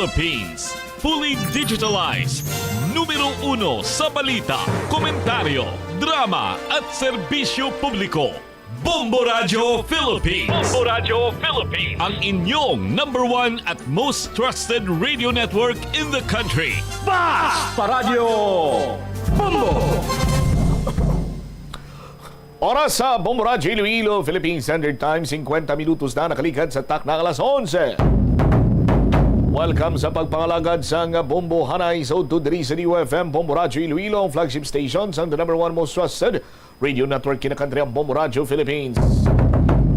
Philippines. Fully digitalized. Numero 1 sa balita, komentaryo, drama at serbisyo publiko. Bombo Radio Philippines. Bombo Radio Philippines. Ang inyong number 1 at most trusted radio network in the country. Basta Radio Bombo! Oras sa Bombo Radio Iloilo, Philippine Standard Time, 50 minutos na nakalikat sa takna alas 11. Welcome sa pagpangalagad sa Bombo Hanay sa Ududri sa UFM Bombo Radio Iloilo, ang flagship station sa the number 1 most trusted radio network kinakantri ang Bombo Radio Philippines.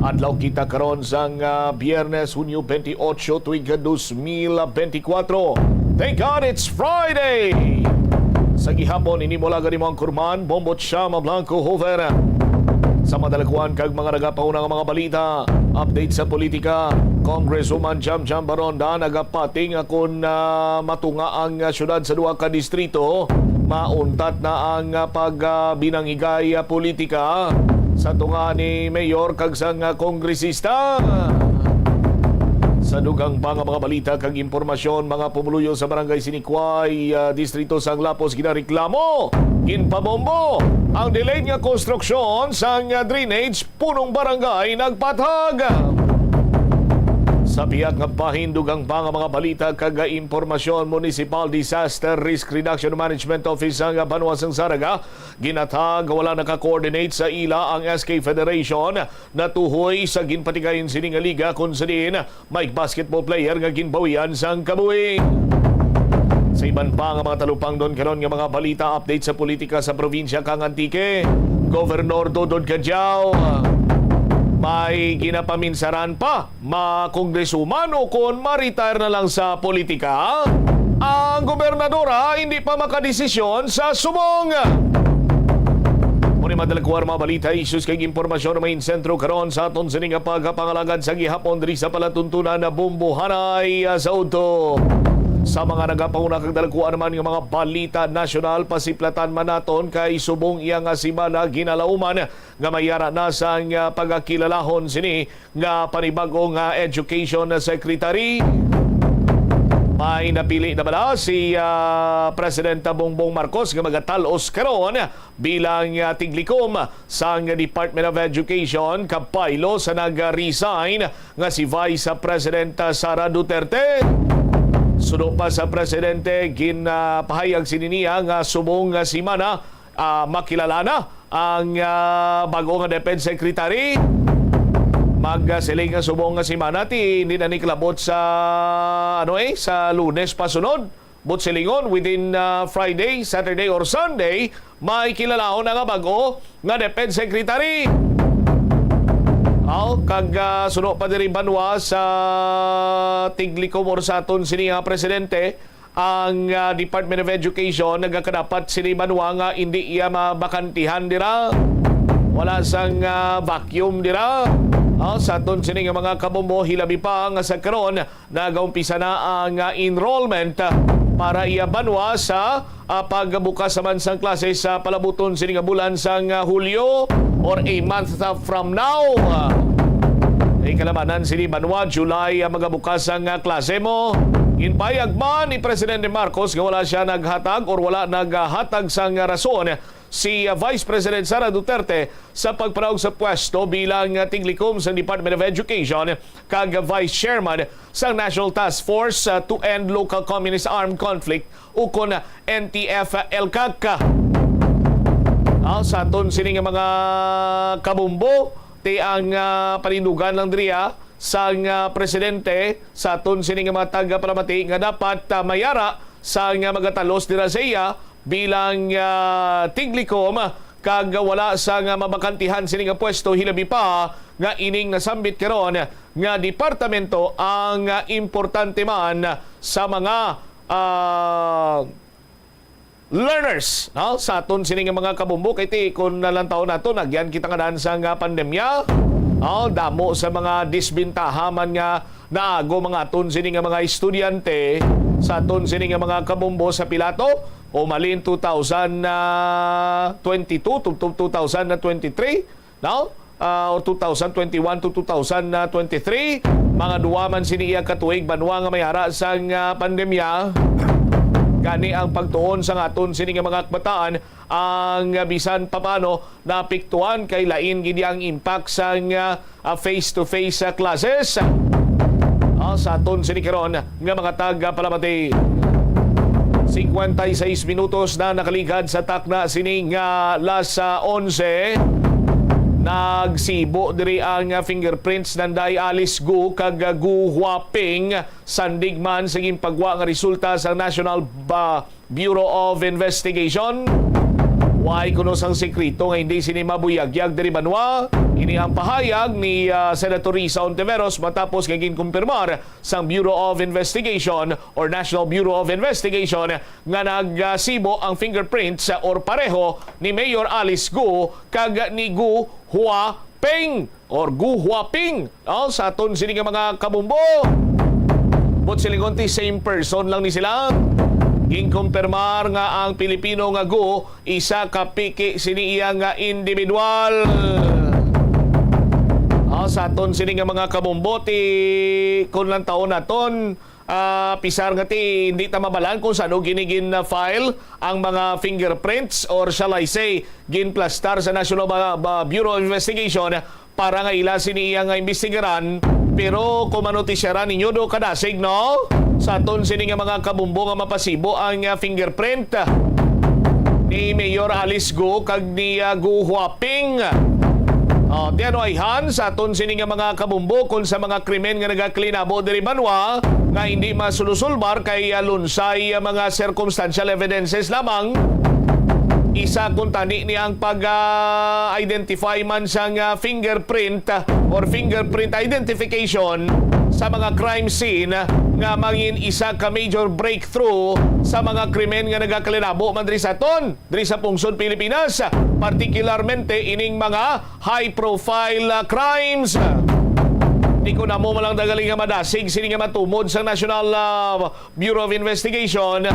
Adlaw kita karon sang Biyernes, Hunyo 28, tuig 2024. Thank God it's Friday! Sa gihapon, inimula gani mo ang kurman, Bombo Chama Blanco Hover. Sa madalakuan kag mga nagapaunang mga balita, update sa politika, Congresswoman Jam Jam Baronda nagapating akon matunga ang syudad sa duha ka distrito, mauntat na ang pagbinanghigay politika sa tunga ni Mayor kag sang kongresista. Sa dugang pa nga mga balita kag impormasyon, mga pumuluyo sa barangay Sinikway, distrito sang Lapos ginareklamo, ginpabombo ang delayed nga konstruksyon sang drainage punong barangay nagpatag. Sa biyak nga pahindugang pa nga mga balita kag impormasyon, Municipal Disaster Risk Reduction Management Office ang Banwa sang Saraga ginatag wala naka-coordinate sa ila ang SK Federation na tuhoy sa ginpatigayon sining liga kung saan may basketball player nga ginbawian sang kabuhi. Sa iban pa nga mga talupang doon karon nga mga balita, update sa politika sa probinsya kang Antique, Governor Dodod Cadiao may ginapaminsaran pa makongresuman o kung ma-retire na lang sa politika. Ang gobernadora hindi pa makadesisyon sa subong. Muna madalakuar mga balita, issues kay impormasyon na may sentro karon sa aton sining pagkapangalagad sa gihapon diri sa palatuntunan na Bombo Hanay sa Uto. Sa mga nagapauna kag dalakuan naman ng mga balita nasyonal, pasiplatan man naton kay subong iyang simana ginalauman nga mayara na sa pagkakilalahon sini nga panibagong education secretary. May napili na bala si Presidenta Bongbong Marcos nga magatalos karon bilang tiglikom sa Department of Education kapaylo sa nag-resign nga si Vice President Sara Duterte. Sudo pa sa presidente, ginapahayag sininiya nga subong simana makilala na ang bagong Defense Secretary. Magsiling nga subong simana ti hindi na niklabot sa sa Lunes pa sunod. But silingon within Friday, Saturday or Sunday, may kilalahon na nga bago nga Defense Secretary. Kag suno pa diri Banwa sa tiglikom or sa aton sini presidente ang Department of Education nagakadapat sini Banwa nga hindi iya mabakantihan dira, wala sang vacuum dira. Sa aton sini nga mga kabombo, hilabi pa nga sa karon nagaumpisa na ang enrollment para iya Banwa sa pagbukas naman sang klase sa palabuton sini nga bulan sang Hulyo or a month from now. Kalamanan sini Banwa, July magabukas ang klase mo. Inpayag man ni Presidente Marcos nga wala siya naghatag or wala naghatag sang rason si Vice President Sara Duterte sa pagpanaog sa pwesto bilang tiglikom sa Department of Education kag Vice Chairman sa National Task Force to End Local Communist Armed Conflict ukon NTF-ELCAC. Sa aton sini nga mga kabumbo, ti ang panindugan lang diriya sa presidente sa aton sini nga mga taga-palamati nga dapat mayara sa magatalos dira sa iya bilang tiglikom kag wala sa mabakantihan sini nga pwesto, hilabi pa nga ining nasambit karon nga departamento ang importante man sa mga learners sa aton sining mga kabumbo kay ti kun nalantaw nato nagyan kita nga daan sa pandemya. Damo sa mga disbintaha man nga naago mga aton sining mga estudyante sa aton sining mga kabumbo sa Pilato o malin 2022 to 2023 or 2021 to 2023 mga duwaman siniya katuig banwa nga may hara sang pandemya. Gani ang pagtuon sa aton sini nga mga kabataan ang bisan papano napiktuan kay lain gid ang impact sa face-to-face classes. Sa aton sini karon nga mga taga-palamati. 56 minutos na nakaligad sa takna sining las 11. Nagsibo diri ang fingerprints nanday Alice Gu kag Gu Huaping sandigman sa pagwa nga resulta sa National Bureau of Investigation. Why kuno sang sekreto nga hindi sini mabuyagyag diri banwa. Ini ang pahayag ni Senator Risa Ontiveros matapos nga ginkumpirmar sang Bureau of Investigation or National Bureau of Investigation nga nagsibo ang fingerprints or pareho ni Mayor Alice Gu kag ni Gu Huaping or Gu Huaping. Sa aton sini nga mga kabumbo. But silingonti same person lang ni sila. Ginkumpirmar nga ang Pilipino nga Gu isa ka piki sini iya nga individual. Sa aton sini nga mga kabumboti kun lang taon naton pisar nga ti hindi ta mabalan kung saan ginigin na file ang mga fingerprints or shall I say ginplastar sa National Bureau of Investigation para nga ila sini iya nga imbestigaran. Pero kung manotisyaran ninyo do kadasig no sa aton sini nga mga kabumbo nga mapasibo ang fingerprint ni Mayor Alice Gu kag ni Gu Huaping. Tiano ay han sa aton sini nga mga kabumbo kung sa mga krimen nga nagaklinabo diri banwa nga hindi masulusulbar kay lunsay mga circumstantial evidences lamang. Isa kung tani ni ang pag-identify man sa fingerprint or fingerprint identification sa mga crime scene nga mangin isa ka major breakthrough sa mga krimen nga nagaklinabo man diri sa aton diri sa pungsod Pilipinas, particularmente ining mga high profile crimes. Di ko na mo malang dagaling nga madasig sini nga matumod sa National Bureau of Investigation.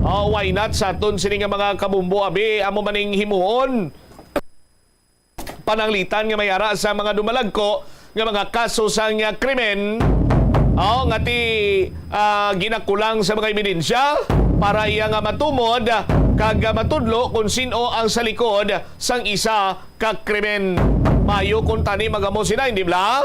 Why not sa aton sini nga mga kabumbo abi amo maning himuon pananglitan nga may ara sa mga dumalagko nga mga kaso sa nga krimen. Nga ti ginakulang sa mga ebidensya para iya nga matumod kag matudlo kung sino ang sa likod sang isa ka krimen. Mayo kung tani magamo sila, hindi ba?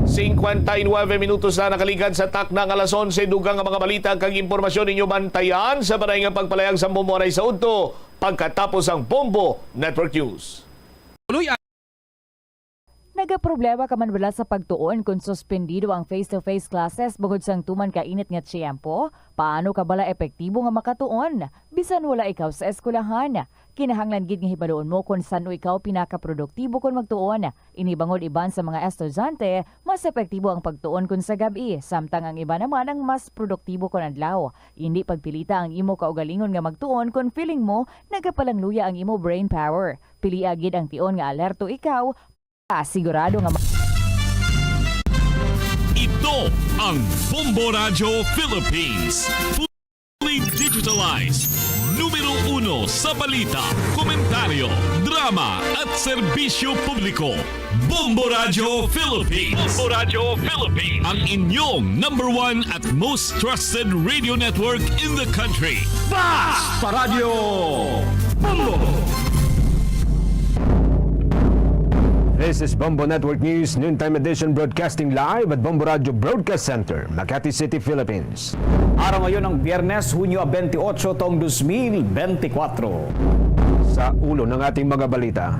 59 minutos na nakaligad sa takna ng alas 11. Dugang ang mga balita kag impormasyon ninyo bantayan sa panay nga pagpalayag sa Bombo Aray sa Udto pagkatapos ang Bombo Network News. Nagaproblema ka man wala sa pagtuon kung suspendido ang face-to-face classes bukod sang tuman ka init nga tiyempo? Paano ka bala epektibo nga makatuon? Bisan wala ikaw sa eskwelahan. Kinahanglan gid nga hibaluon mo kung saan ikaw pinakaproduktibo kung magtuon. Inibangod iban sa mga estudyante, mas epektibo ang pagtuon kung sa gabi, samtang ang iba naman ang mas produktibo kung adlaw. Hindi pagpilita ang imo kaugalingon nga magtuon kung feeling mo nagapalangluya ang imo brain power. Pili agid ang tion nga alerto ikaw. Sigurado nga Ito ang Bombo Radio Philippines. Fully digitalized. Numero 1 sa balita, komentaryo, drama at serbisyo publiko. Bombo Radio Philippines. Bombo Radio Philippines. Ang inyong number 1 at most trusted radio network in the country. Fast Radio Bombo! This is Bombo Network News, noontime edition broadcasting live at Bombo Radio Broadcast Center, Makati City, Philippines. Araw ngayon ng Biyernes, Hunyo 28, taong 2024. Sa ulo ng ating mga balita.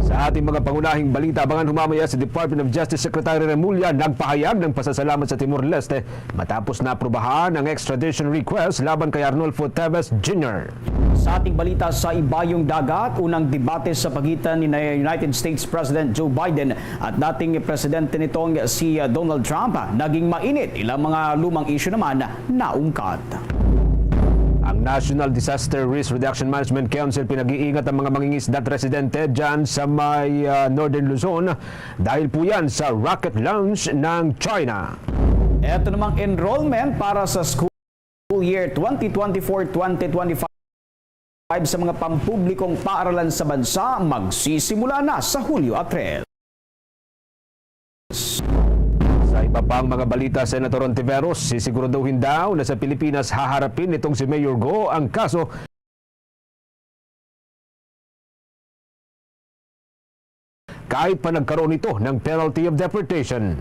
Sa ating mga pangunahing balita, abangan humamaya sa Department of Justice Secretary Remulla nagpahayag ng pasasalamat sa Timor-Leste matapos na aprobahan ang extradition request laban kay Arnulfo Teves Jr. Sa ating balita sa ibayong dagat, unang debate sa pagitan ni United States President Joe Biden at dating presidente nitong si Donald Trump naging mainit. Ilang mga lumang issue naman naungkat. Ang National Disaster Risk Reduction Management Council pinag-iingat ang mga mangingisda at residente dyan sa may Northern Luzon dahil po yan sa rocket launch ng China. Ito namang enrollment para sa school year 2024-2025 sa mga pampublikong paaralan sa bansa magsisimula na sa Hulyo at 3. Sa iba pang mga balita, Senator Ontiveros, sisiguraduhin daw na sa Pilipinas haharapin nitong si Mayor Go ang kaso kahit pa nagkaroon ito ng penalty of deportation.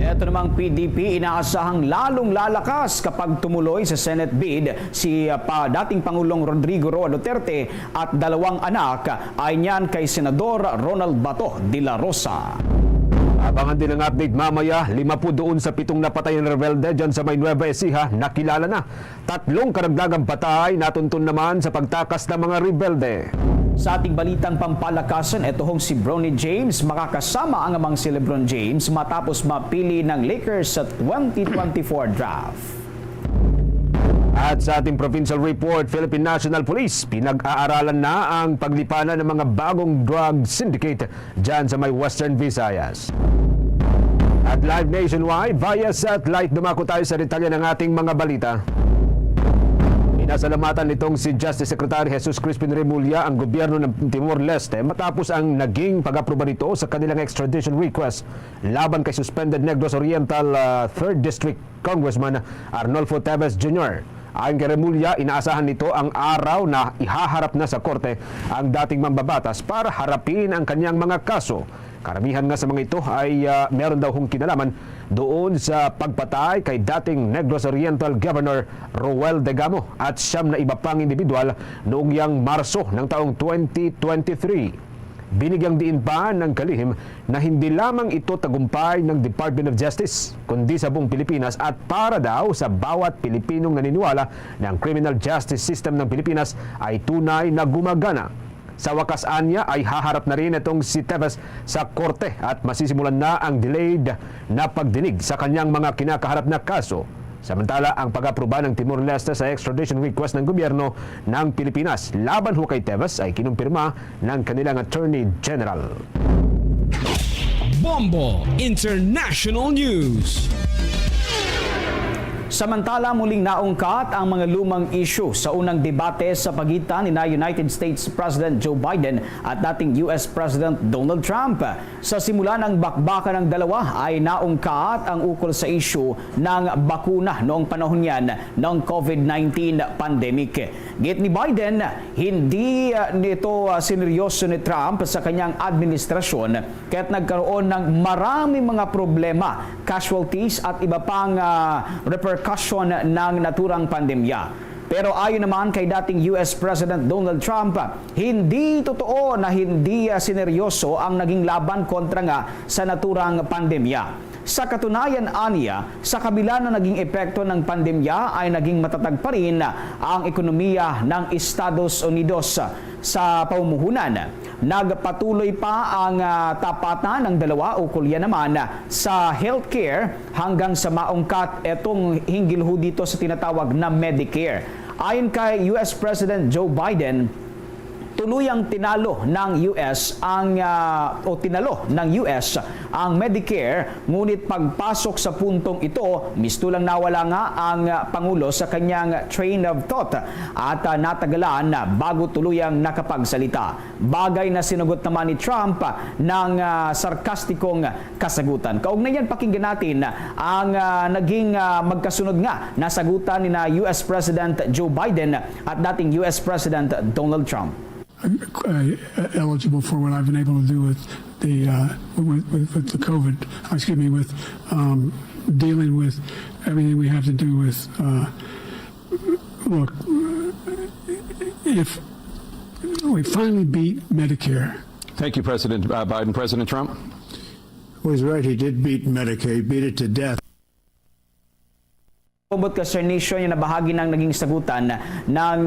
Ito namang PDP inaasahang lalong lalakas kapag tumuloy sa Senate bid si dating Pangulong Rodrigo Roa Duterte at dalawang anak ay niyan kay Senador Ronald Bato de la Rosa. Abangan din ang update mamaya, 50 doon sa 7 napatay na rebelde dyan sa may Nueva Ecija, nakilala na. 3 karagdagang patay, natuntun naman sa pagtakas ng mga rebelde. Sa ating balitang pampalakasan, ito hong si Bronny James, makakasama ang amang si LeBron James matapos mapili ng Lakers sa 2024 draft. At sa ating provincial report, Philippine National Police, pinag-aaralan na ang paglipanan ng mga bagong drug syndicate dyan sa may Western Visayas. At live nationwide, via satellite, dumako tayo sa detalye ng ating mga balita. Pinasalamatan nitong si Justice Secretary Jesus Crispin Remulla ang gobyerno ng Timor-Leste matapos ang naging pag-aproba nito sa kanilang extradition request laban kay suspended Negros Oriental 3rd District Congressman Arnolfo Teves Jr. Ayon kay Remulla, inaasahan nito ang araw na ihaharap na sa korte ang dating mambabatas para harapin ang kanyang mga kaso. Karamihan nga sa mga ito ay meron daw hong kinalaman doon sa pagpatay kay dating Negros Oriental Governor Roel Degamo at 9 na iba pang individual noong yang Marso ng taong 2023. Binigyang diin pa ng kalihim na hindi lamang ito tagumpay ng Department of Justice, kundi sa buong Pilipinas at para daw sa bawat Pilipinong naniniwala na ang criminal justice system ng Pilipinas ay tunay na gumagana. Sa wakas anya ay haharap na rin itong si Teves sa korte at masisimulan na ang delayed na pagdinig sa kanyang mga kinakaharap na kaso. Samantala, ang pag-aproba ng Timor-Leste sa extradition request ng gobyerno ng Pilipinas laban ho kay Teves ay kinumpirma ng kanilang Attorney General. Bombo International News. Samantala, muling naungkat ang mga lumang issue sa unang debate sa pagitan ni United States President Joe Biden at dating US President Donald Trump. Sa simula ng bakbakan ng dalawa ay naungkat ang ukol sa issue ng bakuna noong panahon yan ng COVID-19 pandemic. Git ni Biden, hindi nito sineryoso ni Trump sa kanyang administrasyon kaya't nagkaroon ng maraming mga problema, casualties at iba pang repercussion ng naturang pandemya. Pero ayon naman kay dating US President Donald Trump, hindi totoo na hindi sineryoso ang naging laban kontra nga sa naturang pandemya. Sa katunayan aniya, sa kabila na naging epekto ng pandemya ay naging matatag pa rin ang ekonomiya ng Estados Unidos sa pamumuhunan. Nagpatuloy pa ang tapatan ng dalawa ukol yan naman sa healthcare hanggang sa maungkat etong hinggil ho dito sa tinatawag na Medicare. Ayon kay US President Joe Biden, tuluyang tinalo ng US ang Medicare, ngunit pagpasok sa puntong ito, mistulang nawala nga ang Pangulo sa kanyang train of thought at natagalan bago tuluyang nakapagsalita. Bagay na sinugot naman ni Trump ng sarkastikong kasagutan. Kaugnayan, pakinggan natin ang naging magkasunod nga na sagutan ni US President Joe Biden at dating US President Donald Trump. Eligible for what I've been able to do with the COVID. With dealing with everything we have to do with. Look, if we finally beat Medicare. Thank you, President Biden. President Trump? Well, he's right. He did beat Medicare. He beat it to death. Kubot ka, Sir Nation, yung nabahagi ng naging sagutan ng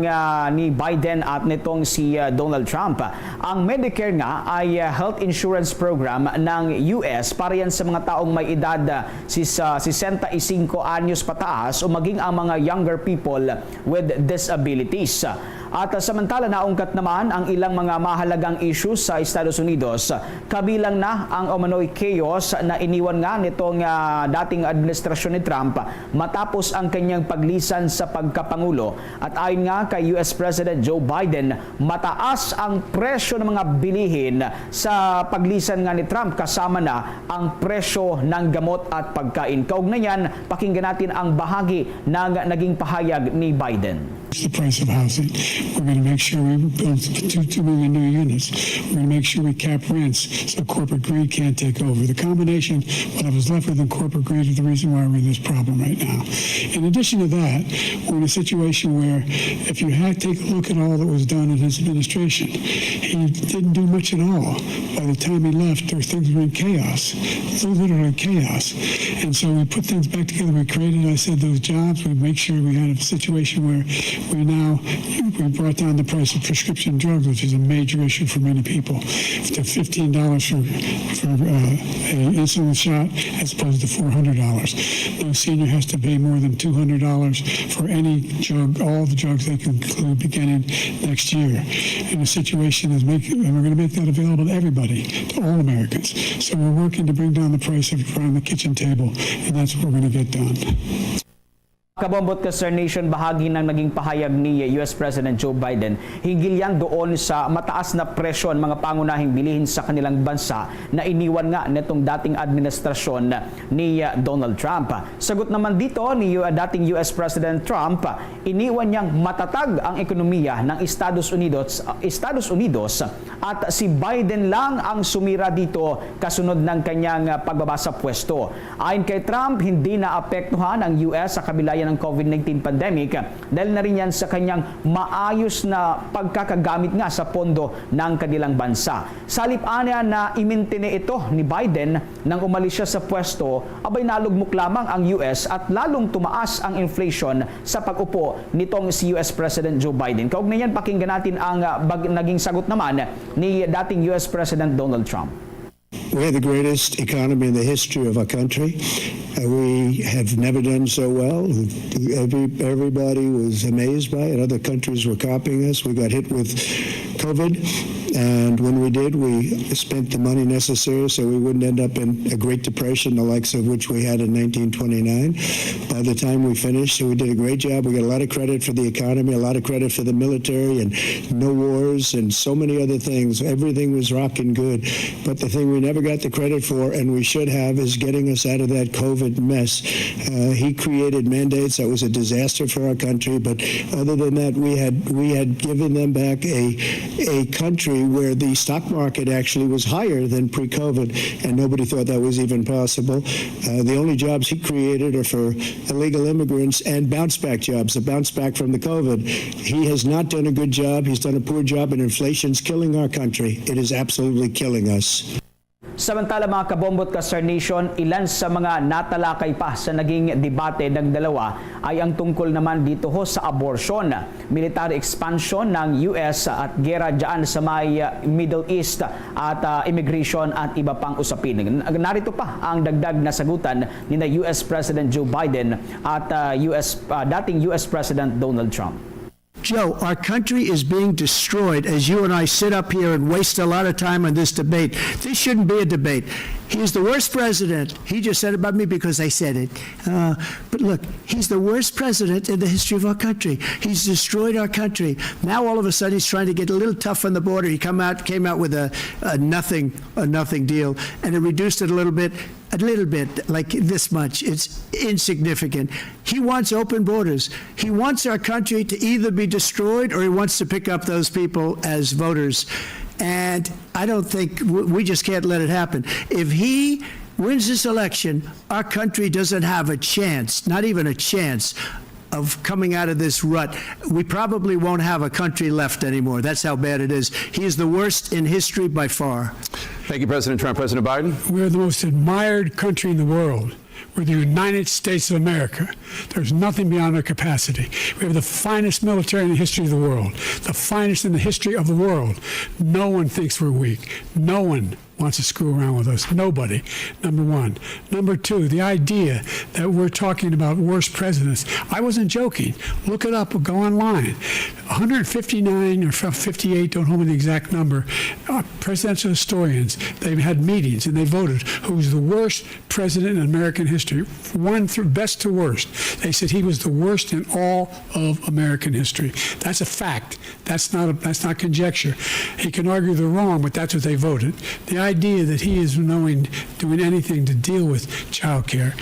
ni Biden at nitong si Donald Trump. Ang Medicare nga ay health insurance program ng US para yan sa mga taong may edad 65 anyos pataas o maging ang mga younger people with disabilities. At samantala naungkat naman ang ilang mga mahalagang issues sa Estados Unidos. Kabilang na ang umano'y chaos na iniwan nga nitong dating administrasyon ni Trump matapos ang kanyang paglisan sa pagkapangulo. At ayon nga kay US President Joe Biden, mataas ang presyo ng mga bilihin sa paglisan nga ni Trump, kasama na ang presyo ng gamot at pagkain. Kaugnayan, pakinggan natin ang bahagi ng naging pahayag ni Biden. The price of housing. We're going to make sure we build 2 million new units. We're going to make sure we cap rents so corporate greed can't take over. The combination, what I was left with in corporate greed, is the reason why we're in this problem right now. In addition to that, we're in a situation where if you take a look at all that was done in his administration, he didn't do much at all. By the time he left, things were in chaos, literally chaos. And so we put things back together. We created, I said, those jobs. We make sure we had a situation where we brought down the price of prescription drugs, which is a major issue for many people, to $15 for an insulin shot as opposed to $400. No senior has to pay more than $200 for any drug, all the drugs they can include beginning next year. In a situation and we're going to make that available to everybody, to all Americans. So we're working to bring down the price around the kitchen table, and that's what we're going to get done. Kabombot ka Sir Nation, bahagi ng naging pahayag ni US President Joe Biden. Hinggil yan doon sa mataas na presyo ng mga pangunahing bilihin sa kanilang bansa na iniwan nga nitong dating administrasyon ni Donald Trump. Sagot naman dito ni dating US President Trump, iniwan niyang matatag ang ekonomiya ng Estados Unidos at si Biden lang ang sumira dito kasunod ng kanyang pagbaba sa pwesto. Ayon kay Trump, hindi naapektuhan ang US sa kabila ng COVID-19 pandemic dahil na rin yan sa kanyang maayos na pagkakagamit nga sa pondo ng kanilang bansa. Salip-anya na imintine ito ni Biden nang umalis siya sa pwesto, abay nalugmok lamang ang US at lalong tumaas ang inflation sa pag-upo nitong si US President Joe Biden. Kaugnayan, pakinggan natin ang naging sagot naman ni dating US President Donald Trump. We had the greatest economy in the history of our country. We have never done so well. Everybody was amazed by it. Other countries were copying us. We got hit with COVID, and when we did, we spent the money necessary so we wouldn't end up in a Great Depression, the likes of which we had in 1929. By the time we finished, so we did a great job. We got a lot of credit for the economy, a lot of credit for the military, and no wars, and so many other things. Everything was rocking good. But the thing we never got the credit for, and we should have, is getting us out of that COVID mess. He created mandates that was a disaster for our country. But other than that, we had given them back a country where the stock market actually was higher than pre-COVID, and nobody thought that was even possible. The only jobs he created are for illegal immigrants and bounce-back jobs, the bounce-back from the COVID. He has not done a good job. He's done a poor job, and inflation's killing our country. It is absolutely killing us. Samantala mga kabombot ka Sir Nation, ilan sa mga natalakay pa sa naging debate ng dalawa ay ang tungkol naman dito ho sa abortion, military expansion ng US at gera dyan sa may Middle East at immigration at iba pang usapin. Narito pa ang dagdag na sagutan ni US President Joe Biden at dating US President Donald Trump. Joe, our country is being destroyed as you and I sit up here and waste a lot of time on this debate. This shouldn't be a debate. He's the worst president. He just said about me because I said it. But look, he's the worst president in the history of our country. He's destroyed our country. Now all of a sudden he's trying to get a little tough on the border. He came out with a nothing deal, and it reduced it a little bit, like this much. It's insignificant. He wants open borders. He wants our country to either be destroyed or he wants to pick up those people as voters. And I don't think, we just can't let it happen. If he wins this election, our country doesn't have a chance, not even a chance, of coming out of this rut. We probably won't have a country left anymore. That's how bad it is. He is the worst in history by far. Thank you, President Trump. President Biden? We're the most admired country in the world. We're the United States of America. There's nothing beyond our capacity. We have the finest military in the history of the world, the finest in the history of the world. No one thinks we're weak. No one. wants to screw around with us. Nobody, number one. Number two, the idea that we're talking about worst presidents. I wasn't joking. Look it up or go online. 159 or 58, don't hold me the exact number, presidential historians, they've had meetings and they voted who's the worst president in American history, one through best to worst. They said he was the worst in all of American history. That's a fact. That's not conjecture. He can argue they're wrong, but that's what they voted. The idea that he is doing anything to deal with child care,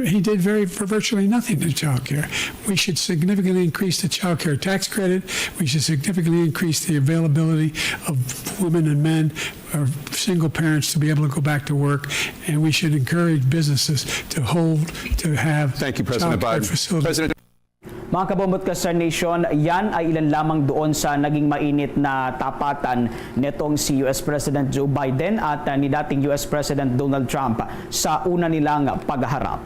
he did virtually nothing to child care. We should significantly increase the child care tax credit. We should significantly increase the availability of women and men or single parents to be able to go back to work, and we should encourage businesses to have Thank you, President child care Biden. facilities. President Mga kabombot ka sa nation, yan ay ilan lamang doon sa naging mainit na tapatan netong si US President Joe Biden at ni dating US President Donald Trump sa una nilang pagharap.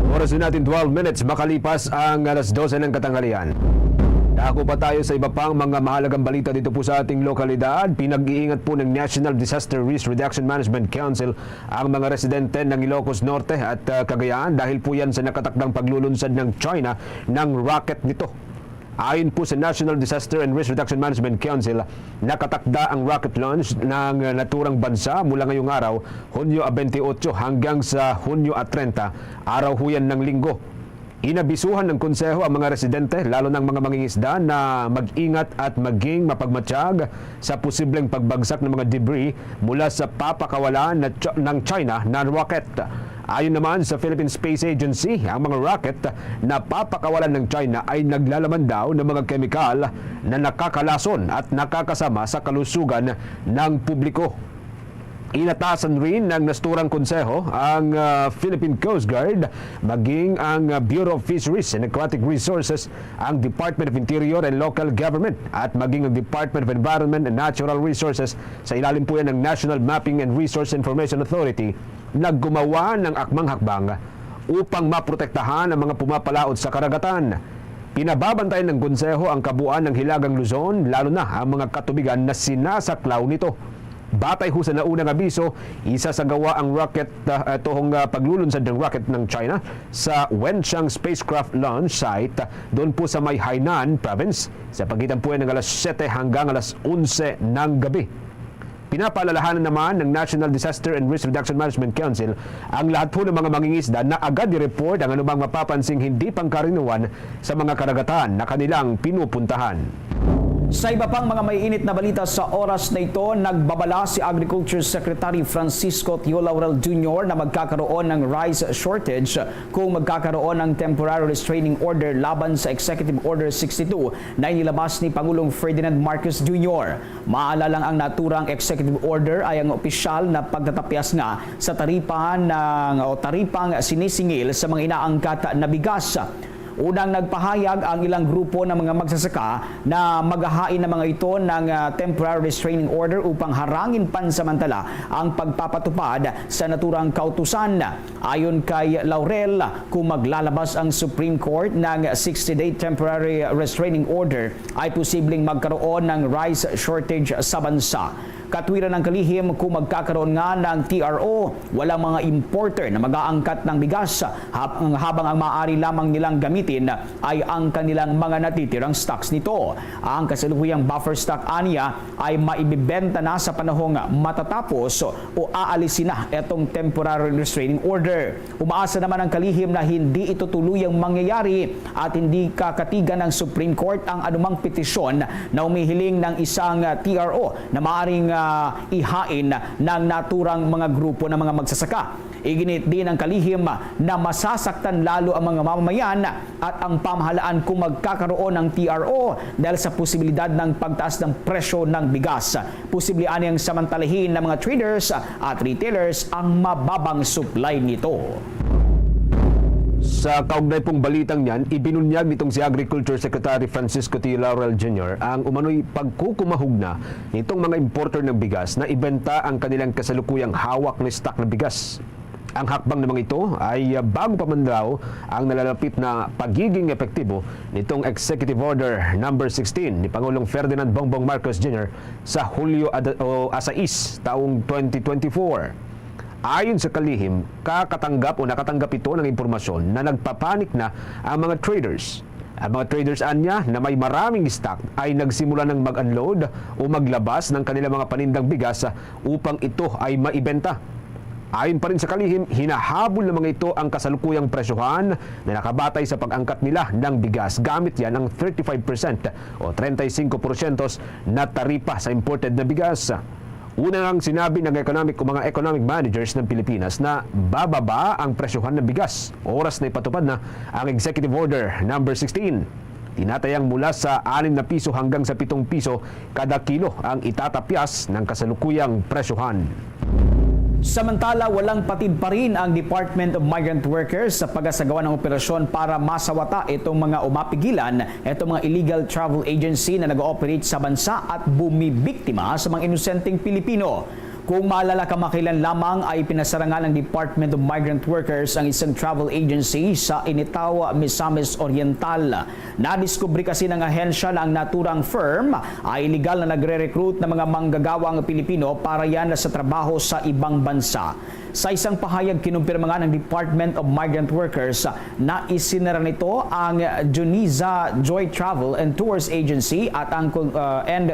Oras din natin 12 minutes makalipas ang alas 12 ng katanghalian. Dako pa tayo sa iba pang mga mahalagang balita dito po sa ating lokalidad. Pinag-iingat po ng National Disaster Risk Reduction Management Council ang mga residente ng Ilocos Norte at Cagayan dahil po yan sa nakatakdang paglulunsad ng China ng rocket nito. Ayon po sa National Disaster and Risk Reduction Management Council, nakatakda ang rocket launch ng naturang bansa mula ngayong araw, Hunyo 28 hanggang sa Hunyo 30, araw ho yan ng linggo. Inabisuhan ng konseho ang mga residente, lalo ng mga mangingisda, na mag-ingat at maging mapagmatsyag sa posibleng pagbagsak ng mga debris mula sa papakawalan ng China na rocket. Ayon naman sa Philippine Space Agency, ang mga rocket na papakawalan ng China ay naglalaman daw ng mga kemikal na nakakalason at nakakasama sa kalusugan ng publiko. Inatasan rin ng nasturang konseho ang Philippine Coast Guard, maging ang Bureau of Fisheries and Aquatic Resources, ang Department of Interior and Local Government at maging ang Department of Environment and Natural Resources sa ilalim po yan ng National Mapping and Resource Information Authority na gumawa ng akmang hakbang upang maprotektahan ang mga pumapalaot sa karagatan. Pinababantayan ng konseho ang kabuuan ng Hilagang Luzon, lalo na ang mga katubigan na sinasaklaw nito. Batay ho sa naunang abiso, isa sa gawa ang rocket, paglulunsad ng rocket ng China sa Wenchang Spacecraft Launch Site doon po sa may Hainan Province sa pagitan po ng alas 7 hanggang alas 11 ng gabi. Pinapaalalahanan naman ng National Disaster and Risk Reduction Management Council ang lahat po ng mga mangingisda na agad i-report ang anumang mapapansing hindi pangkaraniwan sa mga karagatan na kanilang pinupuntahan. Sa iba pang mga may init na balita sa oras na ito, nagbabala si Agriculture Secretary Francisco Tio Laurel Jr. na magkakaroon ng rice shortage kung magkakaroon ng temporary restraining order laban sa Executive Order 62 na inilabas ni Pangulong Ferdinand Marcos Jr. Maalalang ang naturang executive order ay ang opisyal na pagtatapyas nga sa taripang sinisingil sa mga inaangkat na bigas. Unang nagpahayag ang ilang grupo ng mga magsasaka na maghahain ng mga ito ng temporary restraining order upang harangin pansamantala ang pagpapatupad sa naturang kautusan. Ayon kay Laurel, kung maglalabas ang Supreme Court ng 60-day temporary restraining order, ay posibleng magkaroon ng rice shortage sa bansa. Katwiran ng kalihim, kung magkakaroon nga ng TRO, walang mga importer na mag-aangkat ng bigas habang ang maaari lamang nilang gamitin ay ang kanilang mga natitirang stocks nito. Ang kasalukuyang buffer stock aniya ay maibibenta na sa panahong matatapos o aalisin na itong temporary restraining order. Umaasa naman ang kalihim na hindi ito tuluyang mangyayari at hindi kakatigan ng Supreme Court ang anumang petisyon na umihiling ng isang TRO na maaring ihain ng naturang mga grupo ng mga magsasaka. Iginit din ng kalihim na masasaktan lalo ang mga mamamayan at ang pamahalaan kung magkakaroon ng TRO dahil sa posibilidad ng pagtaas ng presyo ng bigas. Posible aniyang samantalahin ng mga traders at retailers ang mababang supply nito. Sa kaugnay pong balitang yan, ibinunyag nitong si Agriculture Secretary Francisco T. Laurel Jr. ang umano'y pagkukumahog na nitong mga importer ng bigas na ibenta ang kanilang kasalukuyang hawak na stock na bigas. Ang hakbang namang ito ay bago pa man daw ang nalalapit na pagiging epektibo nitong Executive Order number 16 ni Pangulong Ferdinand Bongbong Marcos Jr. sa Hulyo 6 taong 2024. Ayon sa kalihim, nakatanggap ito ng impormasyon na nagpapanik na ang mga traders. Ang mga traders anya na may maraming stock ay nagsimula ng mag-unload o maglabas ng kanilang mga panindang bigas upang ito ay maibenta. Ayon pa rin sa kalihim, hinahabol ng mga ito ang kasalukuyang presyohan na nakabatay sa pag-angkat nila ng bigas. Gamit yan ang 35% o 35% na taripa sa imported na bigas. Una ngang sinabi ng mga economic managers ng Pilipinas na bababa ang presyohan ng bigas. Oras na ipatupad na ang Executive Order number 16. Tinatayang mula sa 6 na piso hanggang sa 7 piso kada kilo ang itatapyas ng kasalukuyang presyohan. Samantala, walang patid pa rin ang Department of Migrant Workers sa pag-asagawa ng operasyon para masawata itong mga umapigilan, itong mga illegal travel agency na nag-ooperate sa bansa at bumibiktima sa mga inosenteng Pilipino. Kung maalala, kamakailan lamang ay pinasarangan ng Department of Migrant Workers ang isang travel agency sa Initaw, Misamis Oriental. Nadiskubre kasi ng ahensya na ang naturang firm ay illegal na nagre-recruit ng mga manggagawang Pilipino para yan sa trabaho sa ibang bansa. Sa isang pahayag, kinumpirma nga ng Department of Migrant Workers na isinara nito ang Juniza Joy Travel and Tours Agency at ang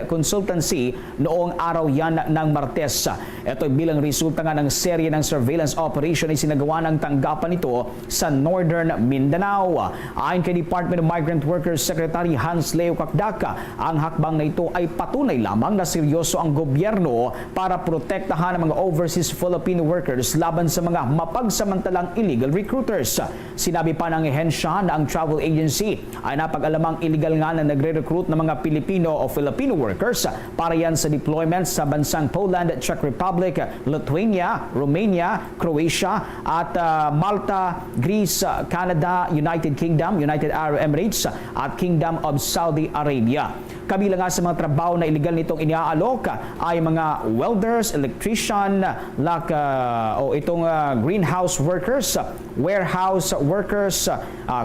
consultancy noong araw yan ng Martes. Ito bilang resulta nga ng serye ng surveillance operation ay sinagawa ng tanggapan nito sa Northern Mindanao. Ayon kay Department of Migrant Workers Secretary Hans Leo Kakdaka, ang hakbang na ito ay patunay lamang na seryoso ang gobyerno para protektahan ang mga overseas Filipino workers laban sa mga mapagsamantalang illegal recruiters. Sinabi pa ng ehensya na ang travel agency ay napag-alamang illegal nga na nagre-recruit ng mga Pilipino o Filipino workers para yan sa deployment sa bansang Poland, Czech Republic, Lithuania, Romania, Croatia at Malta, Greece, Canada, United Kingdom, United Arab Emirates at Kingdom of Saudi Arabia. Kabilang nga sa mga trabaho na illegal nitong iniaalok ay mga welders, electrician, greenhouse workers, warehouse workers,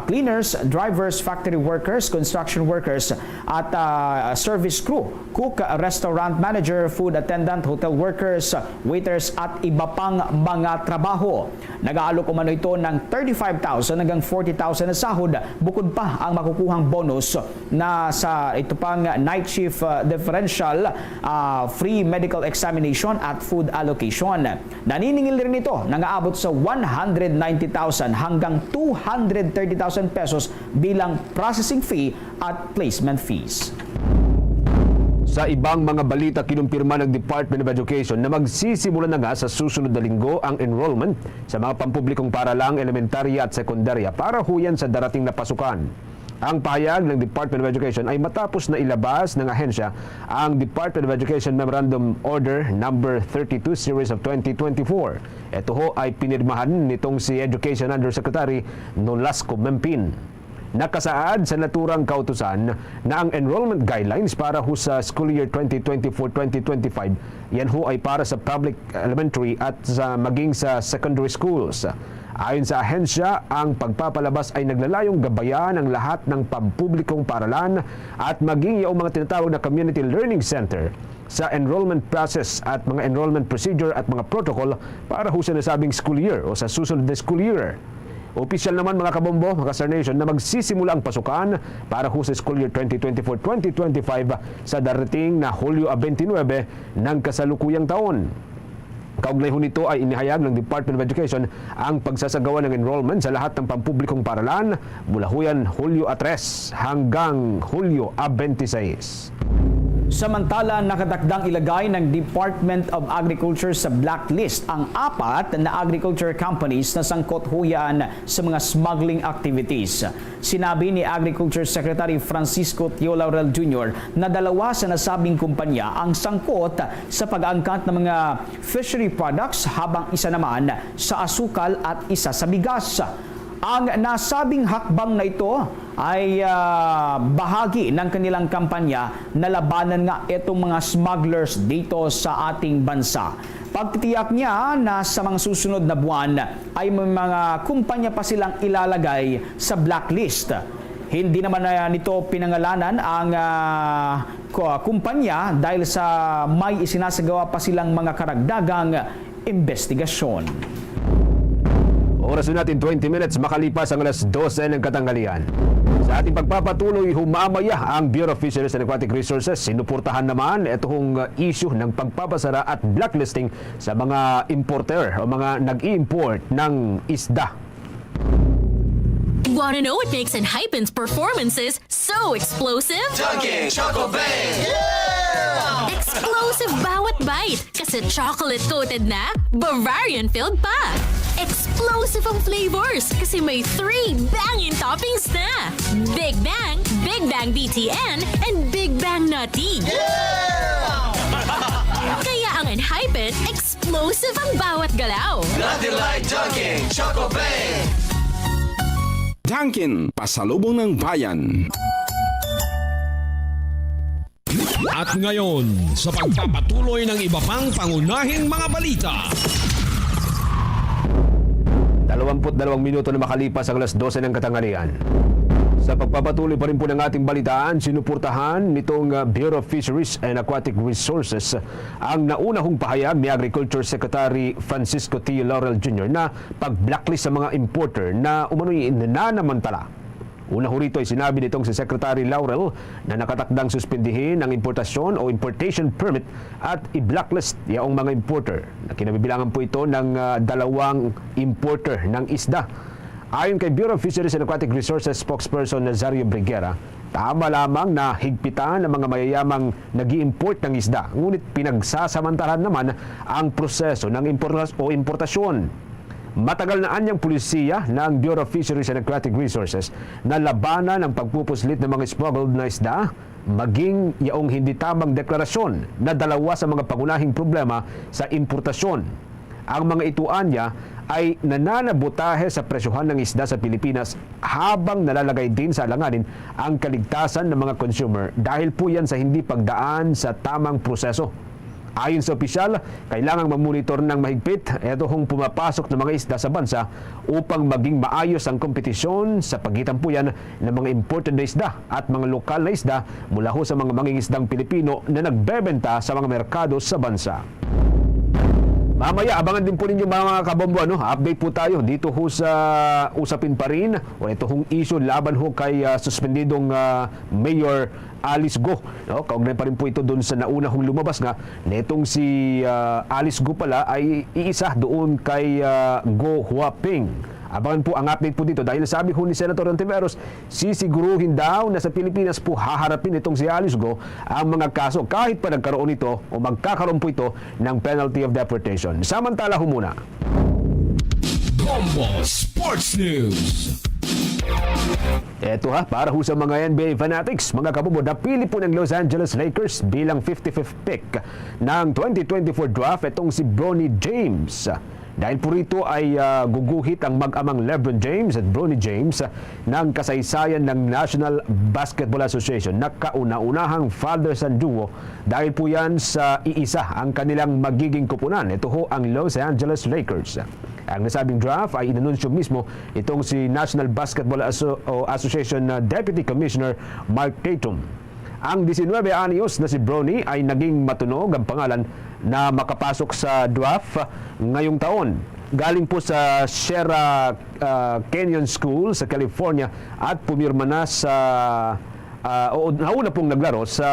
cleaners, drivers, factory workers, construction workers, at service crew, cook, restaurant manager, food attendant, hotel workers, waiters, at iba pang mga trabaho. Nag-aalok umano ito ng 35,000 hanggang 40,000 na sahod, bukod pa ang makukuhang bonus na sa ito pang night shift differential, free medical examination at food allocation. Naniningil rin ito nang aabot sa 190,000 hanggang 230,000 pesos bilang processing fee at placement fees. Sa ibang mga balita, kinumpirma ng Department of Education na magsisimula na nga sa susunod na linggo ang enrollment sa mga pampublikong paaralang elementarya at sekundarya para huyan sa darating na pasukan. Ang pahayag ng Department of Education ay matapos na ilabas ng ahensya ang Department of Education Memorandum Order number 32 Series of 2024. Ito ho ay pinirmahan nitong si Education Undersecretary Nolasco Mempin. Nakasaad sa naturang kautusan na ang enrollment guidelines para ho sa school year 2024-2025, yan ho ay para sa public elementary at maging sa secondary schools. Ayon sa ahensya, ang pagpapalabas ay naglalayong gabayan ang lahat ng pampublikong paaralan at maging yung mga tinatawag na community learning center sa enrollment process at mga enrollment procedure at mga protocol para ho sa nasabing school year o sa susunod na school year. Opisyal naman mga kabombo, mga Star Nation, na magsisimula ang pasukan para ho sa school year 2024-2025 sa darating na Hulyo 29 ng kasalukuyang taon. Kaugnay ho nito ay inihayag ng Department of Education ang pagsasagawa ng enrollment sa lahat ng pampublikong paaralan mula ho yan Hulyo 3 hanggang Hulyo 26. Samantala, nakatakdang ilagay ng Department of Agriculture sa blacklist ang 4 na agriculture companies na sangkot huyan sa mga smuggling activities. Sinabi ni Agriculture Secretary Francisco Tio Laurel Jr. na 2 sa nasabing kumpanya ang sangkot sa pag-angkat ng mga fishery products habang isa naman sa asukal at isa sa bigas. Ang nasabing hakbang na ito ay bahagi ng kanilang kampanya na labanan nga itong mga smugglers dito sa ating bansa. Pagtitiyak niya na sa mga susunod na buwan ay may mga kumpanya pa silang ilalagay sa blacklist. Hindi naman nito pinangalanan ang kumpanya dahil sa may isinasagawa pa silang mga karagdagang investigasyon. Oras na natin 20 minutes makalipas ang alas 12 ng katanghalian. Sa ating pagpapatuloy, humamaya ang Bureau of Fisheries and Aquatic Resources. Sinuportahan naman itong issue ng pagpapasara at blacklisting sa mga importer o mga nag-i-import ng isda. Want to know what makes Enhypen's performances so explosive? Dunking Choco Bang! Yeah! Explosive bawat bite kasi chocolate-coated na, Bavarian-filled pa. Explosive ang flavors kasi may 3 banging toppings na. Big Bang BTN, and Big Bang Nutty. Yeah! Kaya ang Enhypen, explosive ang bawat galaw. Nothing like Dunking Choco Bang! Dunkin, pasalubong ng bayan. At ngayon, sa pagpapatuloy ng iba pang pangunahing mga balita. 22 minuto na makalipas ang alas 12 ng katanghalian. Sa pagpapatuloy pa rin po ng ating balitaan, sinuportahan nitong Bureau of Fisheries and Aquatic Resources ang naunahong pahayag ni Agriculture Secretary Francisco T. Laurel Jr. na pag-blacklist sa mga importer na umano'y nananamantala. Una ho rito ay sinabi nitong si Secretary Laurel na nakatakdang suspindihin ang importasyon o importation permit at i-blacklist yaong mga importer. Kinabibilangan po ito ng 2 importer ng isda. Ayon kay Bureau of Fisheries and Aquatic Resources spokesperson Nazario Briguera, tama lamang na higpitan ng mga mayayamang nag-i-import ng isda, ngunit pinagsasamantalahan naman ang proseso ng importasyon. Matagal na anyang pulisiya ng Bureau of Fisheries and Aquatic Resources na labanan ang pagpupuslit ng mga smuggled na isda, maging yaong hindi tamang deklarasyon na 2 sa mga pangunahing problema sa importasyon. Ang mga ituan niya ay nananabotahe sa presyohan ng isda sa Pilipinas habang nalalagay din sa alanganin ang kaligtasan ng mga consumer dahil po yan sa hindi pagdaan sa tamang proseso. Ayon sa opisyal, kailangang mamonitor ng mahigpit ito hong pumapasok ng mga isda sa bansa upang maging maayos ang kompetisyon sa pagitan po yan ng mga imported na isda at mga lokal na isda mula ho sa mga mangingisdang Pilipino na nagbebenta sa mga merkado sa bansa. Mamaya, abangan din po ninyo mga kabombo, update po tayo dito ho sa usapin pa rin o ito hong issue laban ho kay suspendidong Mayor Alice Go. Kaugnay pa rin po ito doon sa nauna hong lumabas nga na itong si Alice Go pala ay iisa doon kay Go Huaping. Abangan po ang update po dito dahil sabi ho ni Senator Ontiveros, sisiguruhin daw na sa Pilipinas po haharapin itong si Alice Go ang mga kaso kahit pa nagkaroon ito o magkakaroon po ito ng penalty of deportation. Samantala ho muna. Bombo Sports News. Eto para ho sa mga NBA fanatics, mga kabubo, napili po ng Los Angeles Lakers bilang 55th pick ng 2024 draft itong si Bronny James. Dahil po rito ay guguhit ang mag-amang LeBron James at Bronny James ng kasaysayan ng National Basketball Association na kauna-unahang father-son duo dahil po yan sa iisa ang kanilang magiging kupunan. Ito ho ang Los Angeles Lakers. Ang nasabing draft ay inanunsyo mismo itong si National Basketball Association Deputy Commissioner Mark Tatum. Ang 19 anyos na si Bronny ay naging matunog ang pangalan na makapasok sa draft ngayong taon. Galing po sa Sierra Canyon School sa California at pumirma na sa nauna pong naglaro sa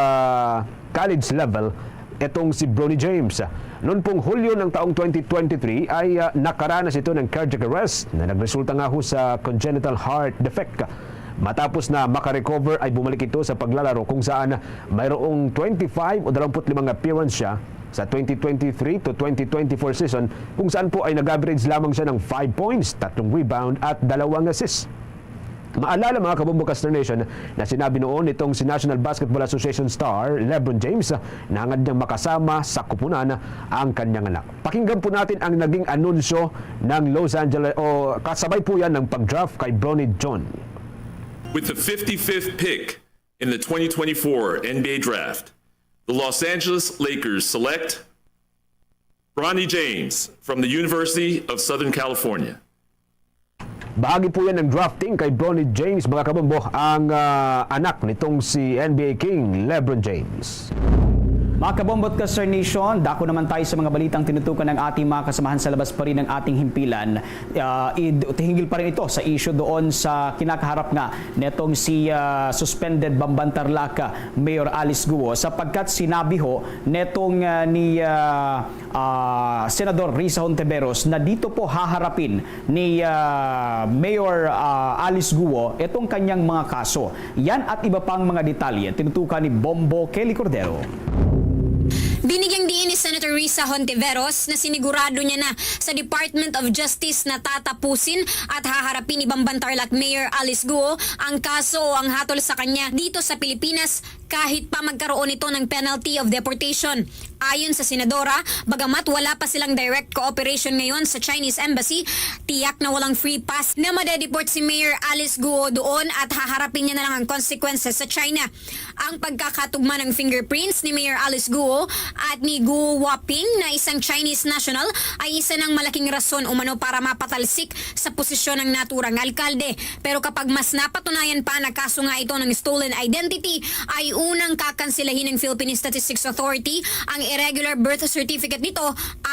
college level itong si Bronny James. Noon pong Hulyo ng taong 2023 ay nakaranas ito ng cardiac arrest na nagresulta nga ho sa congenital heart defect. Matapos na makarecover ay bumalik ito sa paglalaro kung saan mayroong 25 o 25 appearance siya sa 2023 to 2024 season kung saan po ay nag-average lamang siya ng 5 points, 3 rebound at 2 assists. Maalala mga kabombo Caster Nation na sinabi noon itong si National Basketball Association star LeBron James na hangad niyang makasama sa kupunan ang kanyang anak. Pakinggan po natin ang naging anunsyo ng Los Angeles o kasabay po yan ng pag-draft kay Bronny John. With the 55th pick in the 2024 NBA Draft, the Los Angeles Lakers select Bronny James from the University of Southern California. Bahagi po yan ng drafting kay Bronny James, mga kabombo, ang anak nitong si NBA King LeBron James. Mga kabombot ka, Sir Nation, dako naman tayo sa mga balitang tinutukan ng ating mga kasamahan sa labas pa rin ng ating himpilan. Hinggil pa rin ito sa issue doon sa kinakaharap nga netong si suspended Bambantarlac Mayor Alice Guo, sapagkat sinabi ho netong ni Senador Risa Hontiveros na dito po haharapin ni Mayor Alice Guo itong kanyang mga kaso. Yan at iba pang mga detalye tinutukan ni Bombo Kelly Cordero. Binigyang diin ni Senator Risa Hontiveros na sinigurado niya na sa Department of Justice na tatapusin at haharapin ni Bambantarlac Mayor Alice Guo ang kaso o ang hatol sa kanya dito sa Pilipinas kahit pa magkaroon ito ng penalty of deportation. Ayon sa Senadora, bagamat wala pa silang direct cooperation ngayon sa Chinese Embassy, tiyak na walang free pass na madedeport si Mayor Alice Guo doon at haharapin niya na lang ang consequences sa China. Ang pagkakatugma ng fingerprints ni Mayor Alice Guo at ni Guo Waping na isang Chinese national ay isa ng malaking rason umano para mapatalsik sa posisyon ng naturang alkalde. Pero kapag mas napatunayan pa na kaso nga ito ng stolen identity, ay unang kakansilahin ng Philippine Statistics Authority ang irregular birth certificate nito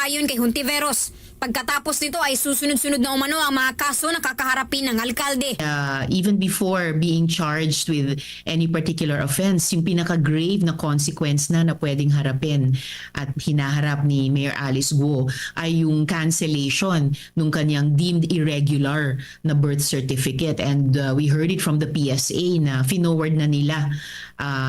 ayon kay Hontiveros. Pagkatapos nito ay susunod-sunod na umano ang mga kaso na kakaharapin ng alkalde. Even before being charged with any particular offense, yung pinaka-grave na consequence na pwedeng harapin at hinaharap ni Mayor Alice Guo ay yung cancellation nung kanyang deemed irregular na birth certificate. And we heard it from the PSA na finoward na nila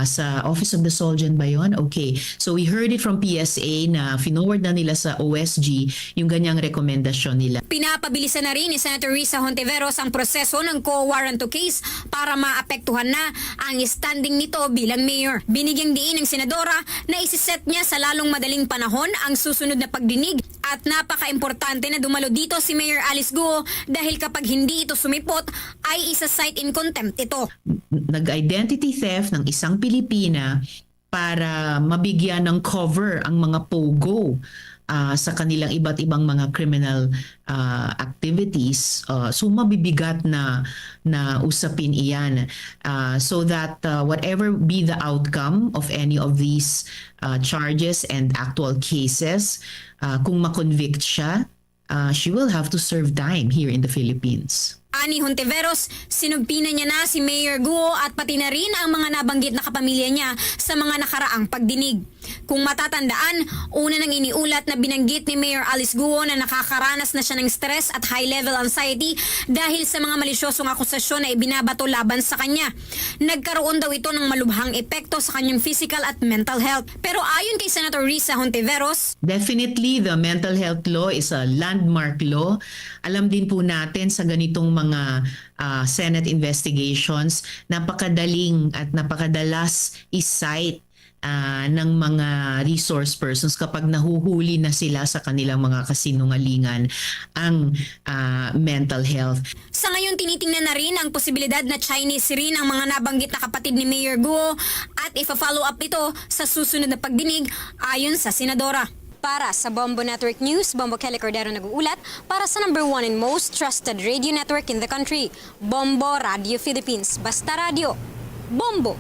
sa Office of the Soljan ba yun? Okay. So we heard it from PSA na finoward na nila sa OSG yung ganyang rekomendasyon nila. Pinapabilisan na rin ni Senator Risa Hontiveros ang proseso ng co-warrant to case para maapektuhan na ang standing nito bilang mayor. Binigyang diin ng Senadora na isiset niya sa lalong madaling panahon ang susunod na pagdinig at napaka-importante na dumalo dito si Mayor Alice Guo dahil kapag hindi ito sumipot ay isa-cite in contempt ito. Nag-identity theft ng isang Pilipina para mabigyan ng cover ang mga pogo sa kanilang iba't ibang mga criminal activities. So mabibigat na usapin iyan. So that whatever be the outcome of any of these charges and actual cases, kung makonvict siya, she will have to serve time here in the Philippines. Ani Hontiveros, sinugpinan niya na si Mayor Guo at pati na rin ang mga nabanggit na kapamilya niya sa mga nakaraang pagdinig. Kung matatandaan, una nang iniulat na binanggit ni Mayor Alice Guo na nakakaranas na siya ng stress at high-level anxiety dahil sa mga malisyosong akusasyon na ibinabato laban sa kanya. Nagkaroon daw ito ng malubhang epekto sa kanyang physical at mental health. Pero ayon kay Senator Risa Hontiveros, definitely the mental health law is a landmark law. Alam din po natin sa ganitong mga Senate investigations, napakadaling at napakadalas i-cite ng mga resource persons kapag nahuhuli na sila sa kanilang mga kasinungalingan ang mental health. Sa ngayon, tinitingnan na rin ang posibilidad na Chinese rin ang mga nabanggit na kapatid ni Mayor Guo at ifa-follow up ito sa susunod na pagdinig ayon sa Senadora. Para sa Bombo Network News, Bombo Kelly Cordero nag-uulat para sa number 1 and most trusted radio network in the country, Bombo Radio Philippines. Basta Radio, Bombo!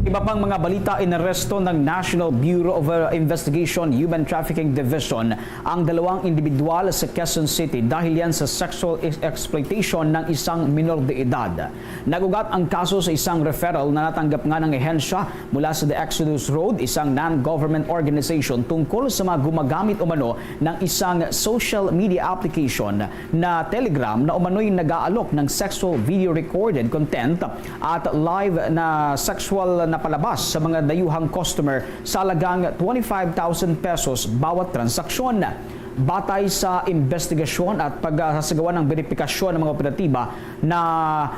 Iba pang mga balita, inaresto ng National Bureau of Investigation Human Trafficking Division ang dalawang individual sa Quezon City dahil yan sa sexual exploitation ng isang minor de edad. Nagugat ang kaso sa isang referral na natanggap nga ng ehensya mula sa The Exodus Road, isang non-government organization tungkol sa mga gumagamit umano ng isang social media application na Telegram na umano'y nag-aalok ng sexual video recorded content at live na sexual na palabas sa mga dayuhang customer sa halagang 25,000 pesos bawat transaksyon. Batay sa investigasyon at pagsasagawa ng verifikasyon ng mga operatiba na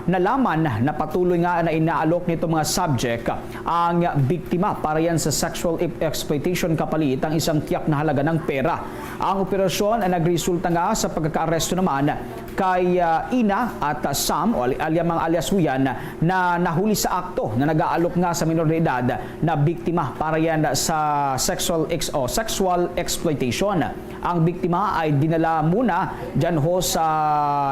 nalaman na patuloy nga na inaalok nito mga subject ang biktima para yan sa sexual exploitation kapalit ang isang tiyak na halaga ng pera. Ang operasyon ay nagresulta nga sa pagkakaaresto naman kay Ina at Sam o alias Huyan na nahuli sa akto na nag-aalok nga sa minor de edad na biktima para yan sa sexual exploitation. Ang biktima ay dinala muna dyan ho sa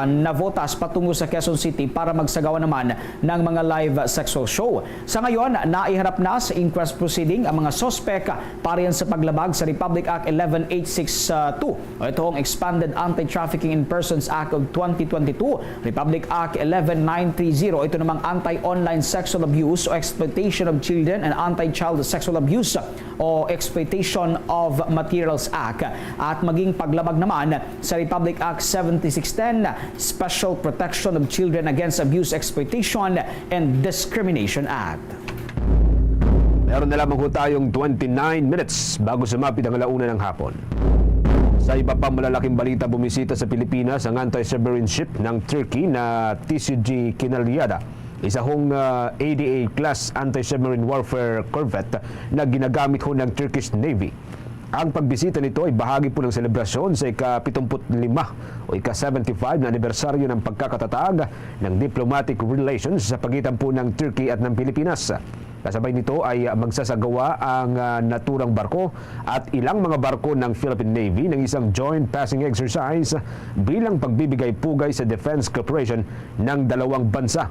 Navotas patungo sa Quezon City para magsagawa naman ng mga live sexual show. Sa ngayon, naiharap na sa inquest proceeding ang mga sospek para yan sa paglabag sa Republic Act 11862. Ito ang Expanded Anti-Trafficking in Persons Act of 2022, Republic Act 11930. Ito namang Anti-Online Sexual Abuse o Exploitation of Children and Anti-Child Sexual Abuse o Exploitation of Materials Act. At maging paglabag naman sa Republic Act 7610, Special Protection of Children Against Abuse, Exploitation, and Discrimination Act. Meron na lamang ho tayong 29 minutes bago sumapit ang alauna ng hapon. Sa iba pang malalaking balita, bumisita sa Pilipinas ang anti-submarine ship ng Turkey na TCG Kinalyada. Isa hong ADA-class anti-submarine warfare corvette na ginagamit ho ng Turkish Navy. Ang pagbisita nito ay bahagi po ng selebrasyon sa ika-75 o ika-75 na anibersaryo ng pagkakatatag ng diplomatic relations sa pagitan po ng Turkey at ng Pilipinas. Kasabay nito ay magsasagawa ang naturang barko at ilang mga barko ng Philippine Navy ng isang joint passing exercise bilang pagbibigay pugay sa defense cooperation ng dalawang bansa.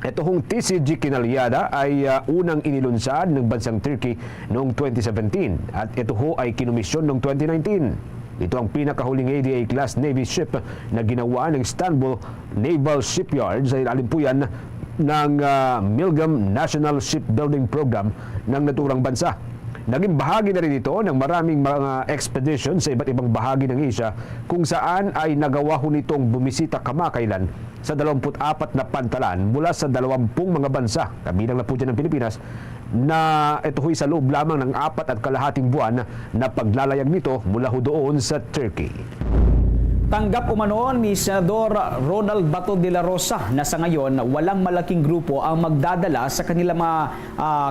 Ito hong TCG Kinalyada ay unang inilunsad ng bansang Turkey noong 2017 at ito ho ay kinomisyon noong 2019. Ito ang pinakahuling ADA-class Navy ship na ginawa ng Istanbul Naval Shipyard sa ilalim po yan ng Milgem National Shipbuilding Program ng naturang bansa. Naging bahagi na rin ito ng maraming mga expedition sa iba't ibang bahagi ng Asia kung saan ay nagawa ho nitong bumisita kamakailan sa 24 na pantalan mula sa 20 mga bansa, kabilang na po dyan ng Pilipinas, na ito ho'y sa loob lamang ng 4.5 buwan na paglalayag nito mula ho doon sa Turkey. Tanggap umano ni Senador Ronald Bato de la Rosa na sa ngayon walang malaking grupo ang magdadala sa kanilang mga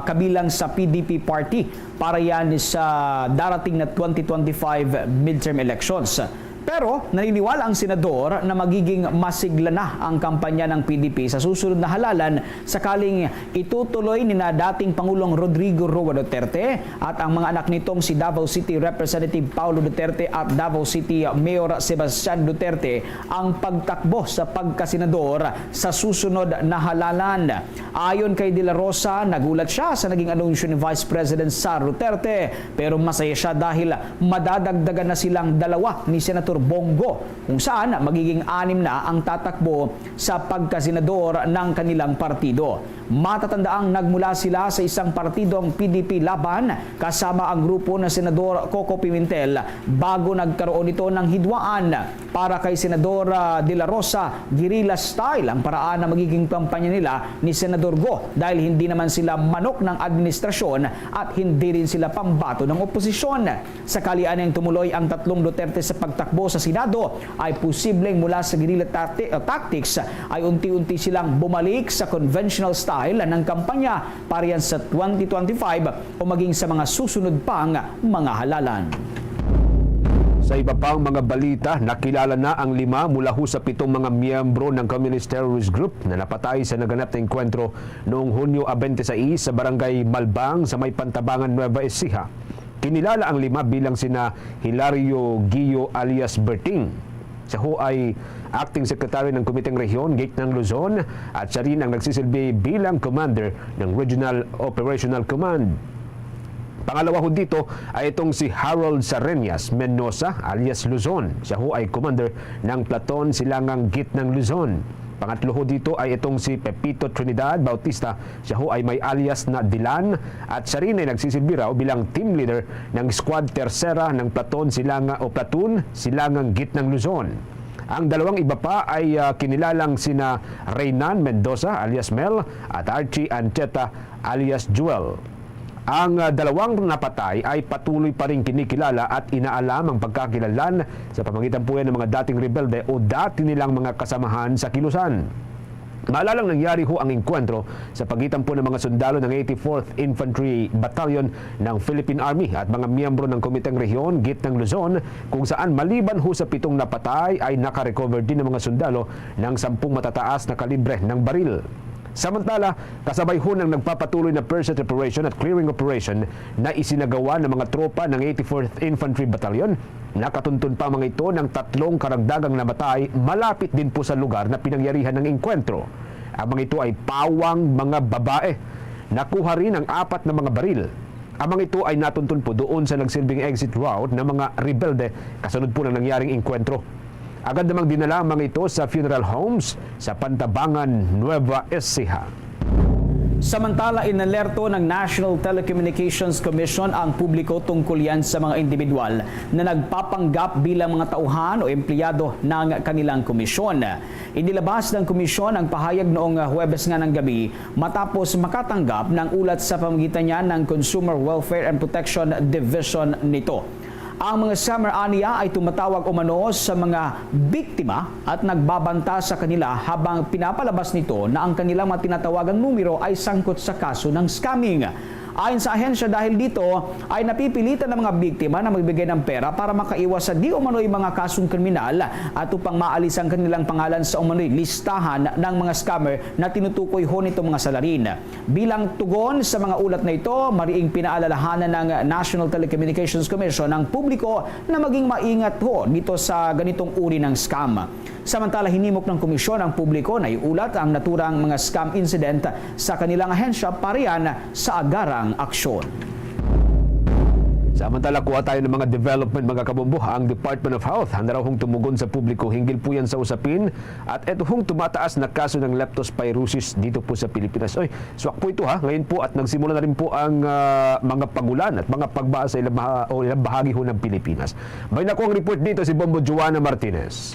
kabilang sa PDP party para yan sa darating na 2025 midterm elections. Pero naniniwala ang senador na magiging masigla na ang kampanya ng PDP sa susunod na halalan sakaling itutuloy ni na dating Pangulong Rodrigo Roa Duterte at ang mga anak nitong si Davao City Representative Paulo Duterte at Davao City Mayor Sebastian Duterte ang pagtakbo sa pagkasenador sa susunod na halalan. Ayon kay De La Rosa, nagulat siya sa naging anunsyo ni Vice President Sara Duterte pero masaya siya dahil madadagdagan na silang dalawa ni Senator Bongo kung saan magiging 6 na ang tatakbo sa pagkasenador ng kanilang partido. Matatandaang nagmula sila sa isang partido ang PDP Laban kasama ang grupo ng Senador Coco Pimentel bago nagkaroon ito ng hidwaan para kay Senador De La Rosa. Guerrilla style ang paraan na magiging kampanya nila ni Senador Go dahil hindi naman sila manok ng administrasyon at hindi rin sila pambato ng oposisyon. Sakali anong tumuloy ang tatlong Duterte sa pagtakbo sa Senado ay posibleng mula sa guerrilla tactics ay unti-unti silang bumalik sa conventional style ng kampanya para yan sa 2025 o maging sa mga susunod pang mga halalan. Sa iba pang mga balita, nakilala na ang 5 mula ho sa 7 mga miyembro ng Communist Terrorist Group na napatay sa naganap na enkwentro noong Hunyo 26 sa Barangay Malbang sa may Pantabangan, Nueva Ecija. Kinilala ang 5 bilang sina Hilario Guio alias Berting. Siya ho ay acting secretary ng Komiteng Rehiyon, Gate ng Luzon at siya rin ang nagsisilbi bilang commander ng Regional Operational Command. Pangalawa ho dito ay itong si Harold Sarenias Mendoza alias Luzon. Siya ho ay commander ng Platon Silangang Gate ng Luzon. Pangatlo ho dito ay itong si Pepito Trinidad Bautista. Siya ho ay may alias na Dilan at siya rin ay nagsisilbi raw bilang team leader ng Squad Tercera ng Platon Silangang Git ng Luzon. Ang dalawang iba pa ay kinilalang sina Reynan Mendoza alias Mel at Archie Ancheta alias Joel. Ang dalawang napatay ay patuloy pa rin kinikilala at inaalam ang pagkakilanlan sa pamagitan po yan ng mga dating rebelde o dati nilang mga kasamahan sa kilusan. Maalalang nangyari ho ang engkwentro sa pagitan po ng mga sundalo ng 84th Infantry Battalion ng Philippine Army at mga miyembro ng Komiteng Rehiyon Gitnang Luzon, kung saan maliban ho sa 7 napatay ay nakarecover din ng mga sundalo ng 10 matataas na kalibre ng baril. Samantala, kasabay ho ng nagpapatuloy na pursuit operation at clearing operation na isinagawa ng mga tropa ng 84th Infantry Battalion, nakatuntun pa mga ito ng 3 karagdagang namatay malapit din po sa lugar na pinangyarihan ng engkwentro. Ang mga ito ay pawang mga babae. Nakuha rin ang 4 na mga baril. Ang mga ito ay natuntun po doon sa nagsilbing exit route ng mga rebelde kasunod po ng nangyaring engkwentro. Agad namang dinala ang mga ito sa funeral homes sa Pantabangan, Nueva Ecija. Samantala, inalerto ng National Telecommunications Commission ang publiko tungkol yan sa mga individual na nagpapanggap bilang mga tauhan o empleyado ng kanilang komisyon. Inilabas ng komisyon ang pahayag noong Huwebes nga ng gabi matapos makatanggap ng ulat sa pamamagitan niya ng Consumer Welfare and Protection Division nito. Ang mga scammer aniya ay tumatawag umano sa mga biktima at nagbabanta sa kanila habang pinapalabas nito na ang kanilang mga tinatawagang numero ay sangkot sa kaso ng scamming. Ayon sa ahensya, dahil dito ay napipilitan ng mga biktima na magbigay ng pera para makaiwas sa di umano'y mga kasong kriminal at upang maalis ang kanilang pangalan sa umano'y listahan ng mga scammer na tinutukoy ho nito mga salarin. Bilang tugon sa mga ulat na ito, mariing pinaalalahanan ng National Telecommunications Commission ang publiko na maging maingat ho dito sa ganitong uri ng scam. Samantala, hinimok ng komisyon ang publiko na iulat ang naturang mga scam incident sa kanilang ahensya para yan sa agarang aksyon. Samantala, kuha tayo ng mga development mga kabombo. Ang Department of Health handa raw hong tumugon sa publiko hinggil po yan sa usapin at eto hong tumataas na kaso ng leptospirosis dito po sa Pilipinas. Oy, swak po ito ha. Ngayon po at nagsimula na rin po ang mga pagulan at mga pagbaha sa ilang bahagi ho ng Pilipinas. May nakuha ang report dito si Bombo Joanna Martinez.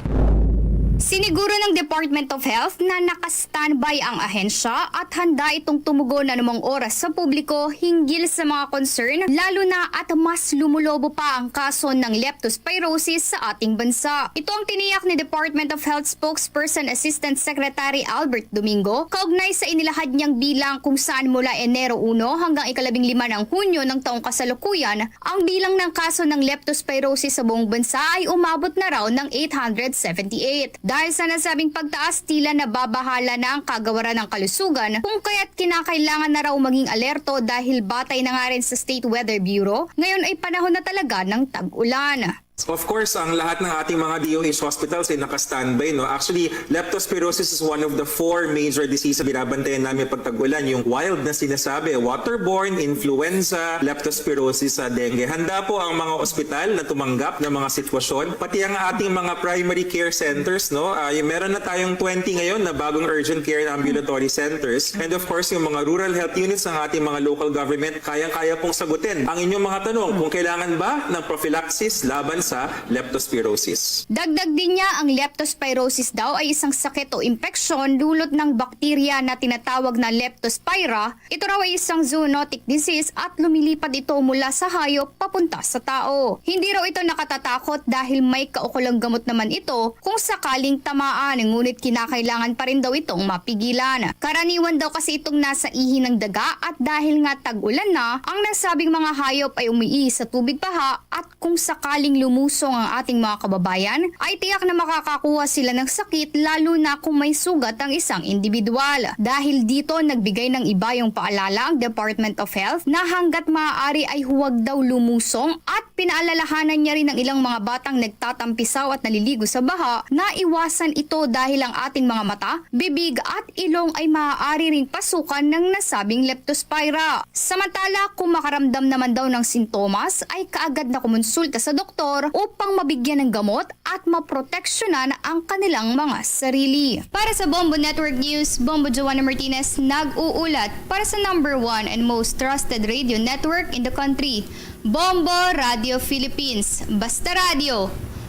Siniguro ng Department of Health na naka-standby ang ahensya at handa itong tumugon na namang oras sa publiko hinggil sa mga concern, lalo na at mas lumulobo pa ang kaso ng leptospirosis sa ating bansa. Ito ang tiniyak ni Department of Health spokesperson Assistant Secretary Albert Domingo kaugnay sa inilahad niyang bilang kung saan mula Enero 1 hanggang 15 ng Hunyo ng taong kasalukuyan, ang bilang ng kaso ng leptospirosis sa buong bansa ay umabot na raw ng 878. Dahil sa nasabing pagtaas, tila nababahala na ang kagawaran ng kalusugan kung kaya't kinakailangan na raw maging alerto dahil batay na nga rin sa State Weather Bureau, ngayon ay panahon na talaga ng tag-ulan. Of course, ang lahat ng ating mga DOH hospitals ay naka-standby. No? Actually, leptospirosis is one of the 4 major diseases na binabantayan namin pag tag-ulan. Yung wild na sinasabi, waterborne, influenza, leptospirosis, dengue. Handa po ang mga ospital na tumanggap ng mga sitwasyon. Pati ang ating mga primary care centers. No? Meron na tayong 20 ngayon na bagong urgent care and ambulatory centers. And of course, yung mga rural health units ng ating mga local government, kayang-kaya pong sagutin ang inyong mga tanong kung kailangan ba ng prophylaxis laban sa leptospirosis. Dagdag din niya, ang leptospirosis daw ay isang sakit o impeksyon dulot ng bakterya na tinatawag na leptospira. Ito raw ay isang zoonotic disease at lumilipad ito mula sa hayop papunta sa tao. Hindi raw ito nakatatakot dahil may kaukulang gamot naman ito kung sakaling tamaan, ngunit kinakailangan pa rin daw itong mapigilan. Karaniwan daw kasi itong nasa ihi ng daga at dahil nga tag-ulan na, ang nasabing mga hayop ay umiihi sa tubig baha at kung sakaling lumusong ang ating mga kababayan, ay tiyak na makakakuha sila ng sakit lalo na kung may sugat ang isang individual. Dahil dito, nagbigay ng iba yung paalala ang Department of Health na hanggat maaari ay huwag daw lumusong at pinaalalahanan niya rin ng ilang mga batang nagtatampisaw at naliligo sa baha na iwasan ito dahil ang ating mga mata, bibig at ilong ay maaari ring pasukan ng nasabing leptospira. Samantala, kung makaramdam naman daw ng sintomas, ay kaagad na kumonsulta sa doktor upang mabigyan ng gamot at maproteksyonan ang kanilang mga sarili. Para sa Bombo Network News, Bombo Joanna Martinez nag-uulat para sa #1 and most trusted radio network in the country, Bombo Radio Philippines. Basta Radio,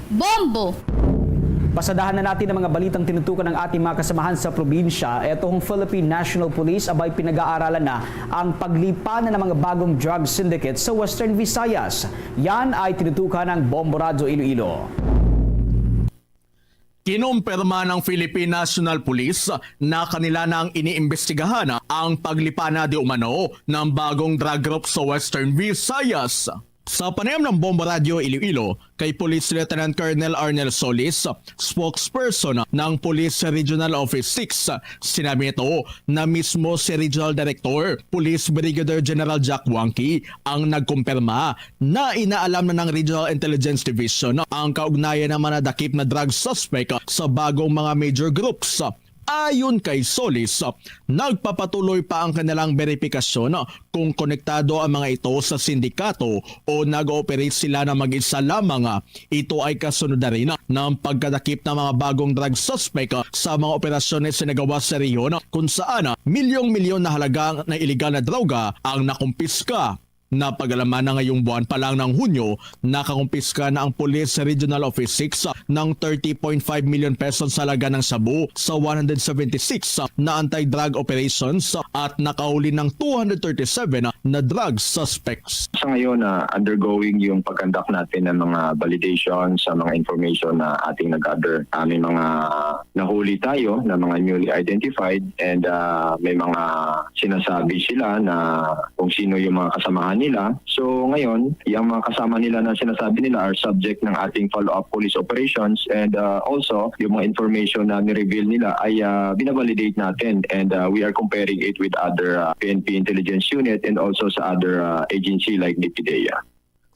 Bombo! Pasadahan na natin ang mga balitang tinutukan ng ating mga kasamahan sa probinsya. Itong Philippine National Police abay pinag-aaralan na ang paglipanan ng mga bagong drug syndicate sa Western Visayas. Yan ay tinutukan ng Bombo Radio Iloilo. Kinumpirma ng Philippine National Police na kanila nang iniimbestigahan ang paglipana di umano ng bagong drug group sa Western Visayas. Sa panayam ng Bombo Radio Iloilo, kay Police Lieutenant Colonel Arnel Solis, spokesperson ng Police Regional Office 6, sinabi nito na mismo si Regional Director, Police Brigadier General Jack Wangki, ang nagkumpirma na inaalam na ng Regional Intelligence Division ang kaugnayan ng manadakip na drug suspect sa bagong mga major groups. Ayon kay Solis, nagpapatuloy pa ang kanilang verifikasyon kung konektado ang mga ito sa sindikato o nag-ooperate sila na mag-isa lamang. Ito ay kasunod na rin ng pagkadakip ng mga bagong drug suspect sa mga operasyones na nagawa sa rehiyon kung saan milyong-milyon na halaga na iligal na droga ang nakumpiska. Napag-alaman na ngayong buwan pa lang ng Hunyo, nakakumpiska na ang Police Regional Office 6 ng 30.5 million pesos sa halaga ng sabu sa 176 na anti-drug operations at nakahuli ng 237 na drug suspects. Sa ngayon, undergoing yung pag-conduct natin ng mga validation sa mga information na ating nag-gather. May mga nahuli tayo na mga newly identified and may mga sinasabi sila na kung sino yung mga kasamahan nila. So ngayon, yung mga kasama nila na sinasabi nila are subject ng ating follow-up police operations and also yung mga information na ni-reveal nila ay binavalidate natin and we are comparing it with other PNP intelligence unit and also sa other agency like DPDEA.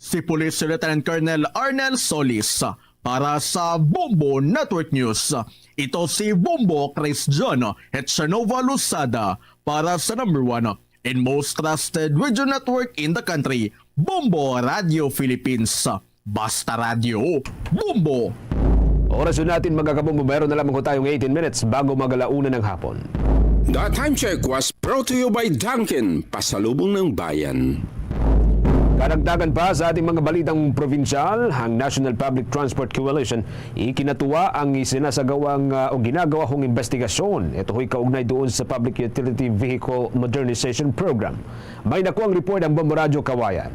Si Police Lieutenant Colonel Arnel Solis para sa Bombo Network News. Ito si Bombo Chris John Hetchanova Lusada para sa number 1 and most trusted radio network in the country, Bombo Radio Philippines. Basta Radio, Bombo! Oras natin mga kabombo, meron na lamang tayong 18 minutes bago mag-alauna ng hapon. The time check was brought to you by Dunkin, pasalubong ng bayan. Karagdagan pa sa ating mga balitang probinsyal, ang National Public Transport Coalition ikinatuwa ang isinasagawang o ginagawa hong investigasyon. Ito ho'y kaugnay doon sa Public Utility Vehicle Modernization Program. May nakuang report ang Bombo Radio Kawayan.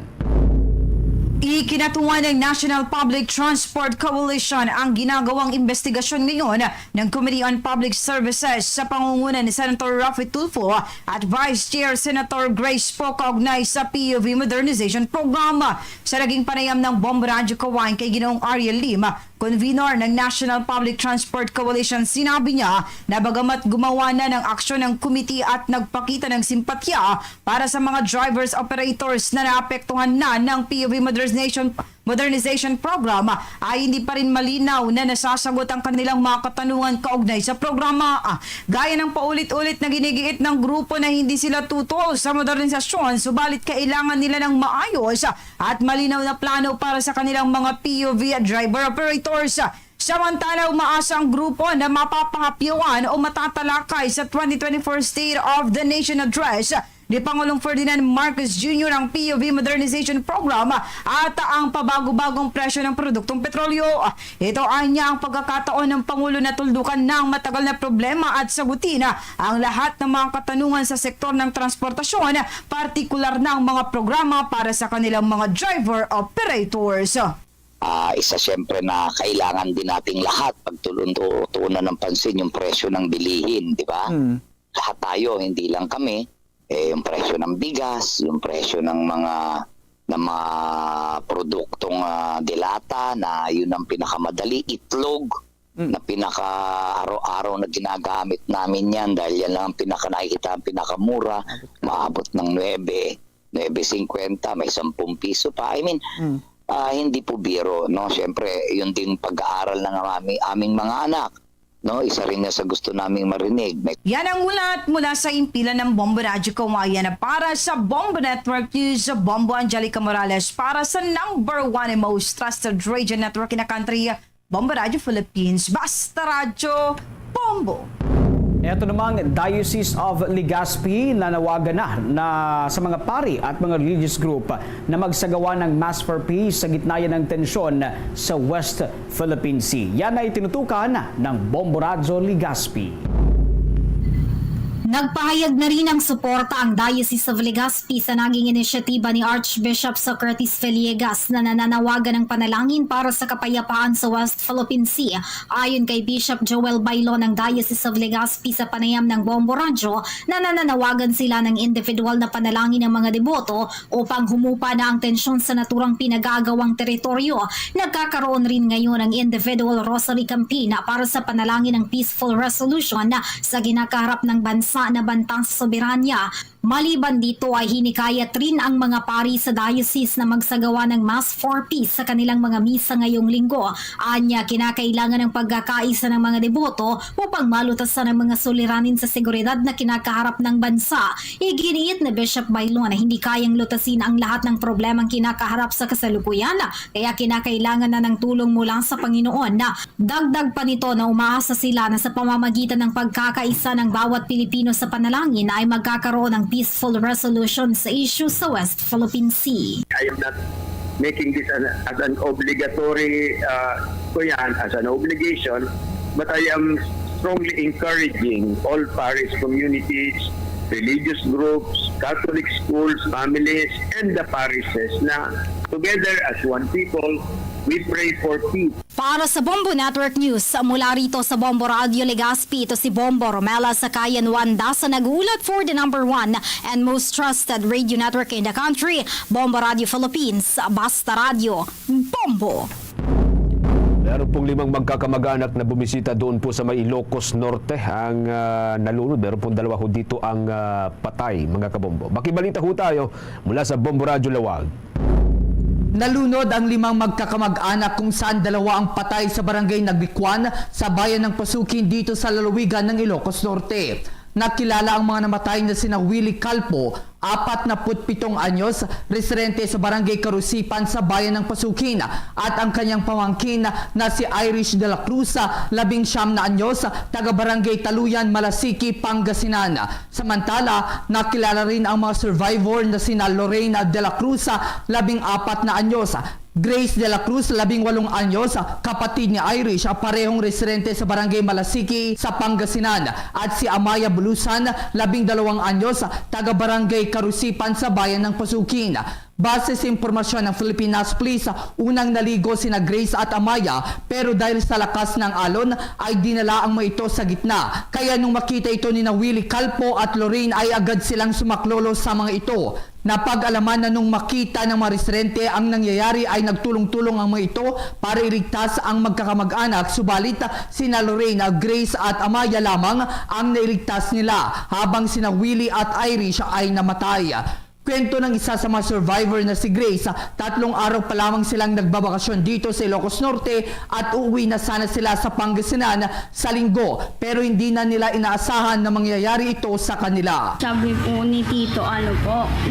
Ikinatuwa ng National Public Transport Coalition ang ginagawang investigasyon ngayon ng Committee on Public Services sa pangunguna ni Senator Raffy Tulfo at Vice Chair Senator Grace Poe kaugnay sa PUV Modernization Program. Sa naging panayam ng Bombo Radio Kawayan kay Ginoong Ariel Lim, convener ng National Public Transport Coalition, sinabi niya na bagamat gumawa na ng aksyon ng committee at nagpakita ng simpatya para sa mga drivers operators na naapektuhan na ng PUV Modernization Program, ay hindi pa rin malinaw na nasasagot ang kanilang mga katanungan kaugnay sa programa. Gaya ng paulit-ulit na ginigiit ng grupo na hindi sila tutol sa modernisasyon, subalit kailangan nila ng maayos at malinaw na plano para sa kanilang mga PUV at driver operators. Samantala, umaasa ang grupo na mapapahapyawan o matatalakay sa 2024 State of the Nation Address ni Pangulong Ferdinand Marcos Jr. ang PUV Modernization Program at ang pabago-bagong presyo ng produktong petrolyo. Ito ay niya ang pagkakataon ng Pangulo na tuldukan ng matagal na problema at sagutin ang lahat ng mga katanungan sa sektor ng transportasyon, partikular na ang mga programa para sa kanilang mga driver operators. Isa siyempre na kailangan din nating lahat pagtuunan ng pansin yung presyo ng bilihin, di ba? Lahat tayo, hindi lang kami. Yung presyo ng bigas, yung presyo ng mga produktong delata na yun ang pinakamadali, itlog na pinaka-araw-araw na ginagamit namin yan dahil yan lang ang nakikita ang pinakamura, maabot ng 9.50, may 10 piso pa. I mean, hindi po biro, no? Siyempre, yun din pag-aaral ng aming mga anak. No, isa rin na sa gusto naming marinig. Yan ang ulat mula sa impilan ng Bombo Radio Kawayan para sa Bombo Network News, Bombo Angelica Morales para sa number 1 and most trusted radio network in the country, Bombo Radio Philippines. Basta Radio, Bombo! Ito namang Diocese of Legazpi nanawagan na sa mga pari at mga religious group na magsagawa ng Mass for Peace sa gitna ng tensyon sa West Philippine Sea. Yan ay tinutukan ng Bombo Radio Legazpi. Nagpahayag na rin ng suporta ang Diocese of Legazpi sa naging inisyatiba ni Archbishop Socrates Villegas na nananawagan ng panalangin para sa kapayapaan sa West Philippine Sea. Ayon kay Bishop Joel Bailo ng Diocese of Legazpi sa panayam ng Bombo Radio, na nananawagan sila ng individual na panalangin ng mga deboto upang humupa na ang tensyon sa naturang pinagagawang teritoryo. Nagkakaroon rin ngayon ng individual rosary campaign para sa panalangin ng peaceful resolution sa ginakaharap ng bansa na bantang sa soberanya. Maliban dito ay hinikayat rin ang mga pari sa diocese na magsagawa ng Mass for Peace sa kanilang mga misa ngayong linggo. Anya, kinakailangan ng pagkakaisa ng mga deboto upang malutasan ang mga suliranin sa seguridad na kinakaharap ng bansa. Iginiit na Bishop Bailo na hindi kayang lutasin ang lahat ng problemang kinakaharap sa kasalukuyan, kaya kinakailangan na ng tulong mula sa Panginoon. Dagdag pa nito na umaasa sila na sa pamamagitan ng pagkakaisa ng bawat Pilipino sa panalangin ay magkakaroon ng peaceful resolution sa issue sa West Philippine Sea. I am not making this as an obligatory as an obligation, but I am strongly encouraging all parish communities, religious groups, Catholic schools, families, and the parishes na together as one people, we pray for peace. Para sa Bombo Network News, mula rito sa Bombo Radio Legazpi, ito si Bombo Romela Sakayan Wanda sa nag-uulat for the number 1 and most trusted radio network in the country, Bombo Radio Philippines, Basta Radio, Bombo. Meron pong 5 magkakamag-anak na bumisita doon po sa may Ilocos Norte ang nalunod. Meron pong 2 ho dito ang patay, mga kabombo. Makibalita ho tayo mula sa Bombo Radio Lawag. Nalunod ang 5 magkakamag-anak kung saan 2 ang patay sa barangay Naglikwan sa bayan ng Pasukin dito sa lalawigan ng Ilocos Norte. Nakilala ang mga namatay na sina Willie Calpo, 47 anyos, residente sa barangay Karusipan sa bayan ng Pasukin, at ang kanyang pamangkin na si Irish de la Cruz, 19 na anyos, taga barangay Taluyan, Malasiki, Pangasinan. Samantala, nakilala rin ang mga survivor na sina Lorena de la Cruz, 14 na anyos, Grace de la Cruz, 18 anyos, kapatid ni Irish, parehong residente sa barangay Malasiki sa Pangasinan, at si Amaya Bulusan, 12 anyos, taga barangay Karusipan sa bayan ng Pasukin. Base sa impormasyon ng Philippine Police, unang naligo sina Grace at Amaya, pero dahil sa lakas ng alon ay dinala ang mga ito sa gitna. Kaya nung makita ito ni Willie Calpo at Lorraine ay agad silang sumaklolo sa mga ito. Napag-alaman na nung makita ng mga residente ang nangyayari ay nagtulong-tulong ang mga ito para iligtas ang magkakamag-anak, subalit sina Lorraine, Grace at Amaya lamang ang nailigtas nila, habang sina Willie at Irish ay namatay. Kwento ng isa sa mga survivor na si Grace, 3 araw pa lamang silang nagbabakasyon dito sa Ilocos Norte at uuwi na sana sila sa Pangasinan sa linggo, pero hindi na nila inaasahan na mangyayari ito sa kanila. Sabi po ni Tito,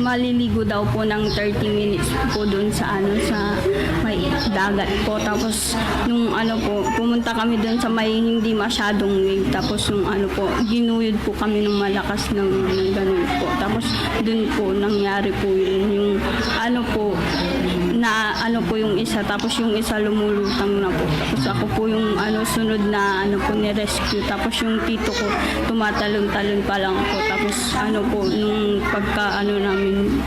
maliligo daw po ng 30 minutes po dun sa sa may dagat po. Tapos nung pumunta kami dun sa may hindi masyadong wave. Tapos nung ginuyod po kami ng malakas ng ganun po. Tapos dun po nangyari po yun, yung yung isa, tapos yung isa lumulutang na po. Tapos ako po yung sunod na ni-rescue. Tapos yung tito ko tumatalon-talon pa lang po. Tapos nung pagka namin,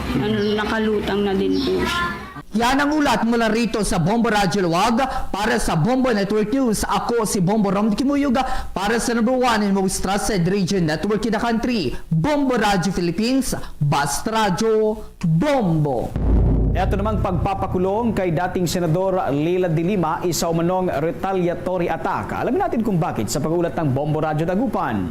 nakalutang na din po siya. Yan ang ulat mula rito sa Bombo Radio Luwag. Para sa Bombo Network News, ako si Bombo Ram Kimuyuga para sa number 1 and most trusted radio network in the country, Bombo Radio Philippines, Basta Radio, Bombo. Ito namang pagpapakulong kay dating Senador Leila de Lima, isa umanong retaliatory attack. Alamin natin kung bakit sa pag-ulat ng Bombo Radio Dagupan.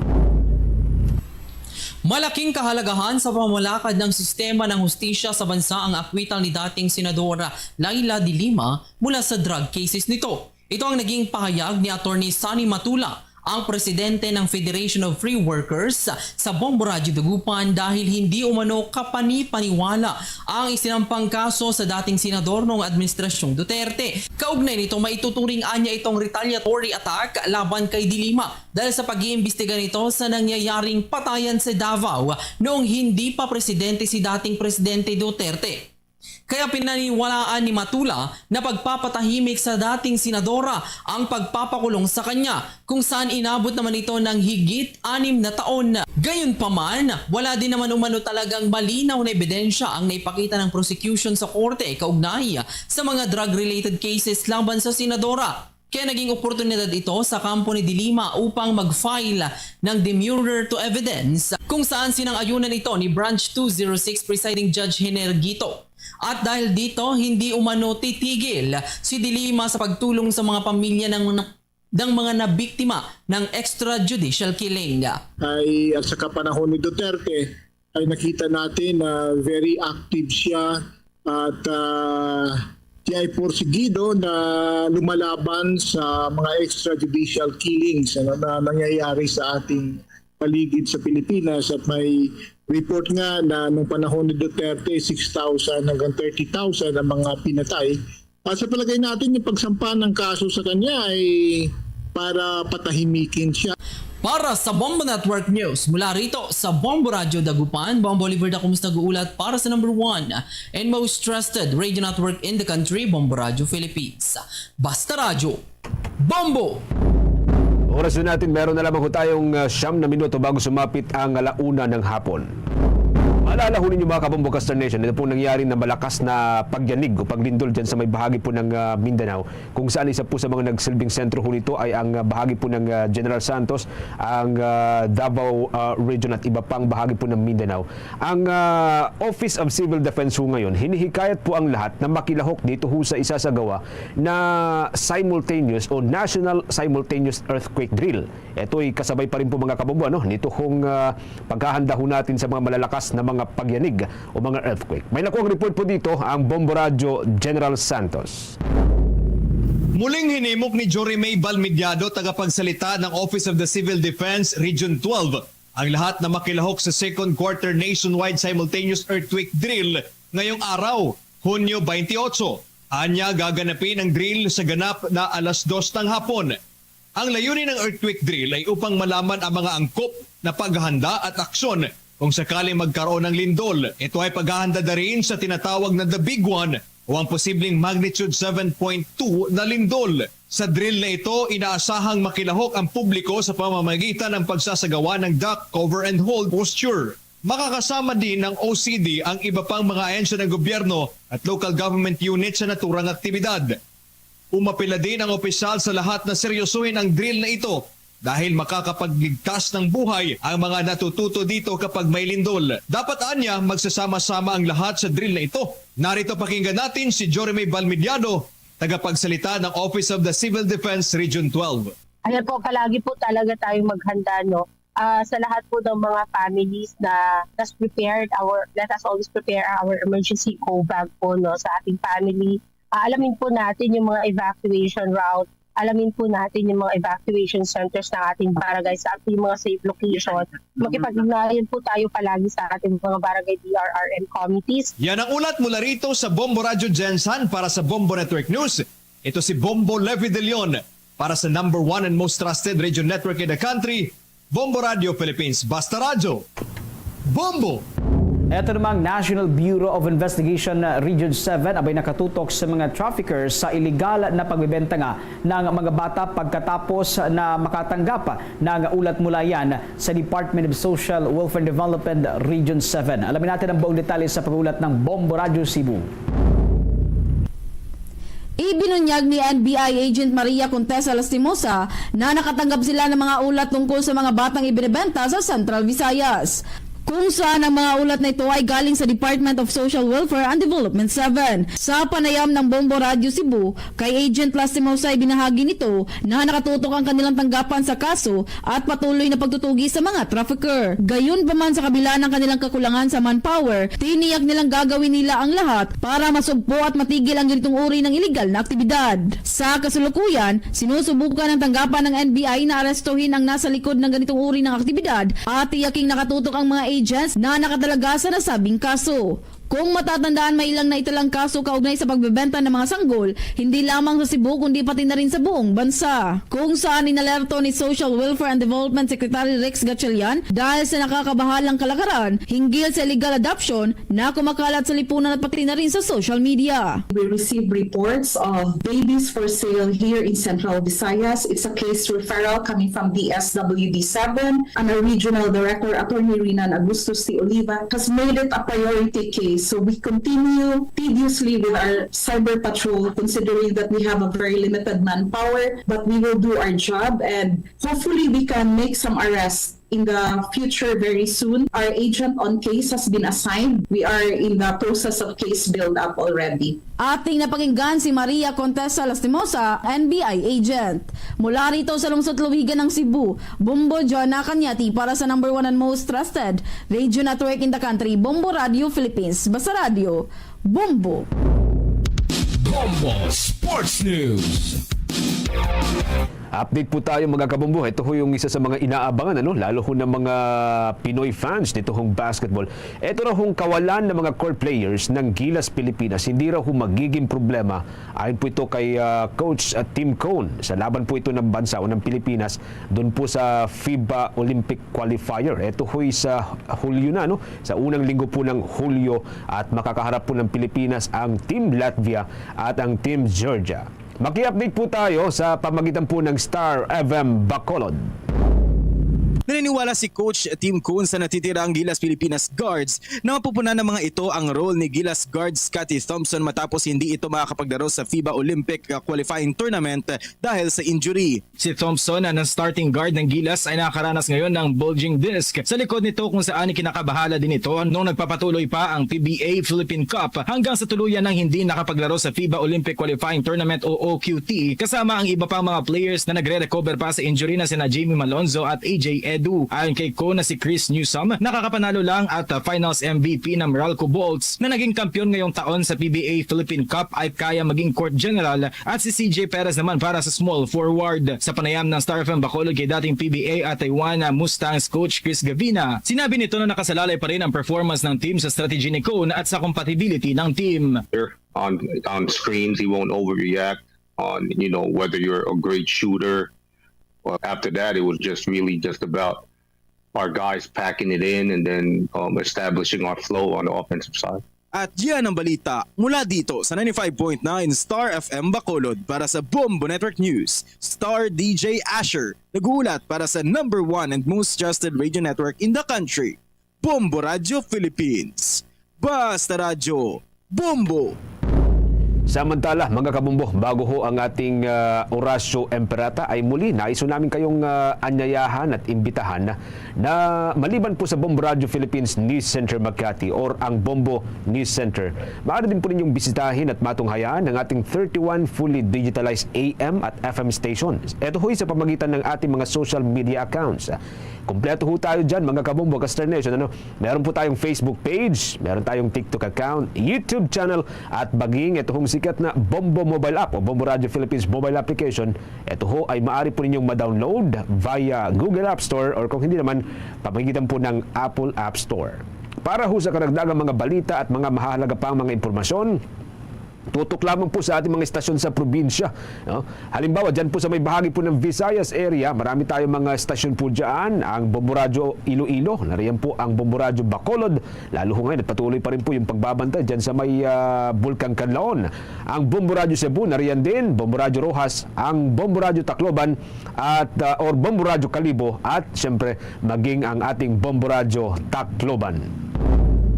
Malaking kahalagahan sa pamamalakad ng sistema ng hustisya sa bansa ang akwital ni dating Senadora Leila de Lima mula sa drug cases nito. Ito ang naging pahayag ni Attorney Sonny Matula, ang presidente ng Federation of Free Workers sa Bombo Radio Dagupan, dahil hindi umano kapani-paniwala ang isinampang kaso sa dating senador noong administrasyong Duterte. Kaugnay nito, maituturing anya itong retaliatory attack laban kay de Lima dahil sa pag-iimbestiga nito sa nangyayaring patayan sa Davao noong hindi pa presidente si dating presidente Duterte. Kaya pinaniwalaan ni Matula na pagpapatahimik sa dating senadora ang pagpapakulong sa kanya kung saan inabot naman ito ng higit 6 na taon. Gayunpaman, wala din naman umano talagang malinaw na ebidensya ang naipakita ng prosecution sa korte kaugnay sa mga drug-related cases laban sa senadora. Kaya naging oportunidad ito sa kampo ni Dilima upang mag-file ng demurrer to evidence kung saan sinang-ayunan ito ni Branch 206 Presiding Judge Henergito. At dahil dito, hindi umano titigil si Dilima sa pagtulong sa mga pamilya ng mga nabiktima ng extrajudicial killing. At sa kapanahon ni Duterte ay nakita natin na very active siya at siya ay porsigido na lumalaban sa mga extrajudicial killings na nangyayari sa ating paligid sa Pilipinas, at may report nga na nung panahon ni Duterte 6,000 hanggang 30,000 ang mga pinatay. At sa palagay natin yung pagsampa ng kaso sa kanya ay para patahimikin siya. Para sa Bombo Network News, mula rito sa Bombo Radio Dagupan, Bombo Oliver Dacumus nag-uulat para sa number 1 and most trusted radio network in the country, Bombo Radio Philippines. Basta Radio, Bombo! Oras na natin, meron na lamang tayong 9 na minuto bago sumapit ang 1:00 ng hapon. Maalala ho ninyo mga kabombo Caster Nation, ito pong nangyari na malakas na pagyanig o paglindol dyan sa may bahagi po ng Mindanao, kung saan isa po sa mga nagsilbing sentro ho nito ay ang bahagi po ng General Santos, ang Davao Region at iba pang bahagi po ng Mindanao. Ang Office of Civil Defense ho ngayon, hinihikayat po ang lahat na makilahok dito ho sa isasagawa na simultaneous o National Simultaneous Earthquake Drill. Ito'y kasabay pa rin po mga kabombo nito hong paghahanda ho natin sa mga malalakas na mga pagyanig o mga earthquake. May nakuha report po dito ang Bombo Radio General Santos. Muling hinimok ni Jorimay Balmidiado, tagapagsalita ng Office of the Civil Defense Region 12, ang lahat na makilahok sa second quarter nationwide simultaneous earthquake drill ngayong araw, Hunyo 28. Anya gaganapin ang drill sa ganap na 2:00 ng hapon. Ang layunin ng earthquake drill ay upang malaman ang mga angkop na paghahanda at aksyon kung sakaling magkaroon ng lindol. Ito ay paghahanda na rin sa tinatawag na The Big One o ang posibleng magnitude 7.2 na lindol. Sa drill na ito, inaasahang makilahok ang publiko sa pamamagitan ng pagsasagawa ng duck, cover and hold posture. Makakasama din ng OCD ang iba pang mga ahensya ng gobyerno at local government units sa naturang aktibidad. Umapila din ang opisyal sa lahat na seryosohin ang drill na ito dahil makakapagligtas ng buhay ang mga natututo dito kapag may lindol. Dapat anya magsasama-sama ang lahat sa drill na ito. Narito pakinggan natin si Jorimay Balmidiado, tagapagsalita ng Office of the Civil Defense Region 12. Ayan po, palagi po talaga tayong maghanda, no? Sa lahat po ng mga families na let us always prepare our emergency go bag po, no, sa ating family. Alamin po natin yung mga evacuation route. Alamin po natin yung mga evacuation centers ng ating barangay sa ating mga safe location. Makipag-ugnayan po tayo palagi sa ating mga barangay DRRM committees. Yan ang ulat mula rito sa Bombo Radio Gensan para sa Bombo Network News. Ito si Bombo Levi De Leon para sa number 1 and most trusted radio network in the country, Bombo Radio Philippines. Basta Radio, Bombo! Ito namang National Bureau of Investigation Region 7 abay nakatutok sa mga traffickers sa iligal na pagbebenta nga ng mga bata pagkatapos na makatanggap ng ulat mula yan sa Department of Social Welfare and Development Region 7. Alamin natin ang buong detalye sa pag-ulat ng Bombo Radio Cebu. Ibinunyag ni NBI Agent Maria Contesa Lastimosa na nakatanggap sila ng mga ulat tungkol sa mga batang ibinebenta sa Central Visayas, kung saan ang mga ulat na ito ay galing sa Department of Social Welfare and Development 7. Sa panayam ng Bombo Radio Cebu, kay Agent Lastimosa ay binahagi nito na nakatutok ang kanilang tanggapan sa kaso at patuloy na pagtutugi sa mga trafficker. Gayon pa man, sa kabila ng kanilang kakulangan sa manpower, tiniyak nilang gagawin nila ang lahat para masugpo at matigil ang ganitong uri ng iligal na aktibidad. Sa kasulukuyan, sinusubukan ng tanggapan ng NBI na arestuhin ang nasa likod ng ganitong uri ng aktibidad at tiyaking nakatutok ang mga agents na nakatalaga sa nasabing kaso. Kung matatandaan, may ilang naitalang kaso kaugnay sa pagbebenta ng mga sanggol, hindi lamang sa Cebu kundi pati na rin sa buong bansa. Kung saan inalerto ni Social Welfare and Development Secretary Rex Gatchalian dahil sa nakakabahalang kalakaran hinggil sa illegal adoption na kumakalat sa lipunan at pati na rin sa social media. We received reports of babies for sale here in Central Visayas. It's a case referral coming from DSWD 7, and our regional director, Attorney Rinan Agustus de Oliva, has made it a priority case. So we continue tediously with our cyber patrol, considering that we have a very limited manpower, but we will do our job and hopefully we can make some arrests in the future very soon. Our agent on case has been assigned. We are in the process of case build-up already. Ating napakinggan si Maria Contessa Lastimosa, NBI agent. Mula rito sa lungsod Luwigan ng Cebu, Bombo Joanna Cañati para sa number 1 and most trusted radio network in the country, Bombo Radio Philippines. Basta Radio, Bombo. Bombo Sports News. Update po tayo mga kabombo. Ito ho yung isa sa mga inaabangan, lalo ho ng mga Pinoy fans nito hong basketball. Ito raw hong kawalan ng mga core players ng Gilas Pilipinas. Hindi raw ho magiging problema. Ayon po ito kay Coach Tim Cone. Sa laban po ito ng bansa o ng Pilipinas doon po sa FIBA Olympic Qualifier. Ito ho sa Hulyo na, sa unang linggo po ng Hulyo, at makakaharap po ng Pilipinas ang Team Latvia at ang Team Georgia. Maki-update po tayo sa pamagitan po ng Star FM Bacolod. Naniniwala si Coach Tim Cone sa natitirang Gilas Pilipinas guards na mapupunan ng mga ito ang role ni Gilas guard Scottie Thompson matapos hindi ito makakapaglaro sa FIBA Olympic Qualifying Tournament dahil sa injury. Si Thompson na starting guard ng Gilas ay nakakaranas ngayon ng bulging disc sa likod nito kung saan kinakabahala din ito nung nagpapatuloy pa ang PBA Philippine Cup hanggang sa tuluyan ng hindi nakapaglaro sa FIBA Olympic Qualifying Tournament o OQT, kasama ang iba pang mga players na nagre-recover pa sa injury na sina Jamie Malonzo at AJ Edu. Ayon kay Cone na si Chris Newsome, nakakapanalo lang at Finals MVP ng Meralco Bolts na naging kampiyon ngayong taon sa PBA Philippine Cup ay kaya maging court general, at si CJ Perez naman para sa small forward. Sa panayam ng Star FM Bacolod kay dating PBA at Taiwan Mustangs coach Chris Gavina, sinabi nito na nakasalalay pa rin ang performance ng team sa strategy ni Cone at sa compatibility ng team. On screens, he won't overreact on whether you're a great shooter. Well, after that, it was just about our guys packing it in and then establishing our flow on the offensive side. At yan ang balita mula dito sa 95.9 Star FM Bacolod para sa Bombo Network News. Star DJ Asher, nagulat para sa number 1 and most trusted radio network in the country, Bombo Radio Philippines. Basta Radio, Bombo! Samantala, mga kabumbo, bago ho ang ating Horacio Emperata ay muli naiso namin kayong anyayahan at imbitahan na maliban po sa Bombo Radio Philippines News Center Makati or ang Bombo News Center, maaari din po ninyong bisitahin at matunghayan ang ating 31 fully digitalized AM at FM stations. Ito ho sa pamagitan ng ating mga social media accounts. Kompleto ho tayo dyan, mga kabombo, Kastar Nation. Meron po tayong Facebook page, meron tayong TikTok account, YouTube channel, at baging ito hong sikat na Bombo Mobile App o Bombo Radio Philippines Mobile Application. Ito ho ay maaari po ninyong ma-download via Google App Store or kung hindi naman, pamagitan po ng Apple App Store. Para ho sa karagdagang mga balita at mga mahalaga pang mga impormasyon, tutok lamang po sa ating mga istasyon sa probinsya. Halimbawa, dyan po sa may bahagi po ng Visayas area, marami tayong mga istasyon po dyan. Ang Bombo Radio Iloilo, nariyan po ang Bombo Radio Bacolod. Lalo ho ngayon, at patuloy pa rin po yung pagbabantay dyan sa may Bulkang Canlaon. Ang Bombo Radio Cebu, nariyan din. Bombo Radio Rojas, ang Bombo Radio Tacloban, at or Bombo Radio Calibo, at siyempre maging ang ating Bombo Radio Tacloban.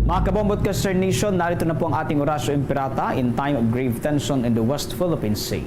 Mga kabombot Kastar Nation, narito na po ang ating Horacio Emperata in time of grave tension in the West Philippine Sea.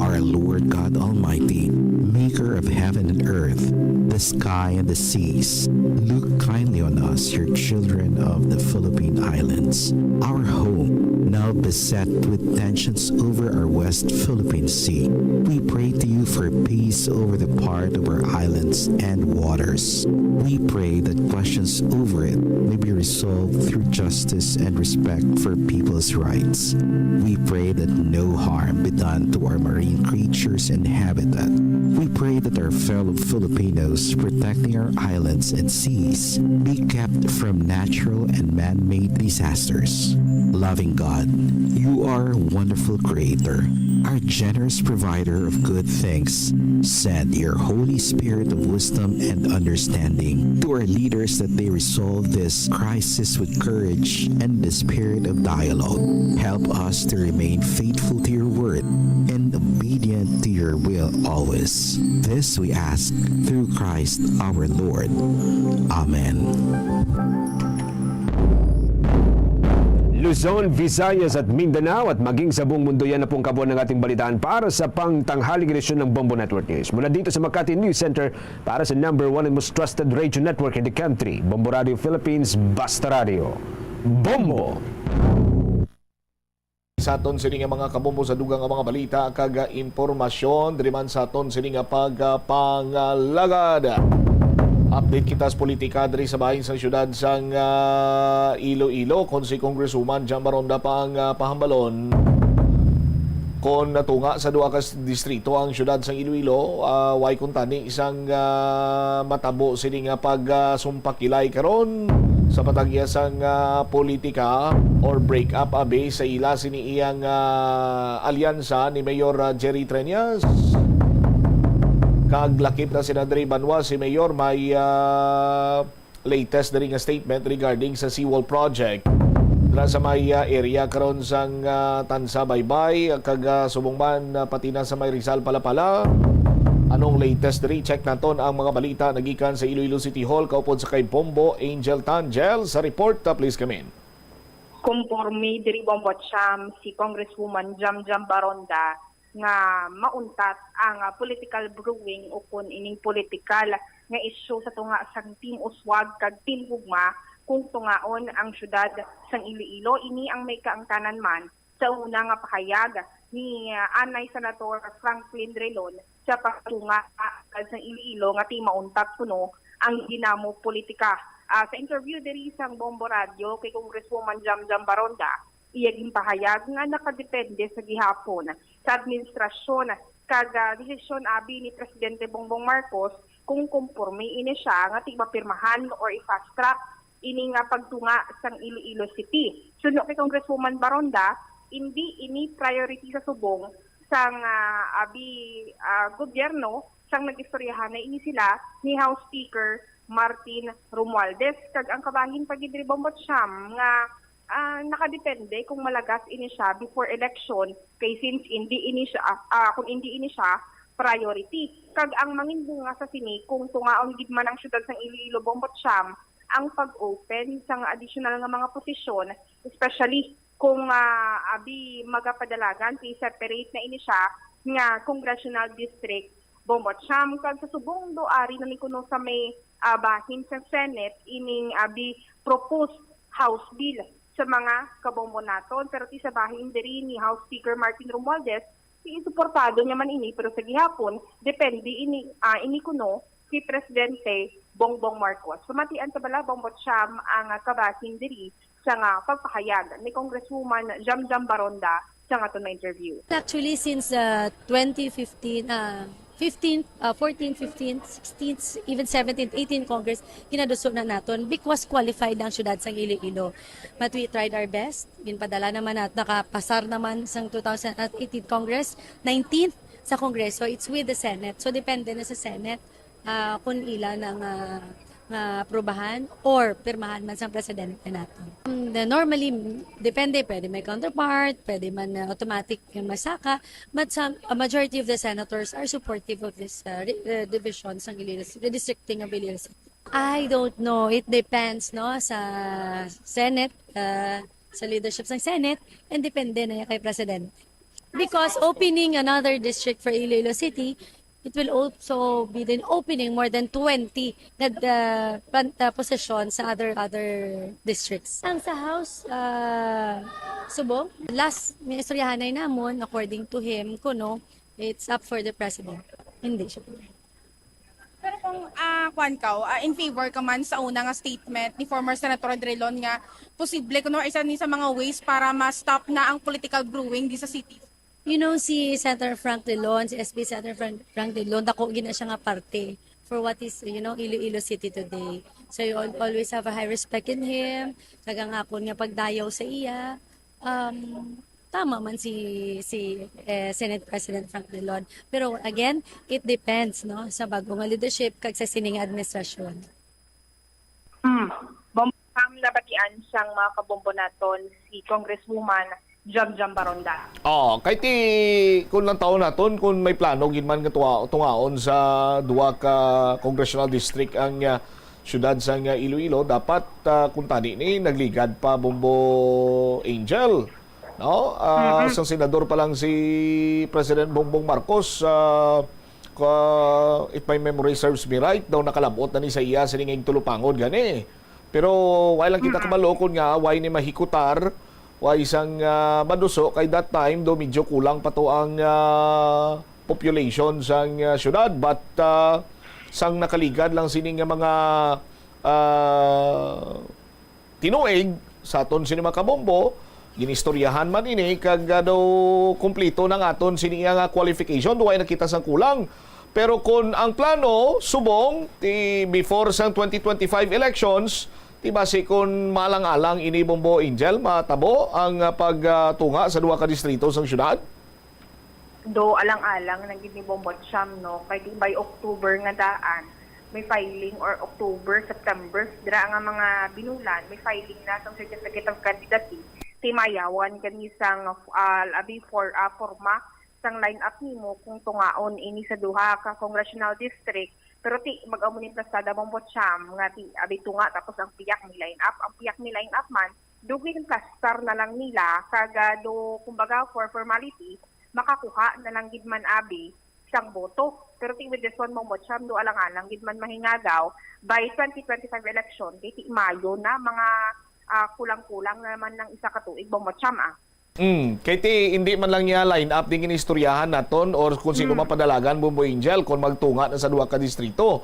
Our Lord God Almighty, maker of heaven and earth, the sky and the seas, look kindly on us, your children of the Philippine Islands. Our home, now beset with tensions over our West Philippine Sea. We pray to you for peace over the part of our islands and waters. We pray that questions over it may be resolved through justice and respect for people's rights. We pray that no harm be done to our marine creatures and habitat. We pray pray that our fellow Filipinos protecting our islands and seas be kept from natural and man-made disasters. Loving God, you are a wonderful creator, our generous provider of good things. Send your Holy Spirit of wisdom and understanding to our leaders that they resolve this crisis with courage and the spirit of dialogue. Help us to remain faithful to your word and obedient to your will always. This we ask through Christ our Lord. Amen. Luzon, Visayas at Mindanao at maging sa buong mundo yan na pong kabuuan ng ating balitaan para sa pangtanghaling edisyon ng Bombo Network News. Mula dito sa Makati News Center para sa #1 and most trusted radio network in the country, Bombo Radio Philippines, Basta Radio. Bombo! Sa aton sini nga mga kabombo sa dugang nga mga balita kag impormasyon diri man sa aton sini nga pagpangalagad. Update kita sa politika diri sa bahin sa syudad sang Iloilo kon si Congresswoman Jam Baronda pa ang pahambalon kon natunga sa duha ka distrito ang syudad sang Iloilo. Way kun tani isang matabo sini nga pagsumpak-kilay karon sa patagyasang politika or break-up abe sa ila sini iyang alyansa ni Mayor Jerry Treñas. Kaglakip na si Andre Banwa, si Mayor may latest na rin nga statement regarding sa seawall project. Dala sa may area karon sang Tansa Baybay, kag subongman pati na sa may Rizal Palapala. Anong latest diri? Check naton ang mga balita nagikan sa Iloilo City Hall kaupod sa kay Bombo Angel Tangel sa report. Please come in. Conforme diri Bombo Cham si Congresswoman Jam Baronda nga mauntat ang political brewing o kun ining political nga isyu sa tunga sang Team Uswag kag Team Gugma kung tungaon ang syudad sang Iloilo. Ini ang may kaangtanan man sa una nga pahayag ni Anay Senator Franklin Relon sa pagtunga sa Iloilo nga ti mauntat kuno ang ginamo politika. Sa interview diri sang Bombo Radio kay Congresswoman Jam Baronda, iyaging pahayag nga nakadepende sa gihapon sa administrasyon kag desisyon abi ni Presidente Bongbong Marcos kung konforme ini siya nga tigmapirmahan or i-fast track ini nga pagtunga sang Iloilo City. Suno kay Congresswoman Baronda, hindi ini priority sa subong sang gobyerno sang nag-istoryahan na ini sila ni House Speaker Martin Romualdez kag ang kabahin pagidri Bombo Cham nga nakadepende kung malagas ini siya before election kay since hindi ini siya kung hindi ini siya priority kag ang manginbunga sa sini kung tungaon gid man ang syudad sang Iloilo Bombo Cham ang pag-open sang additional nga mga posisyon, especially kung abi magapadalagan kay separate na ini siya nga congressional district Bombo Cham kag sa subong doari na ni kuno sa may bahin sa Senate ining abi proposed House bill sa mga kabombo naton pero ti sa bahin diri ni House Speaker Martin Romualdez suportado niya man ini pero sa gihapon depende ini kuno si Presidente Bongbong Marcos. Pamatian sa bala Bombo Cham ang kabahin diri sa nga pagpahayag ni Congresswoman Jam Baronda sa nga na interview. Actually since 2015 14th, 15th, 16th, even 17th, 18th Congress, kinaduso na naton because qualified ang syudad sa Iloilo. But we tried our best. Ginpadala naman at nakapasar naman sa 2018 Congress, 19th sa Kongreso. It's with the Senate. So depende na sa Senate kung ilan ang aprobahan or pirmahan man sa presidente natin. Normally, depende, pwede may counterpart, pwede man automatic yung masaka, but a majority of the senators are supportive of this division sa redistricting of Iloilo City. I don't know. It depends no sa Senate, sa leadership ng Senate, and depende na kay presidente. Because opening another district for Iloilo City, it will also be then opening more than 20 positions sa other districts. Ang sa House, subong, last may istoryahanay namon, according to him, kuno, it's up for the President. Hindi siya. Pero kung in favor ka man sa una nga statement ni former Senator Drilon nga posible kuno isa ni sa mga ways para ma-stop na ang political brewing di sa city. You know, si Senator Frank Drilon, si SP Senator Frank Drilon, dako gina siya nga parte for what is, you know, Iloilo City today. So you always have a high respect in him. Kagang hapon nga pagdayaw sa iya. Tama man si Senate President Frank Drilon. Pero again, it depends no sa bagong leadership kag sa sining administrasyon. Nabatian siyang mga kabombo naton si Congresswoman Jam Baronda. Kay ti kun lang taon naton kung may plano gid man nga tungaon sa duwa ka congressional district ang syudad sa Iloilo, dapat kung tani ni nagligad pa Bombo Angel. No? Isang senador pa lang si President Bongbong Marcos, if my memory serves me right, daw nakalabot na ni sa iya sa ninging tulupangod gani. Pero why lang kita kamalokon nga, why ni mahikutar, why isang maduso, kay that time do medyo kulang pa to ang population sa syudad. But sang nakaligad lang sining mga tinuig sa aton sini mga kabombo, ginistoryahan man ini kag daw kumplito ng aton siniya nga qualification, duway nakita sang kulang. Pero kung ang plano subong before sang 2025 elections, base kung malang-alang ini Bombo Angel matabo ang pagtunga sa duwa ka distrito sang syudad. Do alang-alang nang gid ni Bombo Cham no, kay di by October nga daan may filing, or October, September dira nga mga binulan may filing na sa certificate of candidacy timayawan kanisang abi for forma sang line up nimo kung tungaon ini sa duha ka congressional district. Pero ti mag-amunit na sa Bombo Cham nga ti abi tunga tapos ang piyak ni line up man dugay cluster na lang nila kagado kumbaga for formality makakuha na lang gid man abi sang boto. Pero ti with this one Bombo Cham do alang-alang gid man mahingagaw by 2025 election ti Mayo na mga kulang-kulang naman ng isa ka tuig Bombo Cham Kay ti hindi man lang niya line up din ginistoryahan naton or kung sino mapadalagan Bombo Angel kung magtunga na sa duwa ka distrito.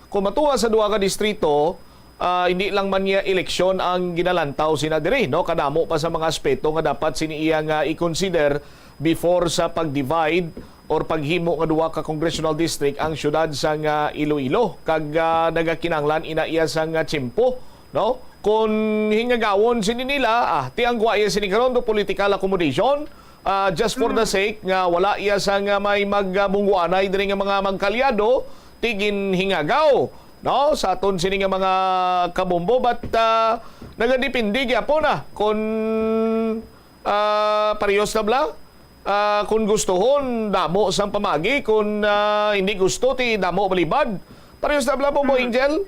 Kung matunga sa duwa ka distrito, hindi lang man niya eleksyon ang ginalantaw sina diri, no? Kadamo pa sa mga aspeto nga dapat siniiya nga i-consider before sa pag-divide or paghimo nga duwa ka congressional district ang syudad sa Iloilo kag nagakinanglan inaiya sa tiyempo, no? Kung hingagawon sini nila, ti ang guaya sini karon do political accommodation, just for the sake nga wala iya sa nga may magbungguanay diri nga mga magkalyado, tigin hingagaw, no? Sa aton sini nga mga kabombo, but nagadepende gyapon na kung parehas na bla. Kung gustohon, damo sang pamagi. Kung hindi gusto, ti damo balibad. Parehas na bla Bombo Angel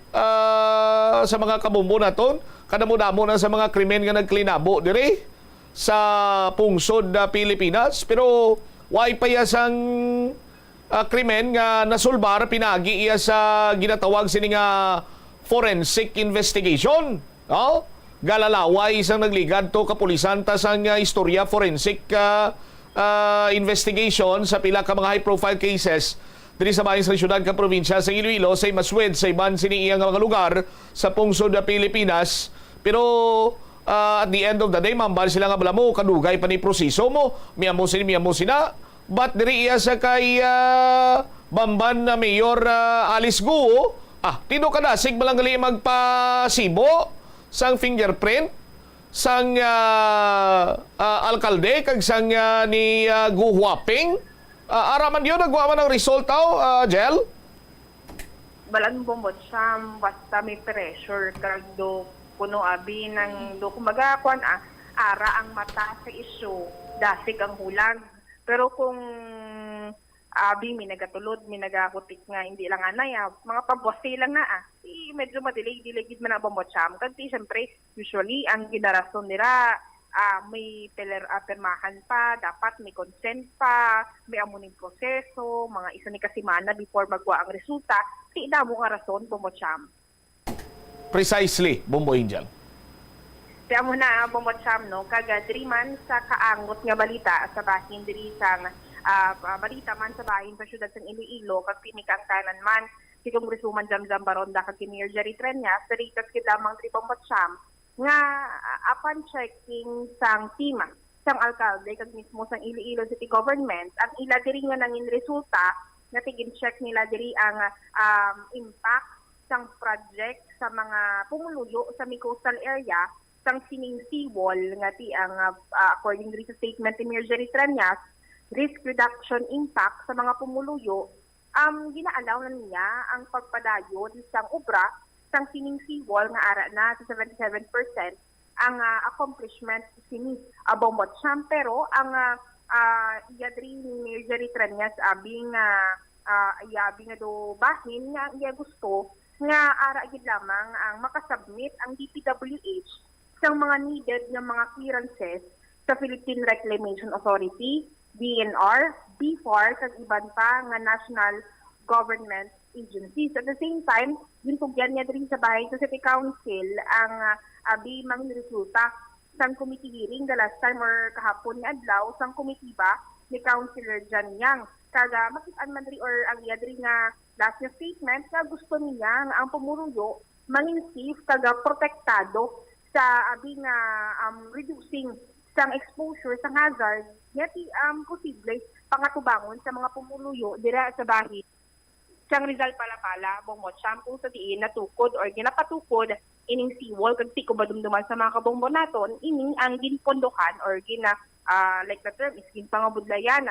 sa mga kabombo naton. Kadamo-damo na sa mga krimen nga nagklinabo diri sa pungsod Pilipinas. Pero why pa yasang krimen nga nasulbar pinagi iya sa ginatawag sini nga forensic investigation. No? Galalaway isang nagligad to kapulisan ta sang istorya forensic investigation sa pila ka mga high-profile cases diri sa bahin sa syudad ka probinsya sa Iloilo, sa Maswed, sa iban siniiya nga mga lugar sa pungsod na Pilipinas. Pero at the end of the day, mambal sila nga bala mo, kadugay pa ni proseso mo, miyamo sina. But diri iya sa kay Bamban na Mayor Alice Guo, tino kadasig malang gali magpasibo sang fingerprint sang alkalde kag sang ni Gu Huaping. Araman yun, nagwa man ang result Jel? Balang Bombo Cham, basta may pressure kag do kuno abi ng do kumbaga ara ang mata sa issue, dasig ang hulag. Pero kung abi may nagatulod, may nagakutik nga hindi lang anay, mga pabwasi lang na medyo madilig-diligid man ang Bombo Cham. Kasi siyempre, usually, ang ginarason nila, may permahan pa, dapat may consent pa, may amuning proseso, mga isa ni kasimana before magwa ang resulta. Tida mo nga rason, Bombo Cham. Precisely, Bombo Angel. Kaya mo na, Bombo Cham, no? Kagadri man sa kaangot nga balita sa bahin diri sa balita man sa bahin sa syudad ng Iloilo, kag pinikang tanan man, si Congresswoman Jam Baronda kag Mayor Jerry Treñas, peritas kit lamang tri Bombo Cham, nga upon checking sang team sang alkalde kag mismo sang Iloilo City Government ang ila diri nga nangin resulta nga tigin-check nila diri ang impact sang project sa mga pumuluyo sa may coastal area sang sining seawall nga ti ang according diri sa statement ni Mayor Jerry Trillanes, risk reduction impact sa mga pumuluyo ginaalaw na niya ang pagpadayon sang obra sang sining seawall nga ara na sa 77% ang accomplishment sini Bombot Siam, pero ang iyadri ni Mayor Jerry Trillanes abing nga do bahin nga iya gusto nga ara gid lamang ang makasubmit ang DPWH sa mga needed nga mga clearances sa Philippine Reclamation Authority, DNR, BFAR kag iban pa nga national government agencies. At the same time, ginugyan niya din sa bahay sa City Council ang abi mang resulta sang committee hearing the last time or kahapon nga adlaw sang committee ba ni Councilor Jan Yang. Kaga makit-an man diri or ang yadri nga last na statement nga gusto niya nga ang pumuruyo mangin safe kaga protektado sa abi nga reducing sang exposure sa hazard ngati posible pangatubangon sa mga pumuluyo dira sa bahin sang Rizal Palapala, Bombot Siam, kung sa diin natukod or ginapatukod ining seawall kag tiko badumduman sa mga kabombo naton ining ang ginpondokan or like the term is ginpangabudlayan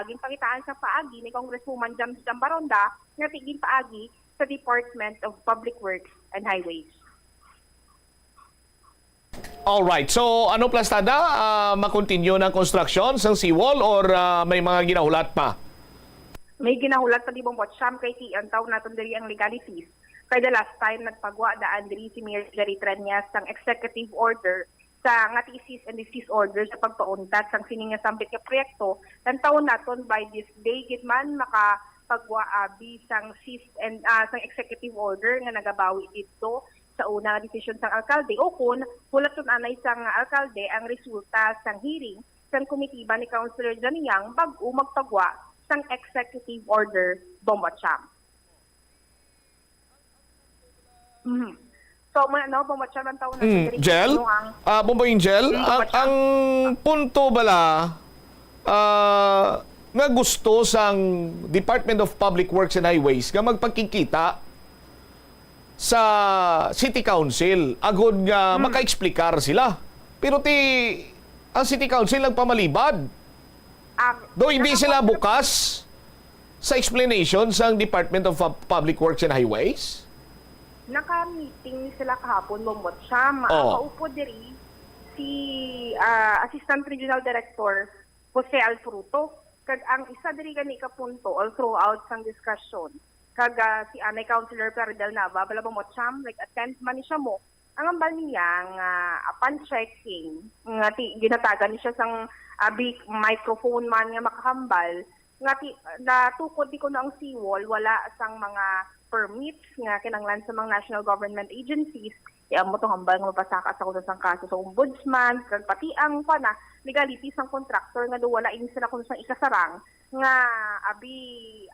ginpakitaan sa paagi ni Congresswoman Jam Baronda nga ginpaagi sa Department of Public Works and Highways. Alright, so ano plastada? Makontinue ng construction sa seawall or may mga ginahulat pa? May ginahulat sa Bombot Siam kay ang taon naton diri ang legalities. Kay the last time nagpagwa daan diri si Mayor Jerry Trillanes sang executive order sa nga thesis and desist order sa pagpauntat sang sining nga sambit nga proyekto tan taon naton by this day gid man makapagwa abi sang cease and sang executive order nga nagabawi dito sa una nga desisyon sang alkalde o kun hulaton anay sang alkalde ang resulta sang hearing sang komitiba ni Councilor Jan Yang bag-o magpagwa sang executive order Bombot Siam. So, Bombot Siam ang taon na Jel? Bombo Angel, ang punto bala nga gusto sang Department of Public Works and Highways nga magpagkikita sa City Council agod nga maka-explicar sila. Pero ang City Council nagpamalibad. Do hindi sila bukas sa explanation sa Department of Public Works and Highways? Naka-meeting sila kahapon, Bombot Siam. Kaupo diri si Assistant Regional Director Jose Alfruto. Kag ang isa diri gani ka punto all throughout sang discussion. Kag si Anay Councilor Peridel Nava, bala Bombot Siam, attend man ni siya mo. Ang ambal niya nga upon checking, nga ginatagan niya sang big microphone man nga makahambal, nga natukod di ko na ang seawall, wala sang mga permits nga kinanglan sa mga national government agencies. Mo to hambal nga mapasaka sa kusa sang kaso sa ombudsman, kag pati ang legalities ng contractor nga do wala ini sila kung sang ikasarang nga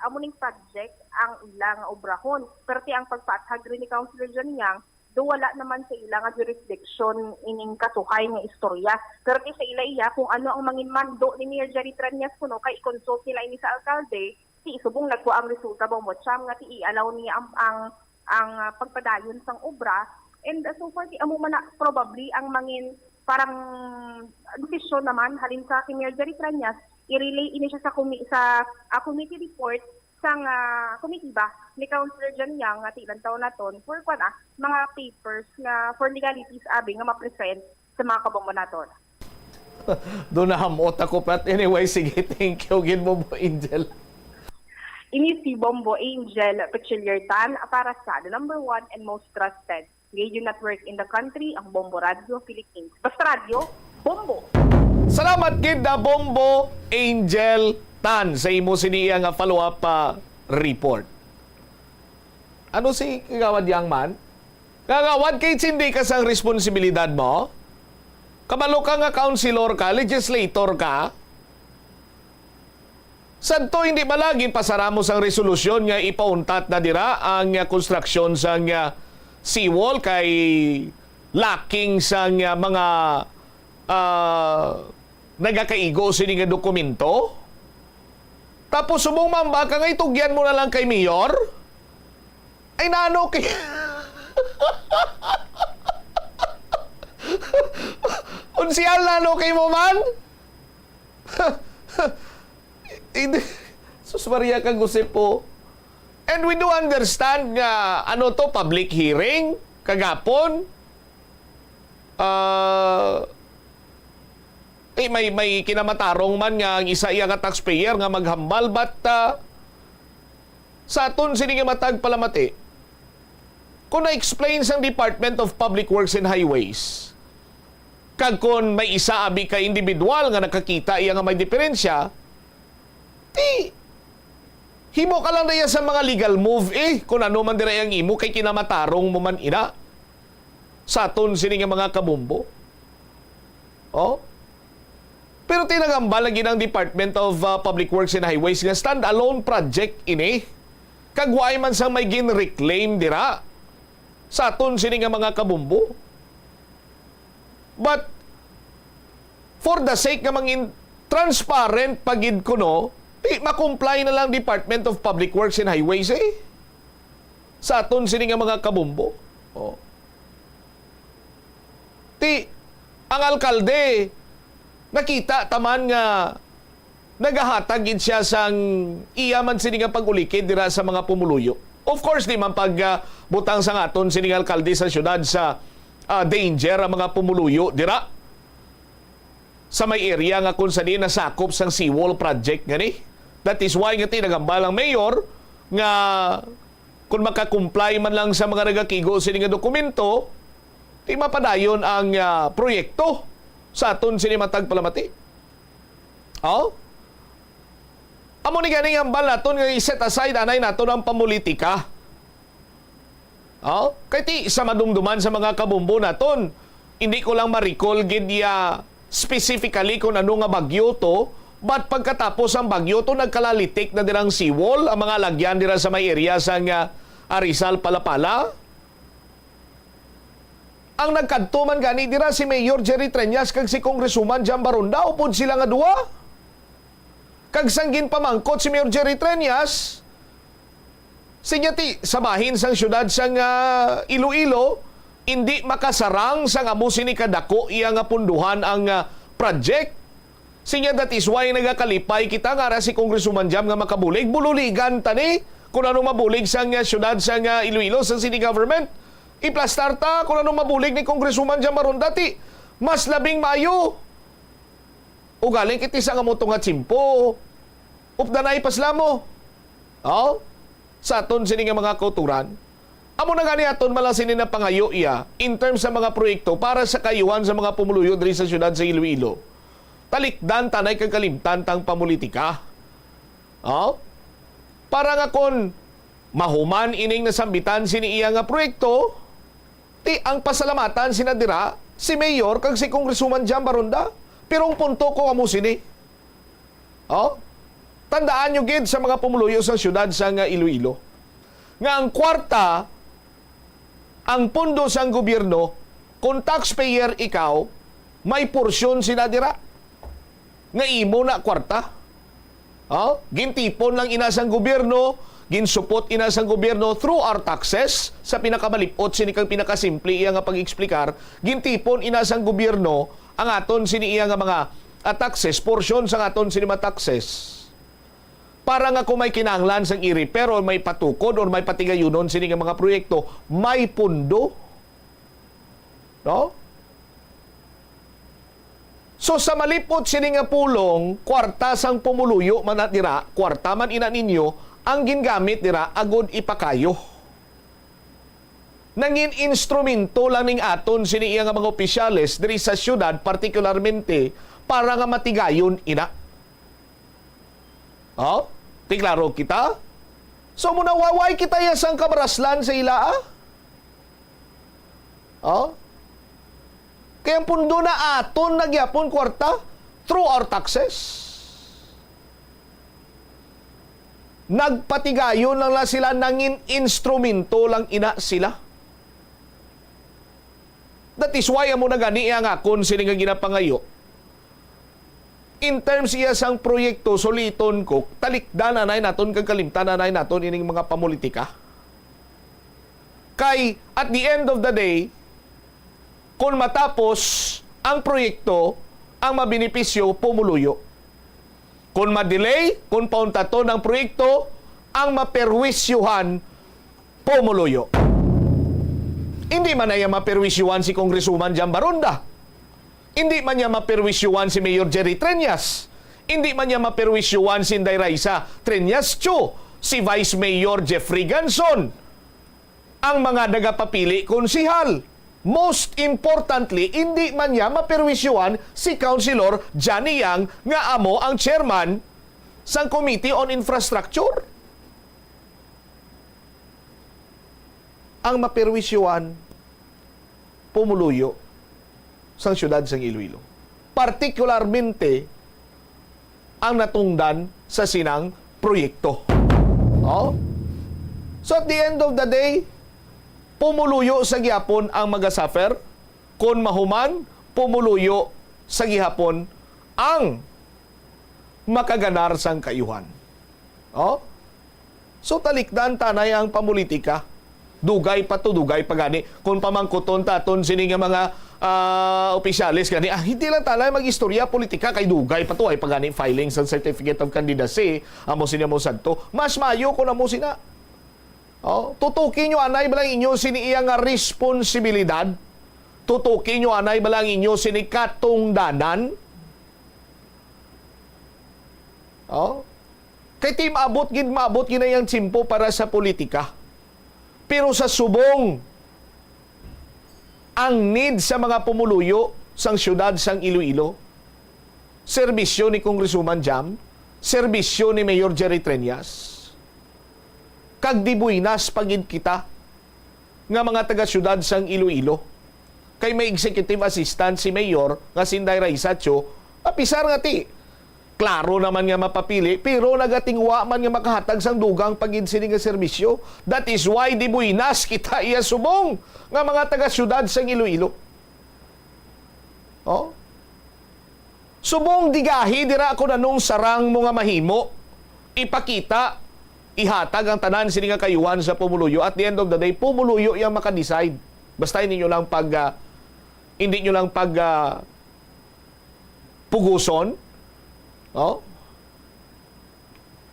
amo ning project ang ilang obrahon. Pero ang pagpaathag rin ni Councilor Jan Yang, do wala naman sa ilang jurisdiction ining kasuhay nga istorya. Pero sa ila kung ano ang mangin mando ni Mayor Jerry Trillanes kuno kay i-consult nila ini sa alkalde, si isubong nagkuha ang resulta Bombot Siam nga i-allow niya ang pagpadayon sang obra. And so far amo man probably ang mangin parang desisyon naman halin sa Mayor Jerry Trillanes i-relay ini siya sa committee report sang committee ba ni Councilor Jan Yang nga ilang taon naton for mga papers nga for legalities nga ma-present sa mga kabombo naton. Doon na hamot ako, but anyway, sige, thank you again, Bombo Angel. Ini si Bombo Angel Peculiar Tan para sa the number 1 and most trusted radio network in the country, ang Bombo Radio Philippines. Basta radio, Bombo! Salamat kid na Bombo Angel Tan sa imo siniya nga follow-up report. Ano si Kagawad Yang man? Kagawad, kahit hindi ka sang responsibilidad mo, kabalo ka nga councilor ka, legislator ka, santo hindi malagi pasara mo sang resolusyon nga ipauntat na dira ang construction sang seawall kay lacking sang mga nagakaigo sini nga dokumento? Tapos sumumamba ka nga itugyan mo na lang kay Mayor? Ay nano kay... Unsiyal nano kay mo man? Sus Maria kang po. And we do understand nga ano to, public hearing kagapon. May kinamatarong man nga ang isa iya nga taxpayer nga maghambal, but sa aton sini nga matag palamati, kung na-explain sang Department of Public Works and Highways, kag kung may isa abi ka individual nga nakakita iya nga may diferensya, himo ka lang na sa mga legal move kung ano man dira ang imo kay kinamatarong mo man ina sa aton sini nga mga kabumbo. Oh? Pero tinagambal lagi ng Department of Public Works and Highways nga stand-alone project ini. Kagway man sang may gin-reclaim dira sa aton sini nga mga kabumbo. But for the sake nga mangin transparent pagid kuno, makomply na lang Department of Public Works and Highways sa aton sini nga mga kabumbo. Oh. Ang alkalde nakita taman nga nagahatag gid siya sang iyaman sini nga pagulikid dira sa mga pumuluyo. Of course, di man butang sa aton sini nga alkalde sa syudad sa danger ang mga pumuluyo dira sa may area nga kung saan nasakop sang seawall project gani. That is why nga tinagambal ang mayor nga kung makakomply man lang sa mga nagakigo sini nga dokumento, di mapadayon ang proyekto sa aton sini matag palamati. Oh? Amo ni ganing hambal naton nga i-set aside anay naton ang pamulitika. Oh? Kay ti sa madumduman sa mga kabumbo naton, hindi ko lang ma-recall gid specifically kung ano nga bagyo to, but pagkatapos ang bagyo to nagkalalitik na dirang seawall ang mga lagyan dira sa may area sang Rizal Palapala. Ang nagkadtuman gani dira si Mayor Jerry Treñas kag si Congresswoman Jan Baronda, upod sila nga duwa. Kag sanggin pamangkot si Mayor Jerry Treñas, sinyati sa bahin sang syudad sang Iloilo, hindi makasarang sang amo sini kadako iya nga punduhan ang project. Sinya that is why nagakalipay kita nga ra si Congresswoman Jam nga makabulig, bululigan tani kung ano mabulig sang syudad sang Iloilo sang city government. Iplastar ta kung anong mabulig ni Congresswoman Jan Baronda, mas labing maayo. O galing kiti sa nga mo nga tsimpo. Updanay paslamo. Oh? Sa aton sini nga mga kauturan. Amo na gani aton malang sini na pangayo iya in terms sa mga proyekto para sa kayuhan sa mga pumuluyo diri sa syudad sa Iloilo. Talikdan tanay kag kalimtan tang pamulitika. Oh? Para nga kon mahuman ining nasambitan sini iya nga proyekto, ang pasalamatan sinadira si Mayor kag si Congresswoman Jan Baronda. Pero ang punto ko amo sini. Oh? Tandaan nyo gid sa mga pumuluyo sa syudad sa Iloilo nga ang kwarta, ang pundo sang gobyerno, kung taxpayer ikaw, may porsyon sinadira nga imo na kwarta. Oh? Gintipon lang inasang gobyerno, ginsupot inasang gobyerno through our taxes sa pinakamalipot sini kang pinakasimple iya nga pag-eksplikar, gintipon inasang gobyerno ang aton sini iya nga mga taxes, portion sa aton sini mga taxes. Para nga kung may kinahanglan sang i-repair or may patukod or may patigayunon sini nga mga proyekto, may pundo. No? So sa malipot sini nga pulong, kwarta sang pumuluyo man natira, kwarta man ina ninyo, ang gingamit dira agud ipakayo. Nangin instrumento lang ning aton sini iya nga mga opisyales diri sa syudad, partikularmente para nga matigayon ina. Oh? Tiklaro kita? So muna waway kita yasang kabaraslan sa ila. Oh? Kaya ang pundo na aton nagyapon kwarta through our taxes. Nagpatigayon lang sila, nangin instrumento lang ina sila. That is why amo na gani ang akon sini nga ginapangayo in terms iya sang proyekto suliton ko talikdan anay naton kag kalimtan anay naton ining mga pamulitika. Kay at the end of the day, kung matapos ang proyekto, ang mabinipisyo pumuluyo. Kung ma-delay, kung pauntaton ang proyekto, ang maperwisyuhan pumuluyo. Hindi man niya maperwisyuhan si Congresswoman Jan Baronda. Hindi man niya maperwisyuhan si Mayor Jerry Treñas. Hindi man niya maperwisyuhan si Inday Raisa Treñas Chu, si Vice Mayor Jeffrey Ganson, ang mga nagapapili konsihal. Most importantly, hindi man niya maperwisyuhan si Councilor Johnny Yang nga amo ang chairman sa Committee on Infrastructure. Ang maperwisyuhan pumuluyo sa siyudad ng Iloilo. Partikularmente ang natungdan sa sinang proyekto. Oh? So at the end of the day, pumuluyo sa gihapon ang magasuffer. Kung mahuman, pumuluyo sa gihapon ang makaganar sang kayuhan. Oh? So talikdan tanay ang pamulitika. Dugay pa to, dugay pa gani. Kung pamangkuton taton sini nga mga opisyalis gani, hindi lang talay mag-istorya politika kay dugay pa to ay pagani filing sa certificate of candidacy amo sinya mo sadto. Mas mayo ko na mo sina. Oh, tutukin nyo anay balang inyo sini iya nga responsibilidad. Tutukin nyo anay balang inyo sini katungdanan. Oh. Kay team maabot ginayang tsimpo para sa politika. Pero sa subong, ang need sa mga pumuluyo sang siyudad sang Iloilo, serbisyo ni Congresswoman Jam, serbisyo ni Mayor Jerry Treñas, kag di buinas pagid kita nga mga taga-siyudad sang Iloilo. Kay may executive assistant si Mayor nga si Inday Raisa Chu, apisar nga ti. Klaro naman nga mapapili, pero nagatingwa man nga makahatag sang dugang pagid sini nga serbisyo. That is why di buinas kita iya subong nga mga taga-siyudad sang Iloilo. Oh? Subong digahi dira ako nanong sarang mga mahimo. Ipakita, ihatag ang tanan sini nga kayuhan sa pumuluyo. At the end of the day, pumuluyo yang makadecide. Basta hindi nyo lang puguson. Oh?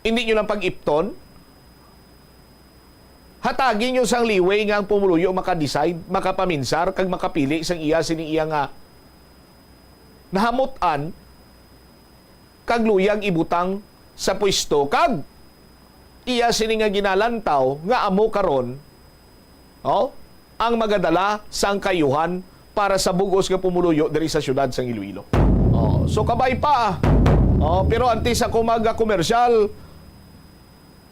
Hindi nyo lang pag-ipton. Hatagin nyo sang liway nga ang pumuluyo makadecide, makapaminsar, kag makapili sang iya sining iya nga nahamutan kag luyag ibutang sa pwesto kag iya sining nga ginalantaw nga amo karon ang magadala sang kayuhan para sa bugos nga pumuluyo diri sa siyudad sang Iloilo. So kabay pa. Pero antes ako mag-komersyal,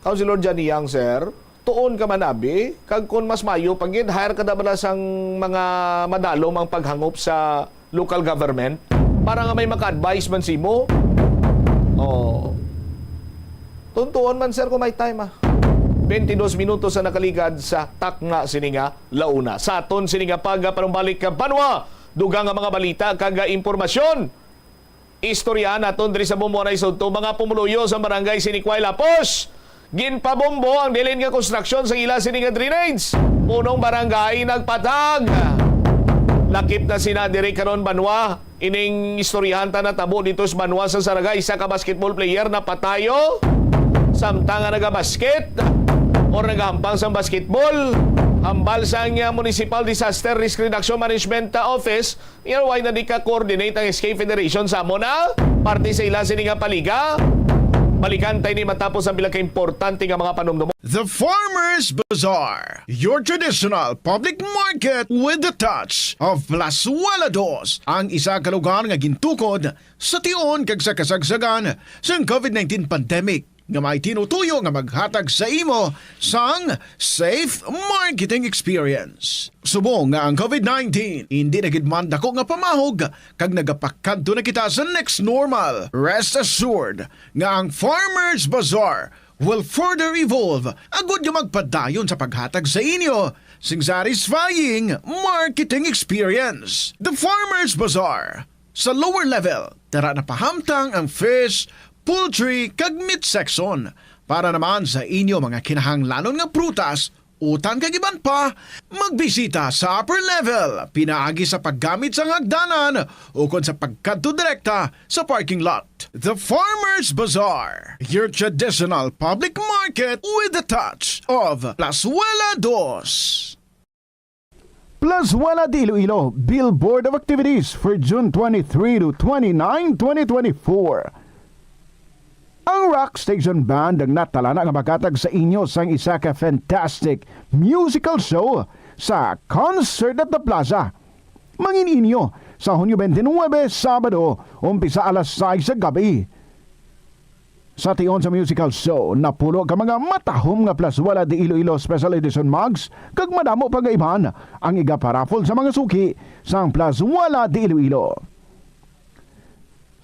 Councilor Johnny Yang, sir, tuon ka manabi, kag kung mas mayo pagid, hire ka na sang mga madalom ang paghangop sa local government para nga may maka-advise man si mo. Tuntuon man, sir, kung may time, 22 minutos sa nakaligad sa taknga sininga launa. Sa aton sininga panumbalik ka banwa, dugang nga mga balita kag impormasyon. Istorya naton diri sa Bumbuanay Sudto, mga pumuluyo sa barangay Sinikway Lapos. Ginpabombo ang dilin nga construction sa ila sini nga drainage. Punong barangay nagpatag. Lakip na sina diri karon banwa. Ining istoryahan ta na tabo dito sa banwa sa Saragay, isa ka basketball player na patayo samtang nga naga-basket or nagahampang sa basketball. Hambal sa Municipal Disaster Risk Reduction Management Office, why na di ka coordinate ang SK Federation sa Mona, parte sa ila sini nga paliga. Balikan tayo ni matapos ang bilang ka-importante nga mga panumdum. The Farmers Bazaar, your traditional public market with the touch of Plazuela Dos, ang isa ka lugar nga gintukod sa tion kag sa kasagsagan sa COVID-19 pandemic nga may tinutuyo nga maghatag sa imo sang safe marketing experience. Subong nga ang COVID-19 hindi nagidman dako nga pamahog kag nagapakadto na kita sa next normal. Rest assured nga ang Farmers Bazaar will further evolve agud nga magpadayon sa paghatag sa inyo sing satisfying marketing experience. The Farmers Bazaar sa lower level Tara na pahamtang ang fish, poultry, kag meat section. Para naman sa inyo mga kinahanglanon nga prutas, utang kag iban pa, magbisita sa upper level, pinaagi sa paggamit sa hagdanan o kon sa pagkadto direkta sa parking lot. The Farmers Bazaar, your traditional public market with a touch of Plazuela Dos. Plazuela de Iloilo Billboard of Activities for June 23 to 29, 2024. Ang Rock Station Band ang natalana nga makatag sa inyo sang isa ka fantastic musical show sa Concert at the Plaza. Mangin inyo sa Hunyo 29, Sabado, umpisa alas 6 sa gabi. Sa tion sa musical show, napulo ka mga matahom nga Plazuela de Iloilo Special Edition mugs, kag madamo pa nga iban ang iga-paraffle sa mga suki sa Plazuela de Iloilo.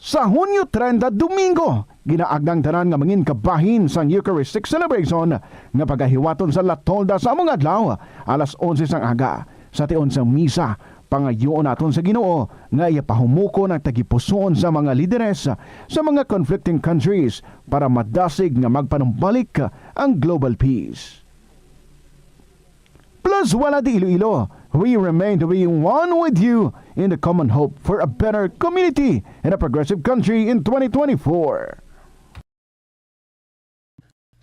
Sa Hunyo 30, Domingo, ginaagdang tanan nga mangin kabahin sa Eucharistic Celebration nga pagahiwaton sa La Tolda sa among adlaw, alas 11 sang aga. Sa tion sa misa, pangayoon naton sa Ginoo nga ipahumuko ng tagipusoon sa mga lideres sa mga conflicting countries para madasig nga magpanumbalik ang global peace. Plazuela de Iloilo, we remain to be one with you in the common hope for a better community and a progressive country in 2024.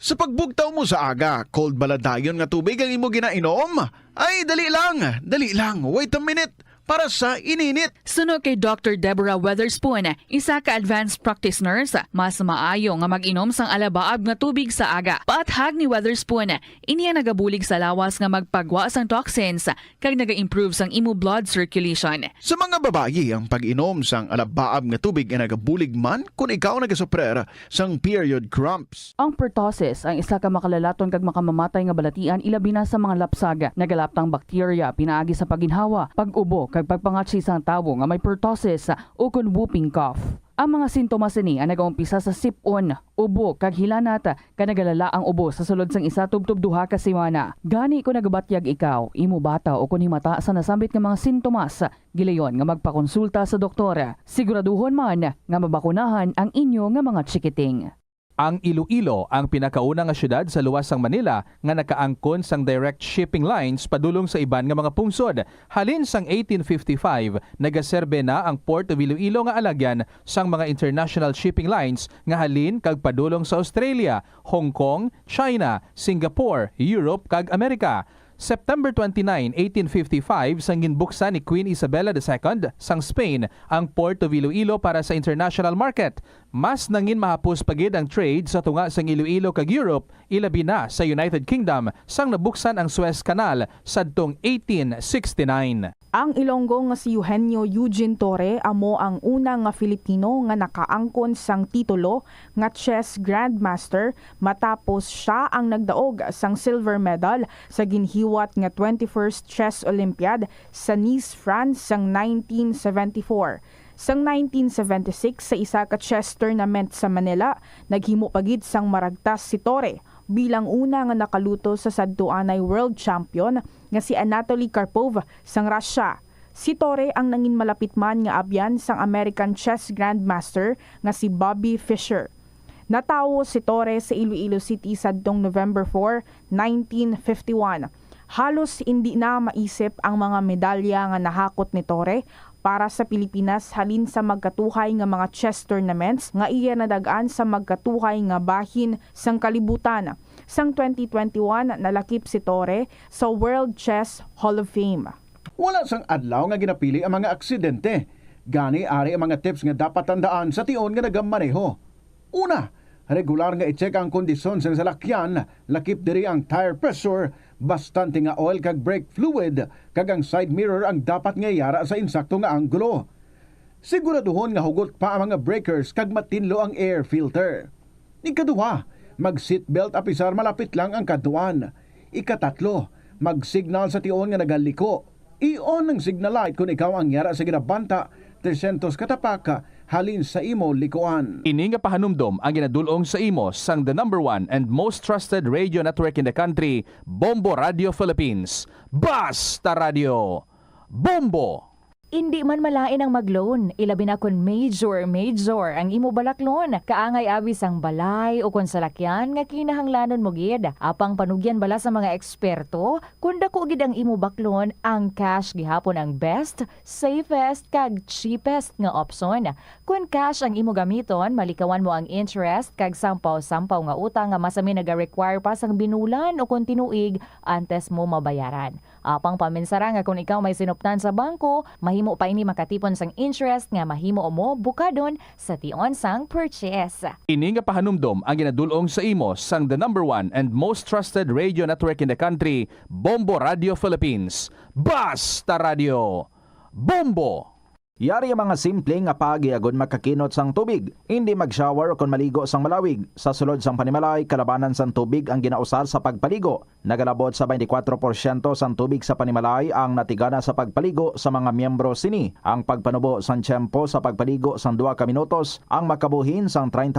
Sa pagbugtaw mo sa aga, cold baladayon nga tubig ang imo ginainom? Ay, dali lang, wait a minute, para sa ininit. Suno kay Dr. Deborah Weatherspoon, isa ka advanced practice nurse, mas maayo nga mag-inom sang alabaab nga tubig sa aga. Paathag ni Weatherspoon, iniya nagabulig sa lawas nga magpagwa sang toxins kag naga-improve sang imo blood circulation. Sa mga babayi, ang pag-inom sang alabaab nga tubig ay nagabulig man kung ikaw nagasuprer sang period cramps. Ang pertussis ang isa ka makalalaton kag makamamatay nga balatian ilabi na sa mga lapsag, nagalaptang bakterya pinaagi sa paginhawa, pag-ubo kag pagpangatsi sang tawo nga may pertussis o kun whooping cough. Ang mga sintomas ni ang nagaumpisa sa sipon, ubo kag hilanat ka nagalala ang ubo sa sulod sang isa tubtub duha ka semana. Gani ko nagabatyag ikaw, imo bata o kun himata sa nasambit nga mga sintomas, gilayon nga magpakonsulta sa doktor. Siguraduhon man nga mabakunahan ang inyo nga mga chikiting. Ang Iloilo ang pinakauna nga syudad sa luwas sang Manila nga nakaangkon sang direct shipping lines padulong sa iban nga mga pungsod. Halin sang 1855, nagaserbe na ang Port of Iloilo nga alagyan sang mga international shipping lines nga halin kag padulong sa Australia, Hong Kong, China, Singapore, Europe kag Amerika. September 29, 1855, sang ginbuksan ni Queen Isabella II sang Spain ang Port of Iloilo para sa international market. Mas nangin mahapos pagid ang trade sa tunga sang Iloilo kag Europe, ilabi na sa United Kingdom sang nabuksan ang Suez Canal sadtong 1869. Ang Ilonggo nga si Eugenio Eugene Torre amo ang una nga Filipino nga nakaangkon sang titulo nga chess grandmaster matapos siya ang nagdaog sang silver medal sa ginhiwat nga 21st Chess Olympiad sa Nice, France sang 1974. Sang 1976 sa isa ka chess tournament sa Manila, naghimo pagid sang maragtas si Torre bilang una nga nakaluto sa sadtuanay world champion nga si Anatoly Karpov sang Russia. Si Torre ang nangin malapit man nga abyan sang American chess grandmaster nga si Bobby Fischer. Natawo si Torre sa Iloilo City sadtong November 4, 1951. Halos hindi na maisip ang mga medalya nga nahakot ni Torre para sa Pilipinas halin sa magkatuhay nga mga chess tournaments nga iya nadagaan sa magkatuhay nga bahin sang kalibutan. Sang 2021 nalakip si Torre sa World Chess Hall of Fame. Wala sang adlaw nga ginapili ang mga aksidente. Gani ari ang mga tips nga dapat tandaan sa tion nga nagamaneho. Una, regular nga i-check ang kondisyon sa salakyan, lakip diri ang tire pressure, bastante nga oil kag brake fluid, kag ang side mirror ang dapat nga yara sa insakto nga anggulo. Siguraduhon nga hugot pa ang mga breakers kag matinlo ang air filter. Ikaduha, mag-seatbelt apisar malapit lang ang kaduan. Ikatatlo, mag-signal sa tion nga nagaliko. I-on ang signal light kung ikaw ang yara sa ginabanta 300 katapaka halin sa imo likuan. Ini nga pahanumdom ang ginadulong sa imo sang the #1 and most trusted radio network in the country, Bombo Radio Philippines. Basta Radio! Bombo! Indi man malain ang mag-loan, ilabi na kun major ang imo balaklon. Kaangay abis ang balay o kun salakyan nga kinahanglanon mo gid. Apang panugyan bala sa mga eksperto, kun dako gid ang imo baklon, ang cash gihapon ang best, safest kag cheapest nga option. Kun cash ang imo gamiton, malikawan mo ang interest kag sampaw-sampaw nga utang nga masami naga-require pa sang binulan o kun tinuig antes mo mabayaran. Apang paminsara nga kung ikaw may sinuptan sa bangko, mahimo pa ini makatipon sang interest nga mahimo mo bukadon sa tion sang purchase. Ini nga pahanumdom ang ginadulong sa imo sang the #1 and most trusted radio network in the country, Bombo Radio Philippines. Basta Radio Bombo! Yari ang mga simple nga pagiagon makakinot sang tubig. Hindi mag-shower o kung maligo sang malawig. Sa sulod sang panimalay, kalabanan sang tubig ang ginausar sa pagpaligo. Nagalabot sa 24% sang tubig sa panimalay ang natigana sa pagpaligo sa mga miyembro sini. Ang pagpanubo sang tiyempo sa pagpaligo sang 2 ka minutos ang makabuhin sang 30%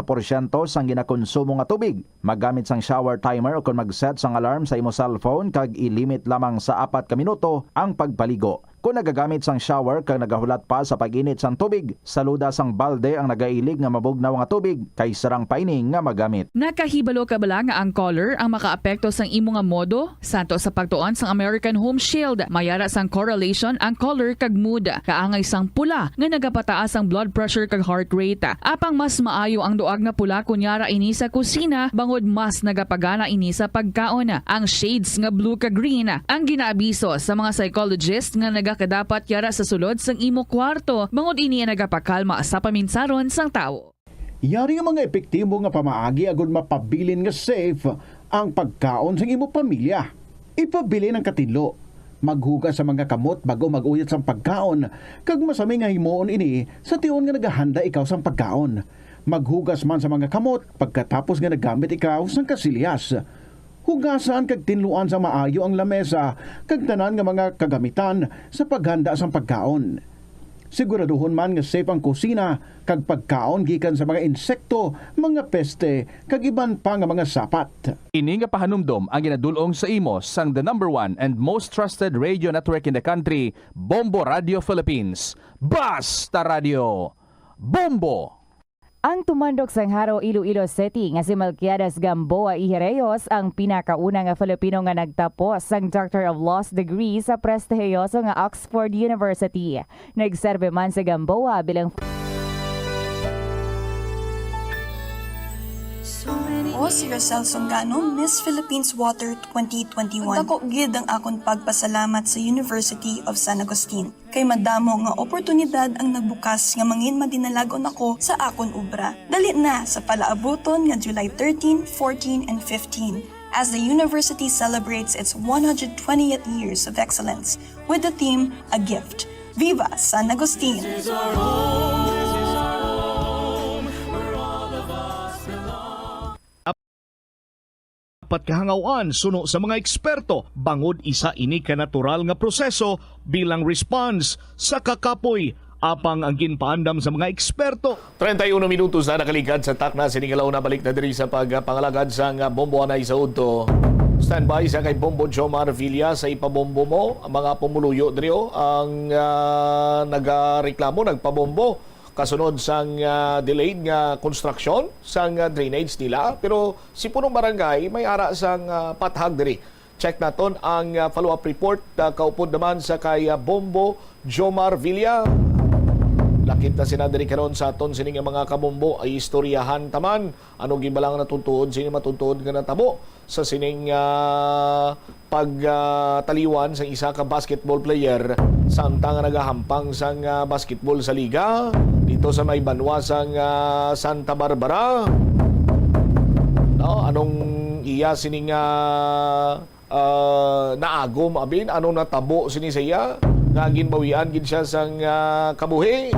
sang ginakonsumo nga tubig. Maggamit sang shower timer o kung mag-set sang alarm sa imo cellphone kag ilimit lamang sa 4 ka minuto ang pagpaligo. Kung nagagamit sang shower kag nagahulat pa sa pag-init sang tubig, saluda sang balde ang nagailig nga mabugnaw nga tubig kay sarang paining nga magamit. Nakahibalo ka bala nga ang color ang makaapekto sang imo nga modo? Santo sa pagtuon sang American Home Shield, mayara sang correlation ang color kag mood. Kaangay sang pula nga nagapataas ang blood pressure kag heart rate. Apang mas maayo ang duag nga pula kunyara ini sa kusina bangod mas nagapagana ini sa pagkaon. Ang shades nga blue kag green ang ginaabiso sa mga psychologist nga kadapat yara sa sulod sang imo kwarto bangod ini nagapakalma sa paminsaron sang tawo. Yari ang mga epektibo nga pamaagi agud mapabilin nga safe ang pagkaon sa imo pamilya. Ipabili ng katinlo. Maghugas sa mga kamot bago mag-uyat sang pagkaon kag masami nga himuon ini sa tion nga nagahanda ikaw sang pagkaon. Maghugas man sa mga kamot pagkatapos nga nagamit ikaw sang kasilyas. Hugasan kag tinluan sa maayo ang lamesa kag tanan nga mga kagamitan sa paghanda sang pagkaon. Siguraduhon man nga safe ang kusina kag pagkaon gikan sa mga insekto, mga peste kag iban pa nga mga sapat. Ini nga pahanumdom ang ginadulong sa imo sang the #1 and most trusted radio network in the country, Bombo Radio Philippines. Basta Radio Bombo! Ang tumandok sang Haro, Iloilo City nga si Melquiades Gamboa Ihereyos ang pinakauna nga Filipino nga nagtapos sang Doctor of Laws degree sa prestihiyoso nga Oxford University. Nagserve man si Gamboa bilang O si Rosel Songano, Miss Philippines Water 2021. Dako gid ang akong pagpasalamat sa University of San Agustin. Kay madamo nga oportunidad ang nagbukas nga mangin madinalagon ako sa akon obra. Dali na sa palaabuton nga July 13, 14, and 15 as the university celebrates its 120th years of excellence with the theme A Gift. Viva San Agustin! Dapat kahangawaan suno sa mga eksperto bangod isa ini ka natural nga proseso bilang response sa kakapoy apang ang ginpaandam sa mga eksperto. 31 minutos na nakaligad sa takna siningalaw na balik na diri sa pagpangalagad sa Bombo Anay sa Udto. Standby sa kay Bombo Jomar Villa sa ipabombo mo ang mga pumuluyo drio ang nagareklamo nagpabombo kasunod sang delayed nga construction sang drainage nila. Pero si punong barangay may ara sang pathag diri. Check naton ang follow-up report kaupod naman sa kay Bombo Jomar Villa. Lakit na sinadiri karon sa aton sining mga kabombo ay istoryahan taman. Anong gibalang natutuod sini matutuod nga natabo sa sining pagtaliwan sa isa ka basketball player samtang nagahampang sang basketball sa liga dito sa may banwa sang Santa Barbara. No, anong iya sining naagom abin anong natabo sini siya nga ginbawian gid siya sang kabuhi.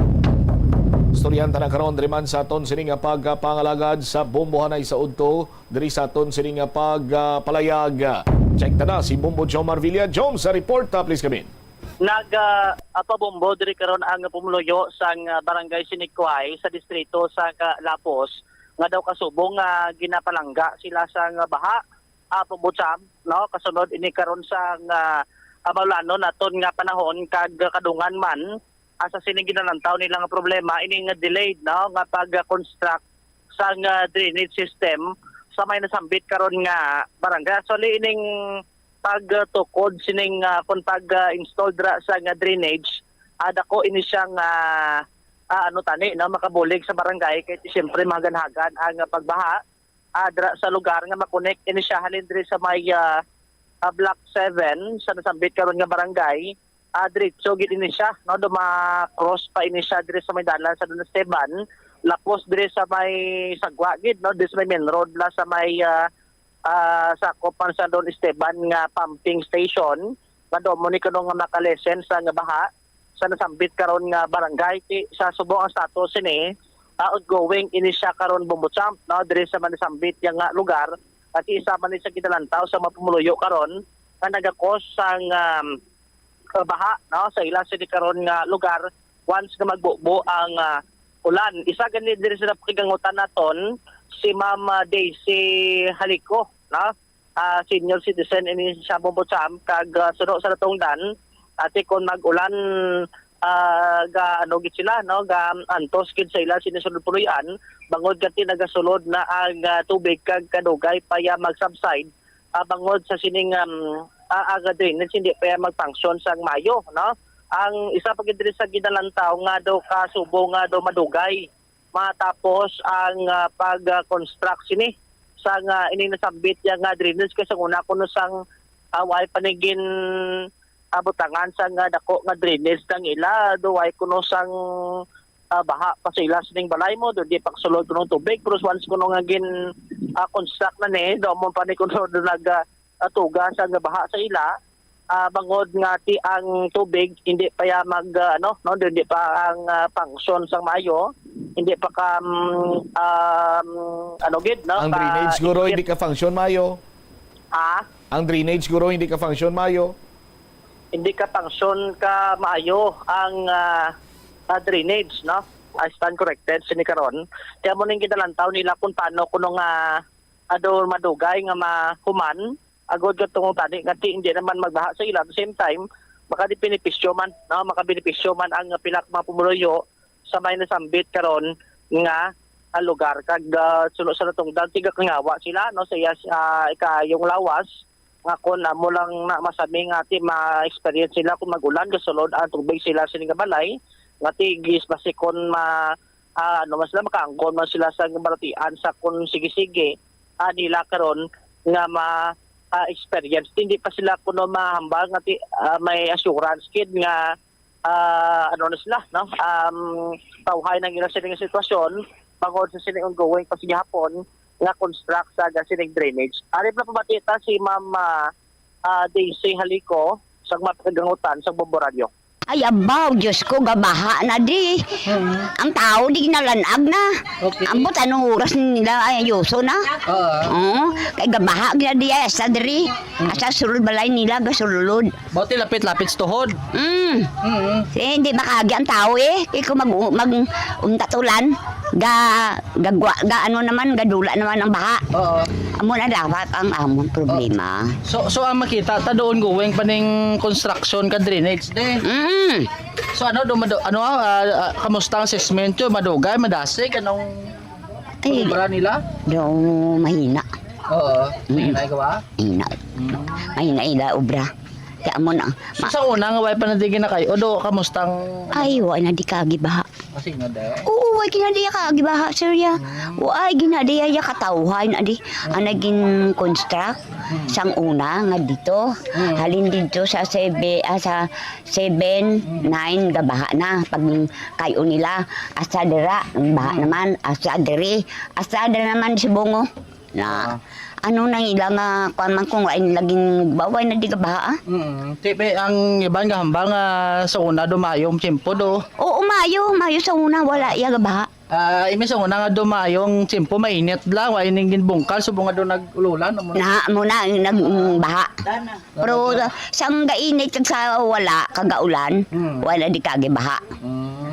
Storyan ta na karon diri man sa aton sini nga pagpangalagad sa Bombo Anay sa Udto diri sa aton sini nga pagpalayag. Check ta na si Bombo Jomar Villa. Jom sa report, please come in. Nagpabombo diri karon ang pumuluyo sang barangay Sinikway sa distrito sa Lapos nga daw kasubong nga ginapalangga sila sang baha pabutsam no kasunod ini karon sang maulan naton nga panahon kag kadungan man asa sining ginalantaw nila nga problema ini nga delayed no nga pag-construct sa drainage system sa may nasambit karon nga barangay. So ining pagtukod sining kung pag-install dra sa nga drainage dako ini siyang makabulig sa barangay kay siyempre maganhagan ang pagbaha dra sa lugar nga makonect ini siya halin diri sa may block 7 sa nasambit karon nga barangay. Diretso gid ini siya no cross pa ini siya diri sa may dalan sa Don Esteban, lapos diri sa may Sagwa gid no, diri sa may main road la sa may sakopan sa Don Esteban nga pumping station nga mo ni kuno nga makalesen sa nga baha sa nasambit karon nga barangay. Sa subong ang status ini outgoing ini siya karon bumutsamp no diri sa manasambit nga lugar at isa man ni sa kinalantaw sa mapumuluyo karon nga nagakos sang baha no sa ila sa karon nga lugar once nga magbubo ang ulan. Isa gani diri sa pakigangutan naton si Ma'am Daisy Haliko no, senior citizen ini sa Bumbutsam kag suno sa natungdan ati kon mag-ulan ga gid sila no ga antos gid sa ila sinisulod puluyan bangod kanti nagasulod na ang tubig kag kadugay paya mag-subside bangod sa sining aga drainage hindi pa mag-function sang Mayo no. Ang isa pa gid diri sa ginalantaw nga daw kasubo nga daw madugay matapos ang pag-construct sini sang ini nasambit nga drainage kasi una kuno sang way panigin butangan sang dako nga drainage ng ila do way kuno sang baha pa sa ila sining balay mo do di pagsulod kuno tubig pero once kuno nga gin construct na ni do mo pa ni kuno tugas ang baha sa ila bangod nga ti ang tubig hindi pa ya mag hindi pa ang function sang Mayo hindi pa ka gid no ang drainage guro hindi ka function Mayo. Ang drainage guro hindi ka function Mayo. Hindi ka function ka maayo ang drainage no. I stand corrected sini karon kaya mo ning kinalantaw nila kung paano kuno nga madugay nga mahuman agod ka tungong tani ngati hindi naman magbaha sa ila at the same time makadibenepisyo man ang pinakmapumuluyo sa may nasambit karon nga lugar kag suno sa natungdan tiga kangawa sila no sa yung lawas nga kon mo lang na masabi nga ti ma-experience sila kung magulan gasulod ang tubig sila sining balay ngati gis basikon mas la makaangkon man sila sa baratian sa kun sige-sige nila karon nga experience hindi pa sila kuno mahambal nga may assurance kid nga sila no tawhay nang ila sining sitwasyon bangod sa sining ongoing pasigihapon nga construct sa sining drainage. Ari na pabatita si Ma'am Daisy Haliko sa mapagagangutan sa Bombo Radio. Ay, abaw, Diyos ko, gabaha na di. Ang tao di nalanag na. Okay. Ambot, anong oras nila ayuso na? Kay gabaha na di ay asa diri. Asa sulod balay nila, gasulod. Bauti lapit-lapit tuhod. Hindi makagi ang tao Kaya kung mag-untatulan, gadula naman ang baha. Amo na dapat ang among problema. So ang makita, doon going pa ning construction ka drainage de. So kamusta ang assessment yun? Madugay, madasig, anong obra nila? Mahina. Mahina ikaw Mahina ila obra. Kaya mo na. Sa una nga, way pa nadigin na kayo. O kamustang... Ay, way na di kagibaha. Kasi nga dahil? Oo, way kinadiya kagibaha, sir ya. Way, ginadiya ya katawhay na di. Ang naging construct sang una nga dito. Halin dito sa 7, 9 gabaha na. Pag kayo nila, asa dira, baha naman, asa diri naman si Bongo. Na... Ano nang ilang kung laging baway na di ka baha? Tipe ang iban nga hambang sa una dumayong tiyempo do. Oo, mayo sa una wala iya ka baha. Imi sa una nga dumayong tiyempo mainit lang way ning ginbungkal subong nga do nagululan muna nagbaha. Pero sang gainit kag sa wala kagaulan, wala di kagi baha.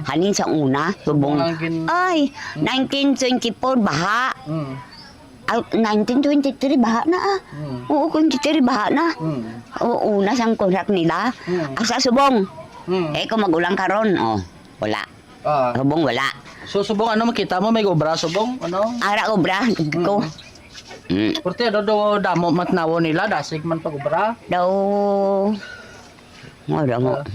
Halin sa una subong ay 1924 baha. 1923 baha na Oo, 23 baha na. Oo, una sang contract nila. Asa subong. Kung magulang karon, Wala. Ah. Subong wala. So subong ano makita mo may obra subong ano? Ara obra ko. Porte do damo matnawo nila dasig man pag obra. Daw mo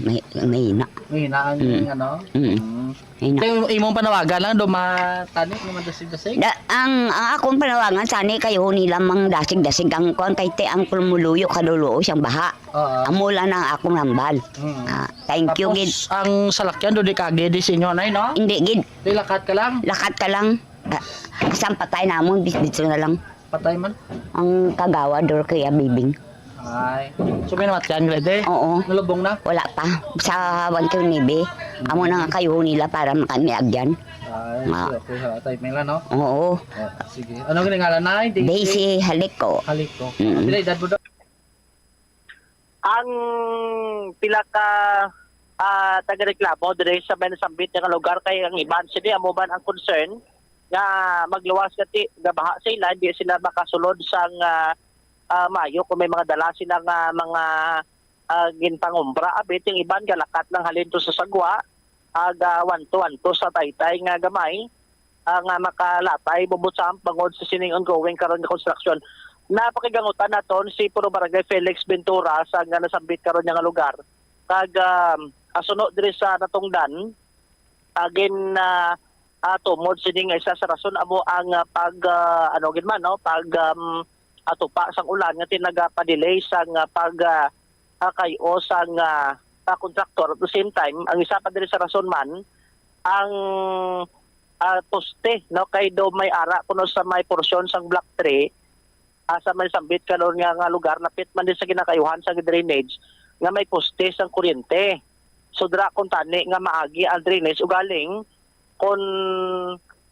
may na. May na ang ano. Ina. Kaya imong panawagan lang do matani mo dasig-dasig. Ang akong panawangan sani kayo nila mang dasig-dasig ang kon kay te ang pulmuluyo kaduluo siyang baha. Amula nang akong nambal. Thank you gid. Ang salakyan do di kage di sinyo nay no? Hindi gid. Di lakat ka lang. Lakat ka lang. Isang patay namon dito na lang. Patay man. Ang kagawa dor kaya bibing. Ay. So may namatyan grade? Oo. Nalubong na? Wala pa. Sa Wantiw Nibe. Amo na nga kayo nila para makamiagyan. Ay, okay ha. Tayo may lang, no? Oo. Sige. Ano ginagalan na? Daisy Haliko. Haliko. Pila edad mo daw? Ang pila ka taga-reklamo dire sa Benasambit nga lugar kay ang iban sila amo ban ang concern nga magluwas kati gabaha sila di sila makasulod sang Mayo kung may mga dala silang mga ginpangumbra abit yung iban galakat lang halin to sa sagwa aga wanto sa taytay nga gamay nga makalatay bubutsam bangod sa sining ongoing karon nga construction. Napakigangutan naton si Puro Barangay Felix Ventura sa nga nasambit karon nga lugar kag asuno diri sa natungdan agin tumod sining isa sa rason amo ang pag ano gid man no pag atupa sang ulan nga tinagapadelay sang pag kayo sang kontraktor. At the same time ang isa pa diri sa rason man ang poste no kay do may ara kuno sa may porsyon sang block 3 sa may sambit karon nga lugar napit man din sa ginakayuhan sa drainage nga may poste sang kuryente. So dra kun tani nga maagi ang drainage ugaling kon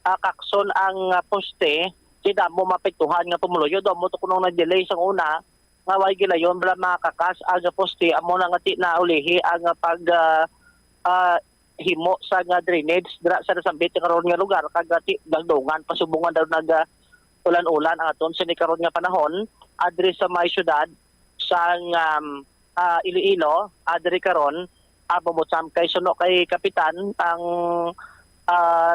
kakson ang poste di mo mapektuhan nga pumuluyo do mo to kuno na-delay sang una nga way gilayon bala makakas ang poste amo na nga ti na ulihi ang pag himo sa nga drainage dira sa nasambit karon nga lugar kag ti dagdongan pasubungan daw nag ulan-ulan ang aton sa karon nga panahon adri sa may syudad sa Iloilo adri karon abumotsam kay suno kay kapitan ang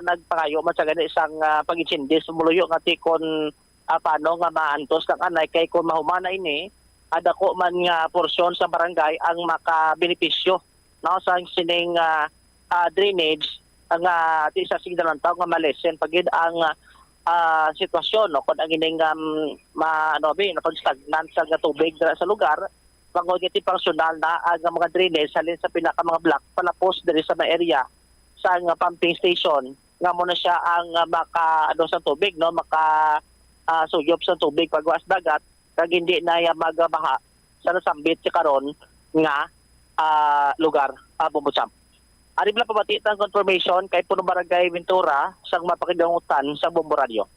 nagpangayo man sa gani isang pag-insindi sumuluyo nga tikon paano nga maantos kang anay kay kung mahumana ini adako man nga porsyon sa barangay ang makabenepisyo no sa sining drainage nga ti sa sigdalan taw nga malesen pagid ang sitwasyon no kun ang ining stagnant sa tubig sa lugar pangod iti personal na ang mga drainage salin sa pinaka mga block palapos diri sa mga area sa pumping station nga mo na siya ang maka sa tubig no maka suyop sa tubig pagwas dagat kag hindi na ya magabaha sa nasambit si karon nga lugar Bumbutsam. Ari bla pabati tang confirmation kay Puno Barangay Ventura sang mapakigangutan sa Bombo Radio.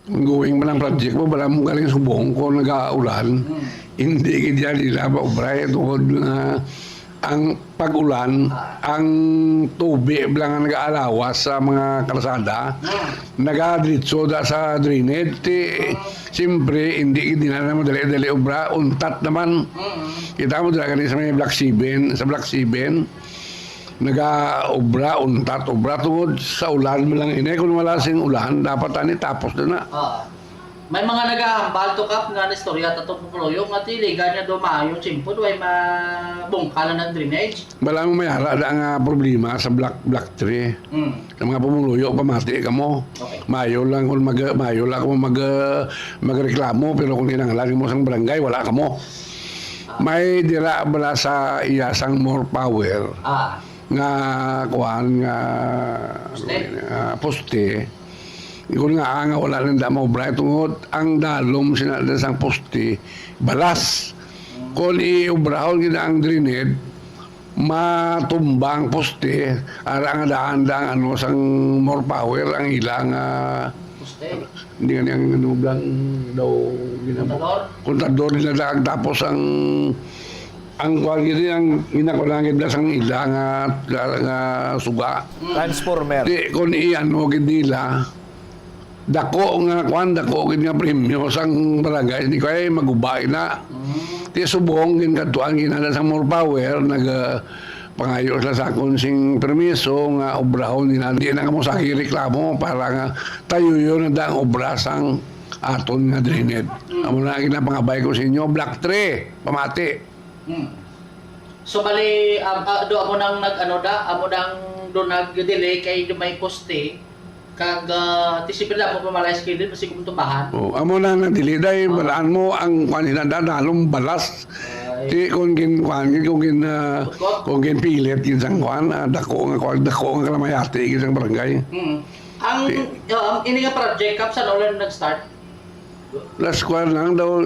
Going man ang project mo, wala mo galing subong ko nag-aulan. Hindi kaya nila maubray tungkol na ang pag-ulan, ang tubig lang ang nag-aalawas sa mga kalsada, nag-adritso sa drainage. Siyempre, hindi na naman dali-dali obra, untat naman. Kita mo dala kanina sa may Black 7, sa Black 7, nag-obra, untat, obra tungkol sa ulan mo lang. Kung wala sing ulan, dapat ani tapos na. May mga nagahambal to kap nga na istorya tato pupuloyo nga tiligan niya do maayo simpod way mabungkalan ng drainage. Wala mo mayara ang problema sa Black 3. Sa mga pumuluyo pamati ka mo. Okay. Mayo lang kung magreklamo pero kung kinahanglan mo sang barangay wala ka mo. May dira bala sa iyasang more power. Nga kuan nga poste. Kung nga wala nang damo bray tungod ang dalom sinala sang poste balas. Kung i-ubrahon gina ang drainage matumbang poste ara nga daan sang more power ang ilang poste. Hindi nga ang nublang daw ginamo. Kontador nila tapos ang kwaliti ang inakulangin na sang ilang suga. Transformer. Di kung iano gid nila dako nga nga premyo sang barangay di kay magubay na. Ti subong gin kadtuan ginala sang more power pangayo sila sa konsing permiso nga obrahon nila. Di na kamo sa reklamo para nga tayo yun na ang obra sang aton nga drainage. Amo na ginapangabay ko sa inyo, Block 3, pamati. So bali do amo nang amo nang do nag-delay kay may poste kag tisipin mo pamalay schedule kasi kung tumbahan. Amo na diliday balaan mo ang kanina dalom balas. Di kung gin pilit ginsang kwan dako nga kalamayati ginsang barangay. Ang ini nga project kap sa ulan nag-start. Last kwan lang daw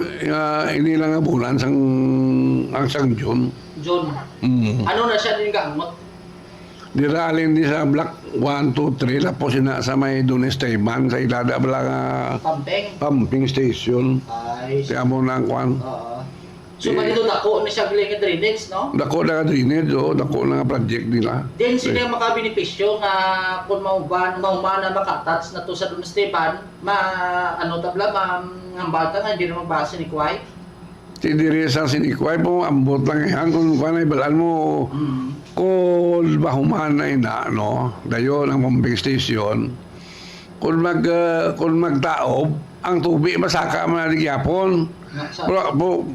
ini lang nga bulan sang June. June. Ano na siya din gamot? Diralin di sa Block 1, 2, 3 tapos na sa may Dunes Tayman sa ilada bala nga pumping station. Kaya mo na ang kwan. So dito dako na siya nga drainage, no? Dako na nga drainage, dako na nga project nila. Then sila makabenepisyo nga kung maumana makatouch na to sa Dunes Tayman, hambata nga hindi na magbasa ni Kuwai. Si diri sa sinikway po ambot lang yan kung kanay balaan mo kung bahuman na ina no dayo ng pumping station kung magtaob ang tubig masaka man nagyapon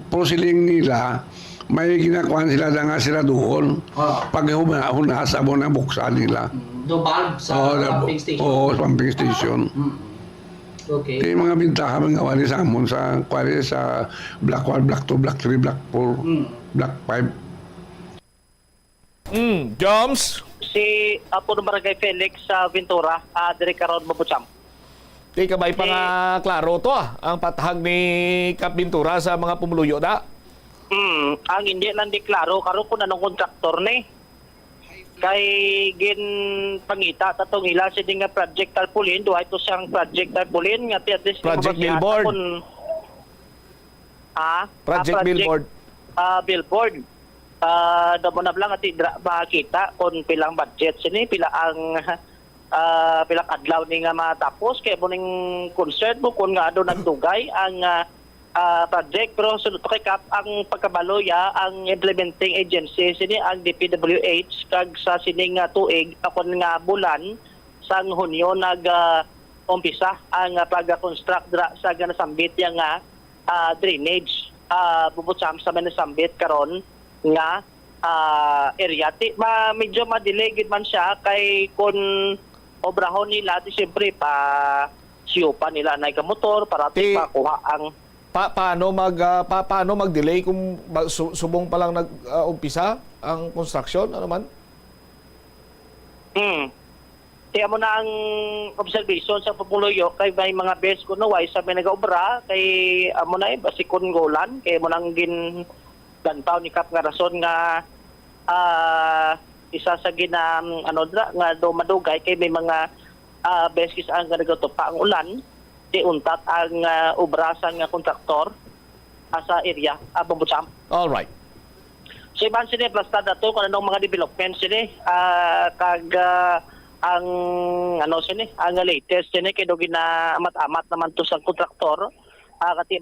pro siling nila may ginakuan sila nga sila doon pag hunas abo na buksan nila do valve sa pumping station pumping station. Okay. Yung mga bintaha mga wali sa amon sa kwari sa Block 1, Block 2, Block 3, Block 4, Block 5. Joms? Si Apo ng Barangay Felix sa Ventura, Derek Caron Mabucham. Di ka ba pa nga klaro to ang patahag ni Kap Ventura sa mga pumuluyo da? Ang hindi lang di klaro, karon kung anong kontraktor ni. Kay gin pangita tatong ila si nga project tarpaulin duhay to siyang project tarpaulin nga project billboard project billboard billboard damo na lang ati makita kung pilang budget sini pila ang pilang adlaw ni nga matapos kay mo ning concert mo kung nga do nagdugay ang project pero sunod kay Kap ang pagkabaloya ang implementing agency sini ang DPWH kag sa sining tuig akon nga bulan sang Hunyo umpisa ang pag-construct sa ganasambit yang drainage Bubutsam sa manasambit karon nga area medyo ma-delay gid man siya kay kun obrahon nila di siyempre pa siyupa nila na motor para makuha ang paano mag-delay kung subong pa lang nag-umpisa ang construction? Ano man? Kaya mo na ang observation sa Pupuluyo kay may mga best ko naway sa may nag-obra kay amo na basikon golan kay mo nang gantaw ni Kap nga rason nga isa sa nga do madugay kay may mga beskis ang nagatupa ang ulan di untat ang obrasan nga kontraktor sa area Bubutsam. All right. So iban sini plasta dato kung anong mga development sini kag ang sini ang latest sini kay do gina-amat-amat naman to sa kontraktor kati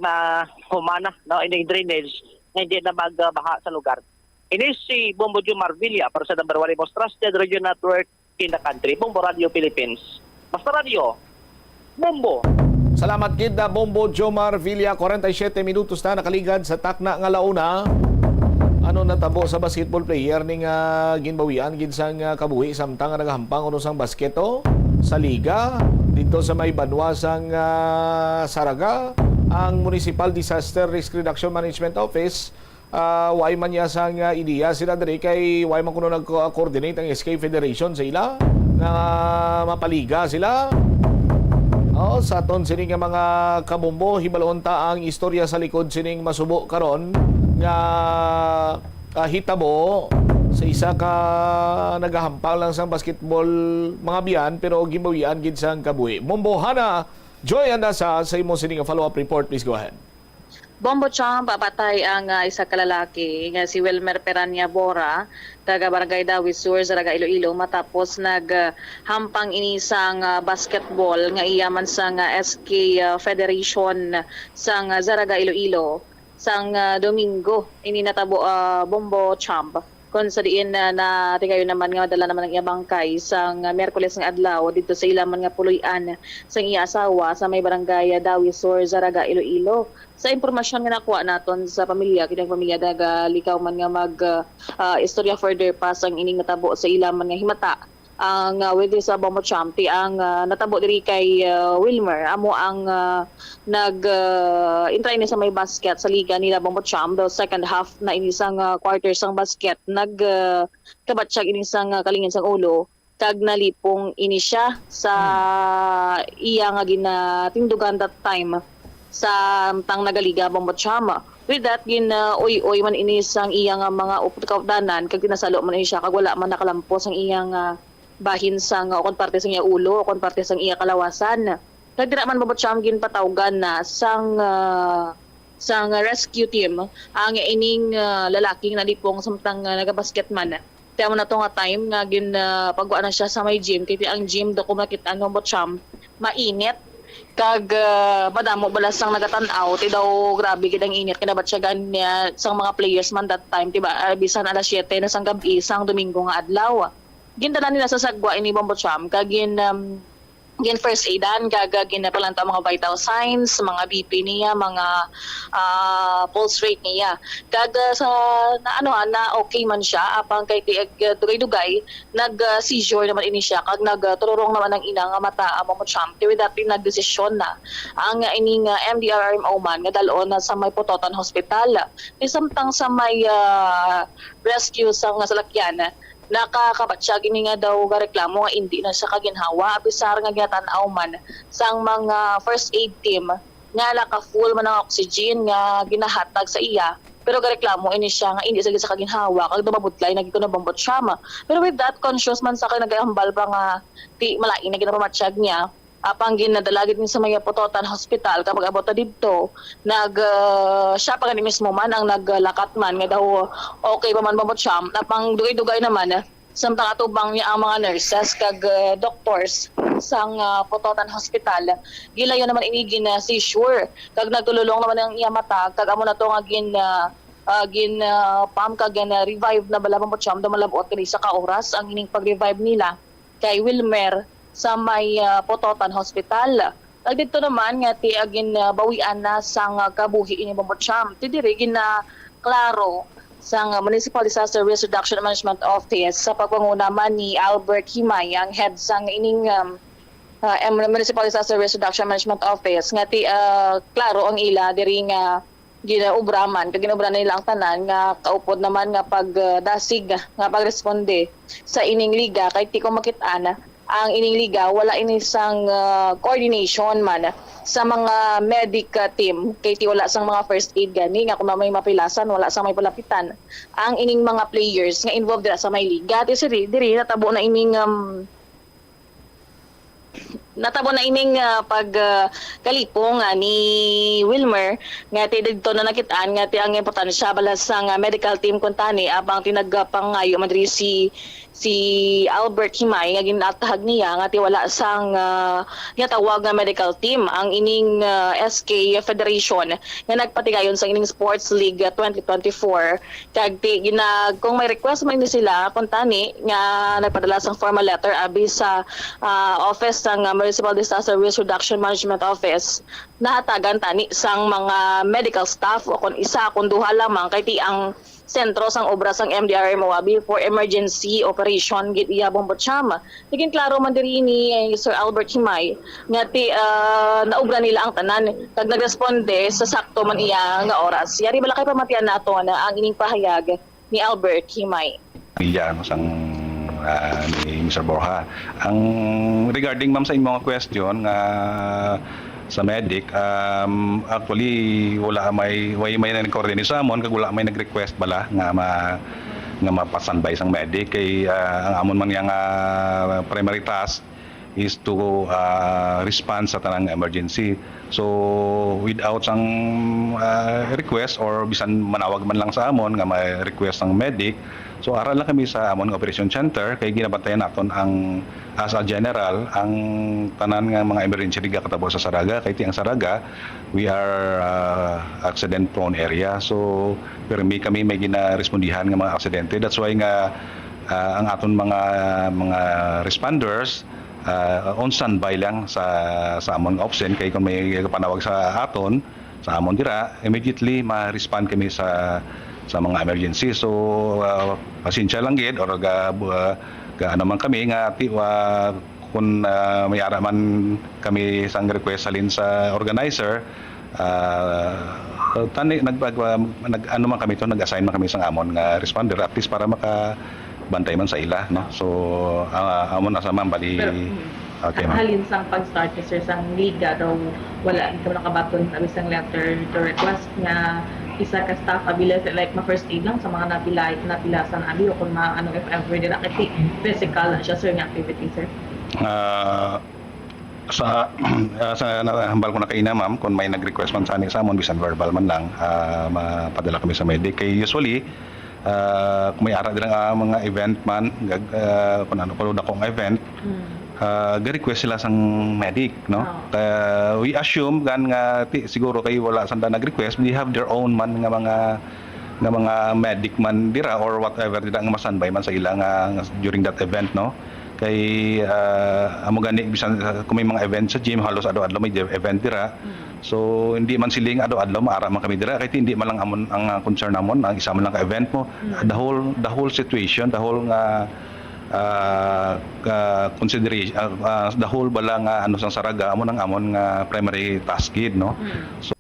humana no ining drainage nga hindi na magbaha sa lugar. Ini si Bombo Jomar Villa para sa number 1 most trusted radio network in the country, Bombo Radio Philippines. Basta Radio Bombo. Salamat gid na Bombo Jomar Villa, 47 minutos na nakaligad sa takna nga launa. Ano natabo sa basketball player ning ginbawian gid sang kabuhi samtang nagahampang uno sang basketo sa liga dito sa may banwasang Saraga ang Municipal Disaster Risk Reduction Management Office way man niya sang ideya sila diri kay way man kuno nag-coordinate ang SK Federation sa ila na mapaliga sila. Sa aton sining nga mga kabombo hibalon ta ang istorya sa likod sining masubo karon nga hitabo sa isa ka nagahampal lang sang basketball mga biyan pero gimbawian gid sang kabuhi. Bombo Hana Joy anda sa imo sining follow-up report, please go ahead. Bombo Chong, papatay ang isa ka lalaki nga si Wilmer Perania Bora, taga Barangay Dawis Sur, Zaraga, Iloilo, matapos naghampang inisang basketball nga iyaman sang SK Federation sang Zaraga, Iloilo sang Domingo. Ini natabo Bombo Chong. Kung sa diin na tigayon naman nga dala naman ang iya bangkay sang Miyerkules nga adlaw dito sa ilaman nga puloy-an sang iya asawa sa may barangay Dawi Sur, Zaraga, Iloilo. Sa impormasyon nga nakuha naton sa pamilya, kinang pamilya daga likaw man nga mag istorya further pa sang ining natabo sa ilaman nga himata. Ang with this Bombo Champi ang natabo diri kay Wilmer amo ang intry ni sa may basket sa liga nila Bombo Champ the second half na inisang quarter sang basket kabatsyag inisang kalingin sang ulo kag nalipong ini siya sa iya nga ginatindugan that time sa tang nagaliga Bombo Champ. With that, uy man inisang iya nga mga upkautanan kag tinasalo man ini siya kag wala man nakalampos ang iya nga bahin sang o kon parte sang iya ulo o kon parte sang iya kalawasan. Kag dira man Bombo Champ ginpatawgan na sang rescue team ang ining lalaking nalipong samtang nagabasketman. Kaya mo na to nga time nga pagwa na siya sa may gym kay ang gym do ko makita ang Bombo Champ mainit kag madamo balas sang nagatan-aw ti daw grabe gid ang init kinabat siya ganya sang mga players man that time tiba bisan alas 7 na sang gabi sang Domingo nga adlaw. Gindala nila sa sagwa ini Bombo Champ kag gin first aidan kag ginapalanta mga vital signs, mga BP niya, mga pulse rate niya. Kag sa na okay man siya apang kay dugay-dugay nag-seizure naman ini siya kag nagtururong naman ang ina nga mata Bombo Champ. With that nagdesisyon na ang ining MDRRMO man nga dalon na sa may Putotan Hospital. Samtang sa may rescue sa salakyan nakakabatsyag ini nga daw reklamo nga hindi na siya kaginhawa abisar nga ginatanaw man sang mga first aid team nga naka-full man ng oxygen nga ginahatag sa iya pero gareklamo ini siya nga hindi sa kaginhawa kag dumabudlay nagito na Bombo Champ. Pero with that conscious man sa kay nagahambal pa nga ti malain na ginapamatsyag niya apang ginadalagit ni sa may Putotan Hospital kapag abot na dito siya pa gani mismo man ang naglakat man nga daw okay pa man Bombo Champ apang dugay-dugay naman samtang atubang niya ang mga nurses kag doctors sang Putotan Hospital gilayon naman inigin seizure kag nagtululong naman ang iya mata kag amo na to nga pam kag revive na bala Bombo Champ malabot kani sa ka oras ang ining pag-revive nila kay Wilmer sa may Putotan Hospital. Dito naman nga ti agin bawian na sang kabuhi ini Bombo Champ. Ti diri klaro sang Municipal Disaster Risk Reduction and Management Office sa pagpanguna man ni Albert Himay ang head sang ining Municipal Disaster Risk Reduction and Management Office nga ti klaro ang ila diri nga ginaubraman kag ginubra nila ang tanan nga kaupod naman nga pagdasig nga pagresponde sa ining liga kay ti ko makit-an ang ining liga wala inisang coordination man sa mga medic team kay ti wala sang mga first aid gani nga kung may mapilasan wala sang may palapitan ang ining mga players nga involved dira sa may liga ti diri natabo na ining pagkalipong ni Wilmer nga ti didto na nakitaan nga ti ang importansya balas sang medical team kuntani abang tinagpangayo man diri si Albert Himay nga ginatahag niya nga ti wala sang tawag nga medical team ang ining SK Federation nga nagpatigayon sa ining Sports League 2024 kag kung may request man ni sila kuntani nga nagpadala sang formal letter abi sa office sang Municipal Disaster Risk Reduction Management Office nahatagan tani sang mga medical staff o kung isa kung duha lamang kay ti ang sentro sang obra sang MDRMO abi for emergency operation gid iya Bombo Champ. Naging klaro man diri ni Sir Albert Himay nga ti naobra nila ang tanan kag nagresponde sa sakto man iya nga oras. Yari bala kay pamatian nato na ang ining pahayag ni Albert Himay. Iya sang ni Mr. Borja. Ang regarding ma'am sa imong question nga sa medic, actually wala may nag-coordinate sa amon kag wala may nag-request bala nga mapasanbay sang medic kay ang amon man yang primary task is to respond sa tanang emergency. So without sang request or bisan manawag man lang sa amon nga may request ng medic, so aral lang kami sa amon nga operation center kay ginabantayan naton ang as a general ang tanan nga mga emergency riga katabo sa Saraga kay ti ang Saraga we are accident prone area. So permi kami may ginarespondihan nga mga aksidente. That's why nga ang aton mga responders on standby lang sa amon option kay kung may panawag sa aton sa amon dira immediately ma-respond kami sa mga emergency. So pasensya lang gid or ga ano man kami nga kung may ara man kami sang request salin sa organizer ano man kami to nag-assign man kami sang amon nga responder at least para makabantay man sa ila, no? So amon asa man bali okay man. Halin sang pag-start ni sir sang liga daw wala ito nakabaton sa isang letter to request nga isa ka staff abilis like ma-first aid lang sa mga napilasan abi o kung ano if ever dira kasi physical siya sir nga activity sir. Sa nahambal ko na kay na ma'am kung may nag-request man sa amon bisan verbal man lang mapadala kami sa medic kay usually kung may ara din mga event man kung ano ko akong event ga-request sila sang medic, no? We assume nga siguro kay wala sanda nag-request, they have their own man nga mga medic man dira or whatever dira nga masanbay man sa ila nga during that event, no? Kay amo gani bisan kung may mga event sa gym halos adlaw may event dira. So hindi man siling adlaw maara man kami dira kay hindi man lang amon ang concern namon ang isa man lang ka event mo. The whole situation, the whole nga consideration the whole bala nga ano sang Saraga amon nga primary task gid, no? So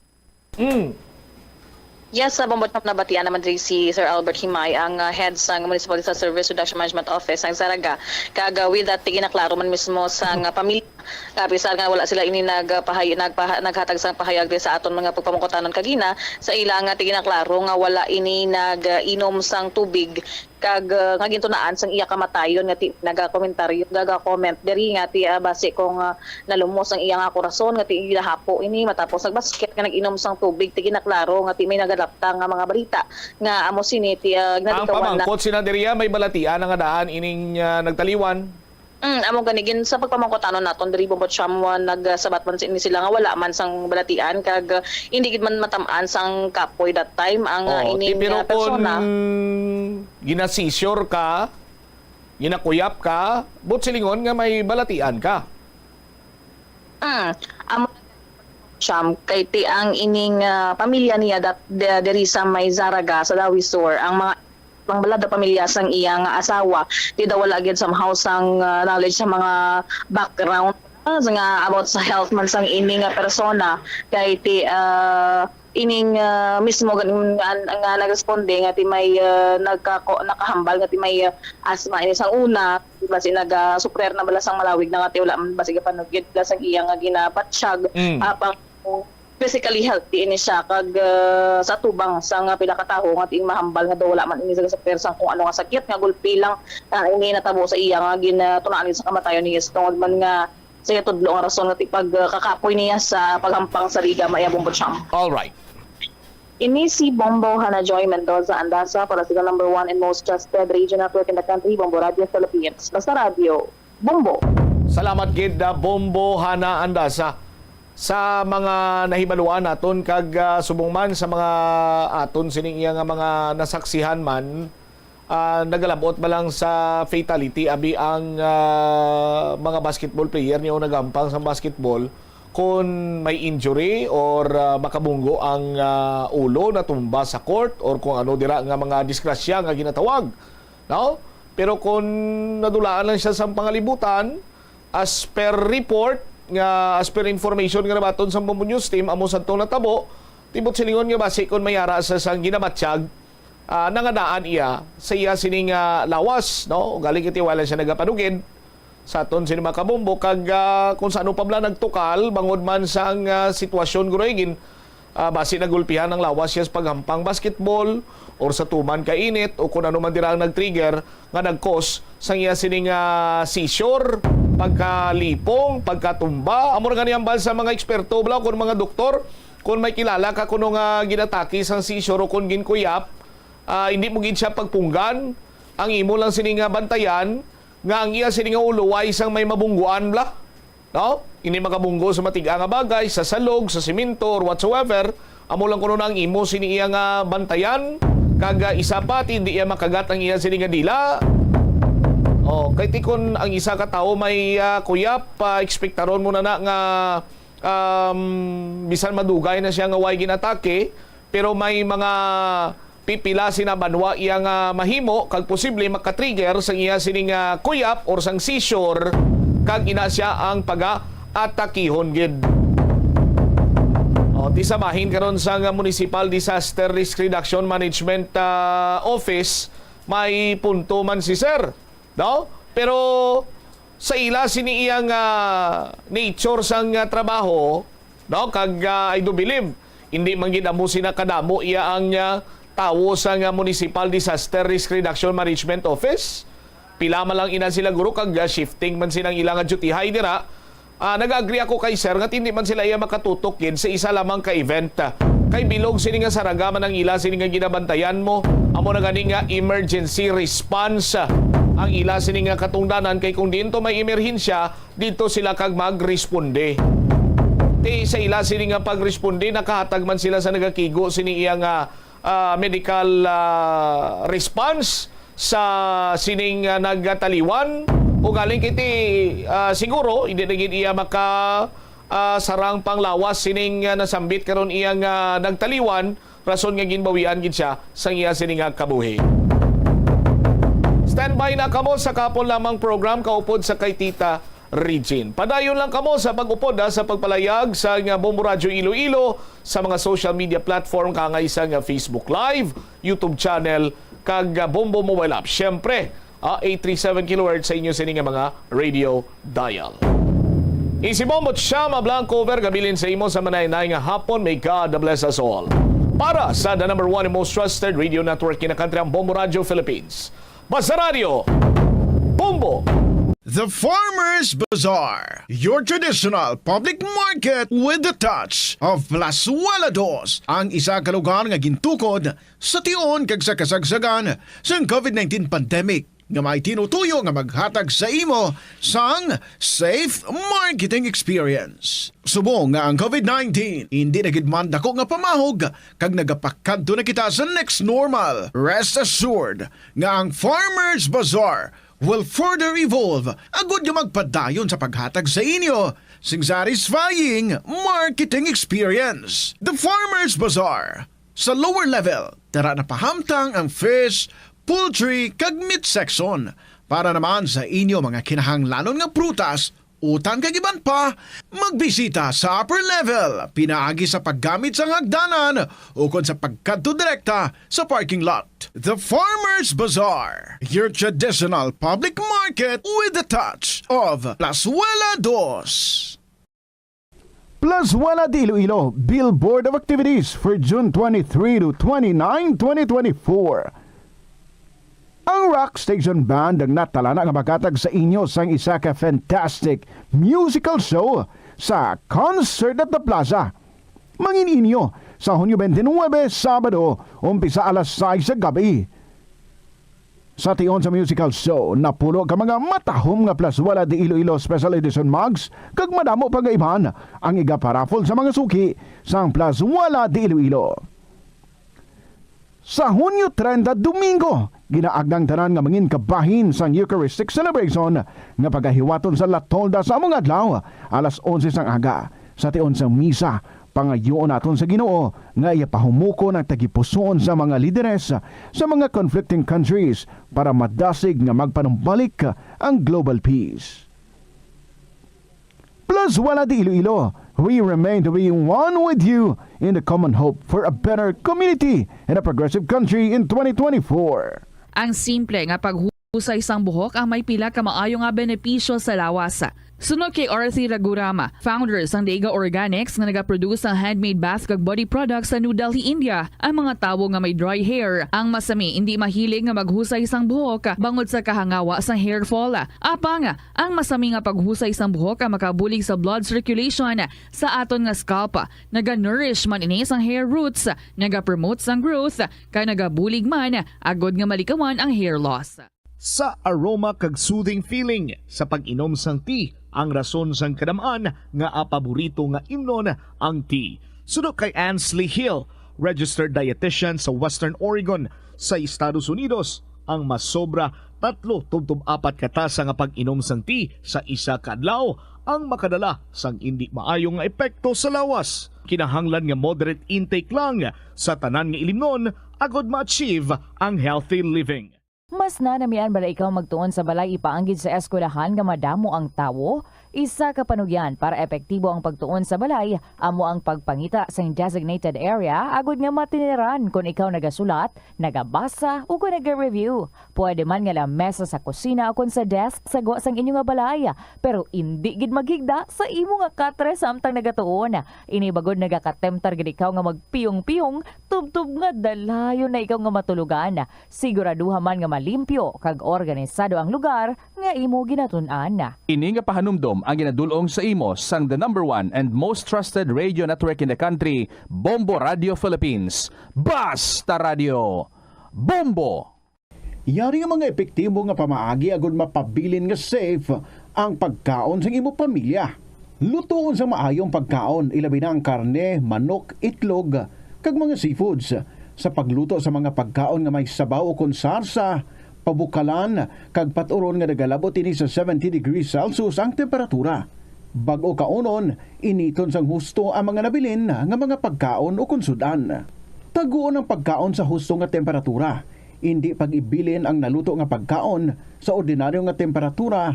Yes, sa Bombotop na batian naman din si Sir Albert Himay, ang head sa Municipal Service Reduction Management Office ng Saraga. Kagawid at ginaklaro man mismo sa pamilya. Kapisar nga wala sila ini naghatag sang pahayag din sa aton mga pagpamungkotanon kagina sa ilang nga ginaklaro nga wala ini nag-inom sang tubig kag nga gintunaan sang iya kamatayon nga naga-komentaryo comment diri nga ti base kung nalumos ang iya nga korason nga ti gihapo ini matapos nagbasket nga nag-inom sang tubig ti ginaklaro nga ti may nagadapta nga mga balita nga amo sini ti ang pamangkot sina diriya may balatian nga daan ining nagtaliwan. Amo ganigin sa pagpamangkotanon naton diri Bombot Shamwan nagsabat man sila nga wala man sang balatian kag hindi gid man matamaan sang kapoy that time ang ining persona. Ginasisyor ka, ginakuyap ka, but silingon nga may balatian ka. Amo Sham kay ti ang ining pamilya niya diri sa may Saraga sa Dawisor ang mga balada pamilya sang iyang asawa di daw wala gyud somehow sang knowledge sa mga background nga about sa health man sang ining persona kay ti ining mismo nga nagresponde nga ti may nakahambal nga ti may asma ini sang una basi naga-suprer na bala sang malawig na nga ti wala man basi panugyod sang iyang nga ginapatsyag apang physically healthy ini siya kag sa tubang sa nga pila ka tawo nga ting mahambal nga daw wala man ini sa persang kung ano nga sakit nga gulpi lang ini natabo sa iya nga gintunaan sa kamatayon niya tungod man nga sa tudlo nga rason nga pag kakapoy niya sa paghampang sa liga maya Bombot Siyam. All right. Ini si Bombo Hana Joy Mendoza Andasa para sa number 1 and most trusted radio network in the country, Bombo Radio Philippines. Basta Radio, Bombo. Salamat gid Bombo Hana Andasa. Sa mga nahibaluan naton kag subong man sa mga aton sining iya nga mga nasaksihan man nagalabot ba lang sa fatality abi ang mga basketball player niyo nagampang sa basketball kung may injury or makabunggo ang ulo na tumba sa court or kung ano dira nga mga disgrasya nga ginatawag, no? Pero kung nadulaan lang siya sa pangalibutan as per report nga as per information nga nabaton sa Bombo News Team amo sadtong natabo tibot silingon nga base kon mayara sa sang ginamatsyag nangadaan iya sa iya sining lawas, no? Galing iti wala siya nagapanugid sa aton sini mga kabombo kag kung sa ano pa bala nagtukal bangod man sang sitwasyon guroygin base nagulpihan ng lawas siya sa paghampang basketball or sa tuman kainit o kung ano man dira ang nag-trigger nga nag-cause sang iya sining seizure pagkalipong, pagkatumba. Amo na ganyan ba sa mga eksperto bala kun mga doktor, kung may kilala ka kuno nga ginataki sang seizure o kun ginkuyap, hindi mo gid siya pagpunggan. Ang imo lang sini nga bantayan nga ang iya sini nga ulo way sang may mabungguan bla. No? Hindi makabunggo sa matiga nga bagay, sa salog, sa simento or whatsoever. Amo lang kuno ang imo sini iya nga bantayan. Kaga isa pa hindi iya makagat ang iya sini nga dila. Kay tikon ang isa ka tawo may kuyap, ekspektaron mo na nga bisan madugay na siya nga way ginatake, pero may mga pipila sinabanwa iya nga mahimo kag posible makatrigger sang iya sining kuyap or sang seizure kag ina siya ang paga-atakihon gid. Tisamahin karon sa Municipal Disaster Risk Reduction Management Office, may punto man si sir. No? Pero sa ila sini iyang nature sang trabaho, no? Kag I do believe hindi man gid amo sina kadamo iya ang tawo sa Municipal Disaster Risk Reduction Management Office. Pila man lang ina sila guro kag shifting man silang ilang duty high dira. Nag-agree ako kay sir nga hindi man sila iya makatutok gid sa isa lamang ka event. Kay bilog sini nga saraga man ang ila sini nga ginabantayan mo. Amo na gani nga emergency response ang ila sini nga katungdanan, kay kung dito may emerhensya dito sila kag magresponde. Sa ila sini nga pagresponde nakahatag man sila sa nagakigo sini iya nga medical response sa sining nagtaliwan o galing kiti siguro hindi na gid iya maka sarang panglawas sining nasambit karon iyang nagtaliwan, rason nga ginbawian gid siya sang iya sining kabuhi. Standby na kamo sa kapon lamang program kaupod sa kay Tita Regine. Padayon lang kamo sa pag-upod sa pagpalayag sa Bombo Radyo Iloilo sa mga social media platform kangay sa Facebook Live, YouTube channel kag Bombo Mobile App. Syempre, 837 kHz sa inyo sining mga radio dial. Isibomot siya mablang cover gabilin sa imo sa manay-nay nga hapon. May God bless us all. Para sa the number one and most trusted radio network in the country, ang Bombo Radio Philippines. Basta Radio, Bombo! The Farmers Bazaar, your traditional public market with the touch of Plazuela Dos, ang isa ka lugar nga gintukod sa tion kag sa kasagsagan sa COVID-19 pandemic nga may tinutuyo nga maghatag sa imo sang safe marketing experience. Subong nga ang COVID-19 hindi na gid man dako nga pamahog kag nagapakadto na kita sa next normal. Rest assured nga ang Farmers Bazaar will further evolve agud nga magpadayon sa paghatag sa inyo sing satisfying marketing experience. The Farmers Bazaar sa lower level tara na pahamtang ang fish, poultry kag meat section para naman sa inyo mga kinahanglanon nga prutas, utan kag iban pa, magbisita sa upper level pinaagi sa paggamit sa hagdanan o kon sa pagkadto direkta sa parking lot. The Farmers Bazaar, your traditional public market with the touch of Plazuela Dos. Plazuela de Iloilo Billboard of Activities for June 23 to 29, 2024. Ang Rock Station Band ang natalana nga makatag sa inyo sang isa ka fantastic musical show sa Concert at the Plaza. Mangin inyo sa Hunyo 29, Sabado, umpisa alas 6 sa gabi. Sa tion sa musical show, napulo ka mga matahom nga Plazuela de Iloilo Special Edition mugs kag madamo pagaiban ang iga-paraffle sa mga suki sang Plazuela de Iloilo. Sa Hunyo 30, Domingo, ginaagdang tanan nga mangin kabahin sang Eucharistic celebration nga pagahiwaton sa La Tolda sa among adlaw alas 11 sang aga. Sa tion sa misa, pangayoon naton sa Ginoo nga ipahumuko ng tagipusoon sa mga lideres sa mga conflicting countries para madasig nga magpanumbalik ang global peace. Plazuela de Iloilo, we remain to be one with you in the common hope for a better community and a progressive country in 2024. Ang simple nga paghusay sang buhok ang may pila ka maayo nga benepisyo sa lawas. Sunod kay Arthi Ragurama, founder sang Dega Organics nga nagaproduce ng handmade bath kag body products sa New Delhi, India. Ang mga tawo nga may dry hair, ang masami hindi mahilig nga maghusay sang buhok bangod sa kahangawa sang hair fall. Apang, ang masami nga paghusay sang buhok makabulig sa blood circulation sa aton nga scalp. Naga-nourish man ini sang hair roots, naga-promote sang growth, kay nagabulig man agod nga malikawan ang hair loss. Sa aroma kag soothing feeling sa pag-inom sang tea, ang rason sang kadamaan nga paborito nga imnon ang tea. Sunod kay Ansley Hill, registered dietitian sa Western Oregon sa Estados Unidos, ang masobra 3-4 katasa nga pag-inom sang tea sa isa ka adlaw ang makadala sang hindi maayong nga epekto sa lawas. Kinahanglan nga moderate intake lang sa tanan nga ilimnon agod ma-achieve ang healthy living. Mas nanamian bala ikaw magtuon sa balay ipaanggid sa eskwelahan nga madamo ang tawo? Isa ka panugyan para epektibo ang pagtuon sa balay, amo ang pagpangita sa designated area agud nga matiniran kung ikaw nagasulat, nagabasa o kung nag-review. Pwede man nga lamesa sa kusina o kung sa desk sa sang inyo nga balay, pero hindi gid maghigda sa imo nga katre samtang nagatuon. Ini bagod nagakatemtar gid ikaw nga magpiyong-piyong, tubtub nga dalayon na ikaw nga matulugan. Siguraduha man nga limpyo kag organisado ang lugar nga imo ginatun-an. Ini nga pahanumdom ang ginadulong sa imo sang the #1 and most trusted radio network in the country, Bombo Radio Philippines. Basta Radio Bombo! Yari nga mga epektibo nga pamaagi agud mapabilin nga safe ang pagkaon sa imo pamilya. Lutoon sa maayong pagkaon, ilabi na ang karne, manok, itlog, kag mga seafoods. Sa pagluto sa mga pagkaon nga may sabaw o konsarsa, pabukalan, kag paturon nga nagalabot ini sa 70 degrees Celsius ang temperatura. Bag-o kaunon, initon sang husto ang mga nabilin nga mga pagkaon o konsudan. Taguon ang pagkaon sa husto nga temperatura. Hindi pag-ibilin ang naluto nga pagkaon sa ordinaryo nga temperatura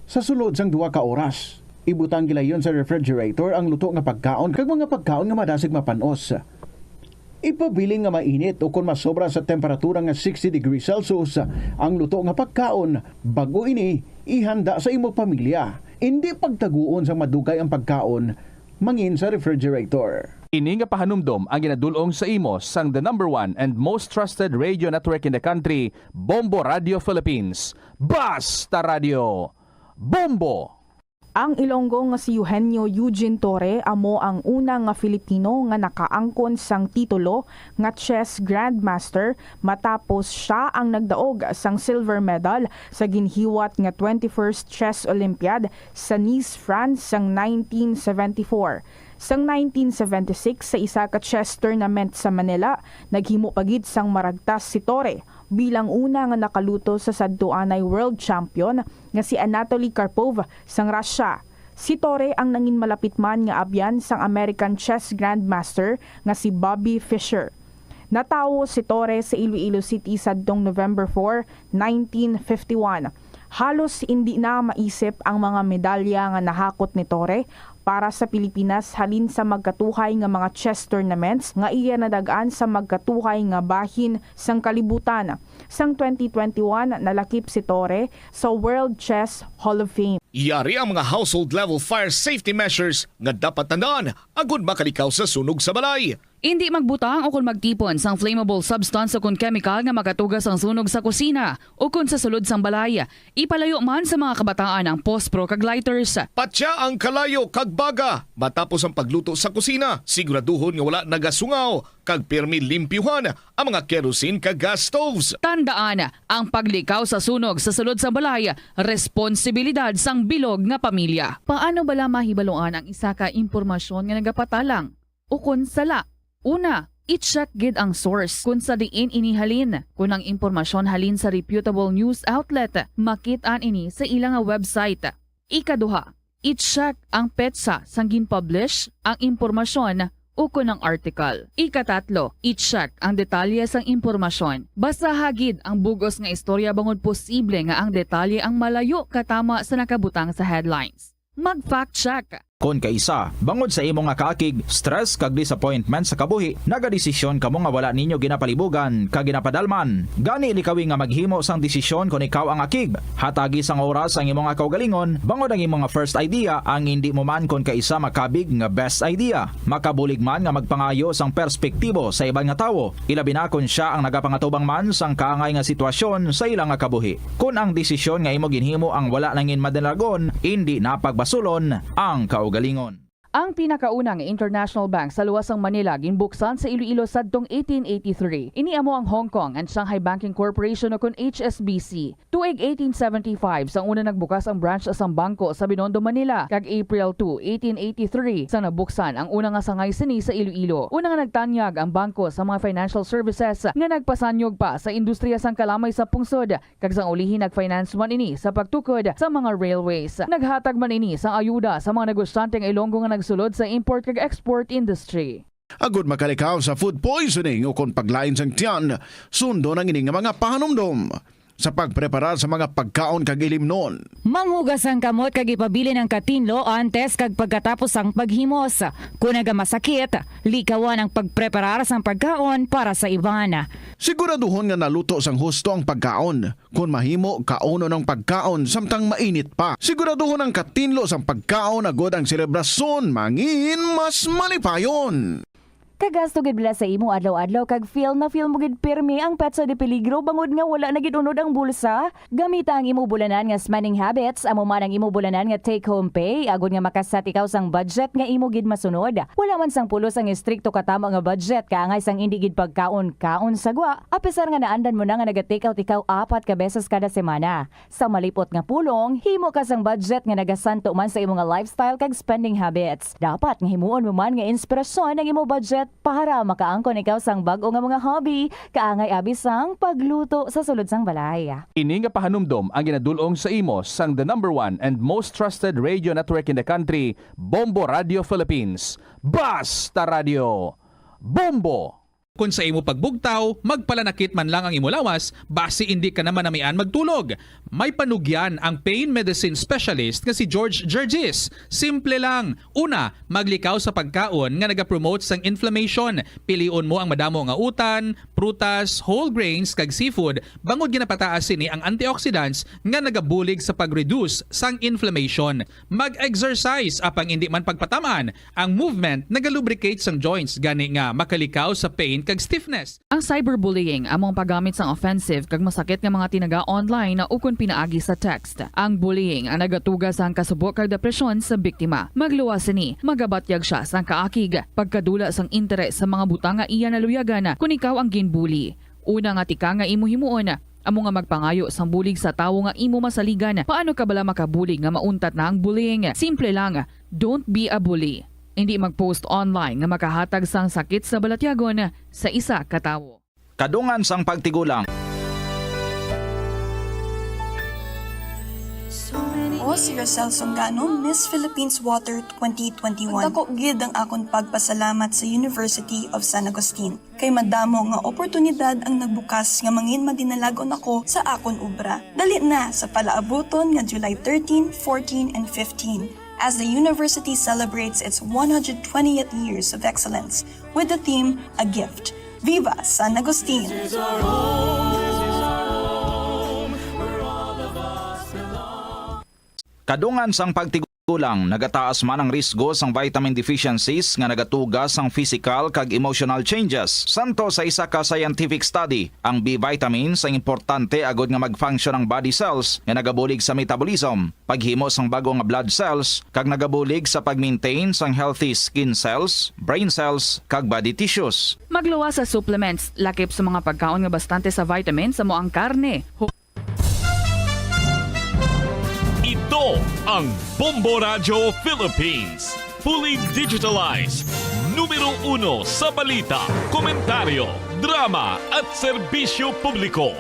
sa sulod sang 2 ka oras. Ibutang gilayon sa refrigerator ang luto nga pagkaon kag mga pagkaon nga madasig mapanos. Ipabiling nga mainit o kung masobra sa temperatura nga 60 degrees Celsius ang luto nga pagkaon, bago ini ihanda sa imo pamilya. Hindi pagtaguon sa madugay ang pagkaon mangin sa refrigerator. Ini nga pahanumdom ang ginadulong sa imo sang the #1 and most trusted radio network in the country, Bombo Radio Philippines. Basta Radio Bombo! Ang Ilonggo nga si Eugenio Eugene Torre amo ang una nga Filipino nga nakaangkon sang titulo nga chess grandmaster matapos siya ang nagdaog sang silver medal sa ginhiwat nga 21st Chess Olympiad sa Nice, France sang 1974. Sang 1976 sa isa ka chess tournament sa Manila, naghimo pagid sang maragtas si Torre bilang una nga nakaluto sa sadtuanay world champion nga si Anatoly Karpov sang Russia. Si Torre ang nangin malapit man nga abyan sang American chess grandmaster nga si Bobby Fischer. Natawo si Torre sa Iloilo City sadtong November 4, 1951. Halos hindi na maisip ang mga medalya nga nahakot ni Torre para sa Pilipinas halin sa magkatuhay nga mga chess tournaments nga iya nadagaan sa magkatuhay nga bahin sang kalibutan. Sang 2021 nalakip si Torre sa World Chess Hall of Fame. Yari ang mga household level fire safety measures nga dapat tandaan agud makalikaw sa sunog sa balay. Hindi magbutang o kung magtipon sang flammable substance o kung chemical nga makatugas ang sunog sa kusina o kung sa sulod sang balay. Ipalayo man sa mga kabataan ang pospro kag lighters. Patya ang kalayo kag baga matapos ang pagluto sa kusina. Siguraduhon nga wala nagasungaw kag pirmi limpyuhan ang mga kerosene kag gas stoves. Tandaan, ang paglikaw sa sunog sa sulod sa balay, responsibilidad sang bilog nga pamilya. Paano bala mahibaluan ang isa ka impormasyon nga nagapatalang? O kung sala? Una, i-check gid ang source kung sa diin inihalin. Kung ang impormasyon halin sa reputable news outlet, makit-an ini sa ilang website. Ikaduha, i-check ang petsa sang gin-publish ang impormasyon o kung ang article. Ikatatlo, i-check ang detalye sang impormasyon. Basta hagid ang bugos nga istorya bangod posible nga ang detalye ang malayo katama sa nakabutang sa headlines. Mag-fact check. Kon kaisa, bangod sa imo nga kaakig, stress kag disappointment sa kabuhi, nagadesisyon kamo nga wala ninyo ginapalibugan kag ginapadalman. Gani likawi nga maghimo sang desisyon kon ikaw ang akig. Hatagi sang oras ang imo nga kaugalingon, bangod ang imo nga first idea ang hindi mo man kon kaisa makabig nga best idea. Makabulig man nga magpangayo sang perspektibo sa ibang nga tawo, ilabi na kon siya ang nagapangatubang man sang kaangay nga sitwasyon sa ilang nga kabuhi. Kun ang desisyon nga imo ginhimo ang wala nangin madalagon, hindi napagbasulon ang kaugalingon. Ang pinakaunang international bank sa luwasang Manila ginbuksan sa Iloilo sadtong 1883. Ini amo ang Hong Kong and Shanghai Banking Corporation o kun HSBC. Tuig 1875 sang una nagbukas ang branch sa bangko sa Binondo, Manila. Kag April 2, 1883 sang nabuksan ang una nga sangay sini sa Iloilo. Una nga nagtanyag ang bangko sa mga financial services nga nagpasanyog pa sa industriya sang kalamay sa pungsod. Kag sang ulihin nagfinance man ini sa pagtukod sa mga railways. Naghatag man ini sang ayuda sa mga negosyante nga Ilonggo nga sulod sa import kag export industry. Agud makalikaw sa food poisoning o kung paglain sang tiyan, sundo ng ining mga pahanumdom sa pagprepara sa mga pagkaon kag ilimnon. Manghugas ang kamot kag ipabili ng katinlo antes kag pagkatapos ang paghimos. Kung masakit, likawan ang pagpreparar sang pagkaon para sa iban. Siguraduhon nga naluto sang husto ang pagkaon. Kung mahimo, kauno ng pagkaon samtang mainit pa. Siguraduhon ang katinlo sang pagkaon agod ang selebrasyon mangin mas malipayon. Kagasto gid bila sa imo adlaw-adlaw kag feel mo gid pirmi ang petsa de peligro bangod nga wala na gid unod ang bulsa. Gamita ang imo bulanan nga spending habits, amo man ang imo bulanan nga take home pay agod nga makasat ikaw sang budget nga imo gid masunod. Wala man sang pulos ang istrikto katama nga budget kaangay sang indi gid pagkaon sagwa. Apisar nga naandan mo na nga naga-take out ikaw 4 ka beses kada semana. Sa malipot nga pulong, himo ka sang budget nga nagasanto man sa imo nga lifestyle kag spending habits. Dapat nga himuon mo man nga inspirasyon ang imo budget para makaangkon ikaw sang bag-o nga mga hobby, kaangay abis sang pagluto sa sulod sang balay. Ini nga pahanumdom ang ginadulong sa imo sang the #1 and most trusted radio network in the country, Bombo Radio Philippines. Basta Radio Bombo! Kung sa imo pagbugtaw, magpalanakit man lang ang imo lawas, basi hindi ka naman namian magtulog. May panugyan ang pain medicine specialist nga si George Gergis. Simple lang. Una, maglikaw sa pagkaon nga nagapromote sang inflammation. Piliun mo ang madamo nga utan, prutas, whole grains kag seafood. Bangod ginapataas sini ang antioxidants nga nagabulig sa pag-reduce sang inflammation. Mag-exercise apang hindi man pagpatamaan. Ang movement nagalubricate sang joints gani nga makalikaw sa pain kag stiffness. Ang cyberbullying among paggamit sang offensive kag masakit nga mga tinaga online na ukon pinaagi sa text. Ang bullying ang nagatuga sa kasubok kag depresyon sa biktima. Magluwas ni, magabatyag siya sang kaakig, pagkadula sang interes sa mga butang nga iya naluyagan kung ikaw ang ginbully. Una nga tika nga imo himuon, amo nga magpangayo sang bulig sa tawo nga imo masaligan. Paano ka bala makabulig nga mauntat na ang bullying? Simple lang, don't be a bully. Hindi mag-post online nga makahatag sang sakit sa balatyagon sa isa ka tawo. Kadungan sang pagtigulang. O si Rosel Songano, Miss Philippines Water 2021. Dako gid ang akong pagpasalamat sa University of San Agustin. Kay madamo nga oportunidad ang nagbukas nga mangin madinalagon ako sa akon obra. Dali na sa palaabuton nga July 13, 14, and 15. As the university celebrates its 120th years of excellence with the theme, A Gift. Viva San Agustin! Kadungan sang pagtigulang, nagataas man ang risgo sang vitamin deficiencies nga nagatuga sang physical kag emotional changes. Santo sa isa ka scientific study, ang B vitamins ang importante agod nga mag-function ang body cells nga nagabulig sa metabolism, paghimo sang bago nga blood cells kag nagabulig sa pag-maintain sang healthy skin cells, brain cells kag body tissues. Magluwas sa supplements, lakip sa mga pagkaon nga bastante sa vitamins sa moang karne. Ito ang Bombo Radio Philippines. Fully digitalized. Numero 1 sa balita, komentaryo, drama at serbisyo publiko.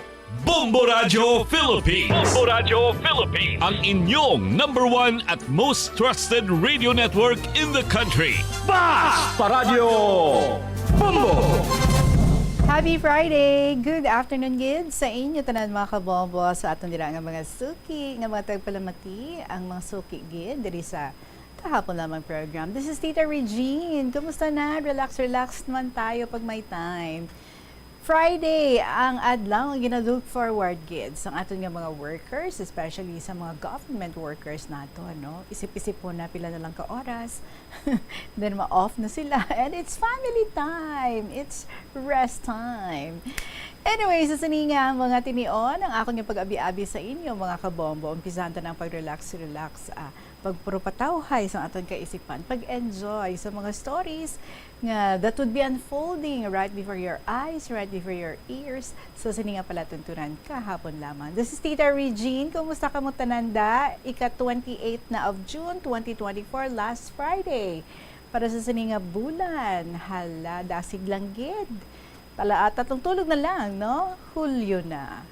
Bombo Radio Philippines. Bombo Radio Philippines. Ang inyong #1 at most trusted radio network in the country. Basta Radio Bombo! Happy Friday! Good afternoon, gid sa inyo tanan mga kabombo sa atong dira nga mga suki nga mga tagpalamati ang mga suki gid diri sa kahapon lamang program. This is Tita Regine. Kumusta na? Relax naman tayo pag may time. Friday, ang adlaw ang gina-look forward kids ang aton nga mga workers, especially sa mga government workers nato, no? Isip-isip po na pila na lang ka oras. Then ma-off na sila and it's family time. It's rest time. Anyway, sa sininga mga tinion, ang akong yung pag-abi-abi sa inyo mga kabombo. Umpisahan ta ng pag-relax, pagpurupatawhay sa aton kaisipan, pag-enjoy sa mga stories nga that would be unfolding right before your eyes, right before your ears. So, sininga pala tuntunan kahapon lamang. This is Tita Regine. Kumusta ka mo tananda? Ika-28 na of June 2024, last Friday. Para sa sininga bulan. Hala, dasig lang gid. Tatlong tulog na lang, no? Hulyo na.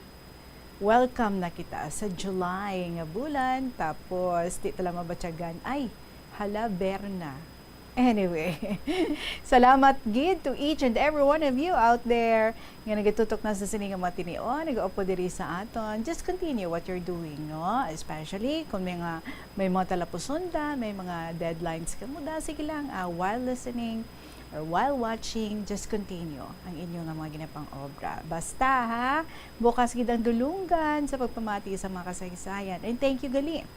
Welcome na kita sa July nga bulan. Tapos, di tala mabatyagan. Ay, hala, Berna. Anyway, salamat gid to each and every one of you out there nga nagatutok na sa sininga matinion, nag-upo diri sa aton. Just continue what you're doing, no? Especially kung may mga talapusunda, may mga deadlines ka muda, sige lang, while listening or while watching, just continue ang inyong mga ginapang obra. Basta ha, bukas gid ang dulungan sa pagpamati sa mga kasaysayan. And thank you gali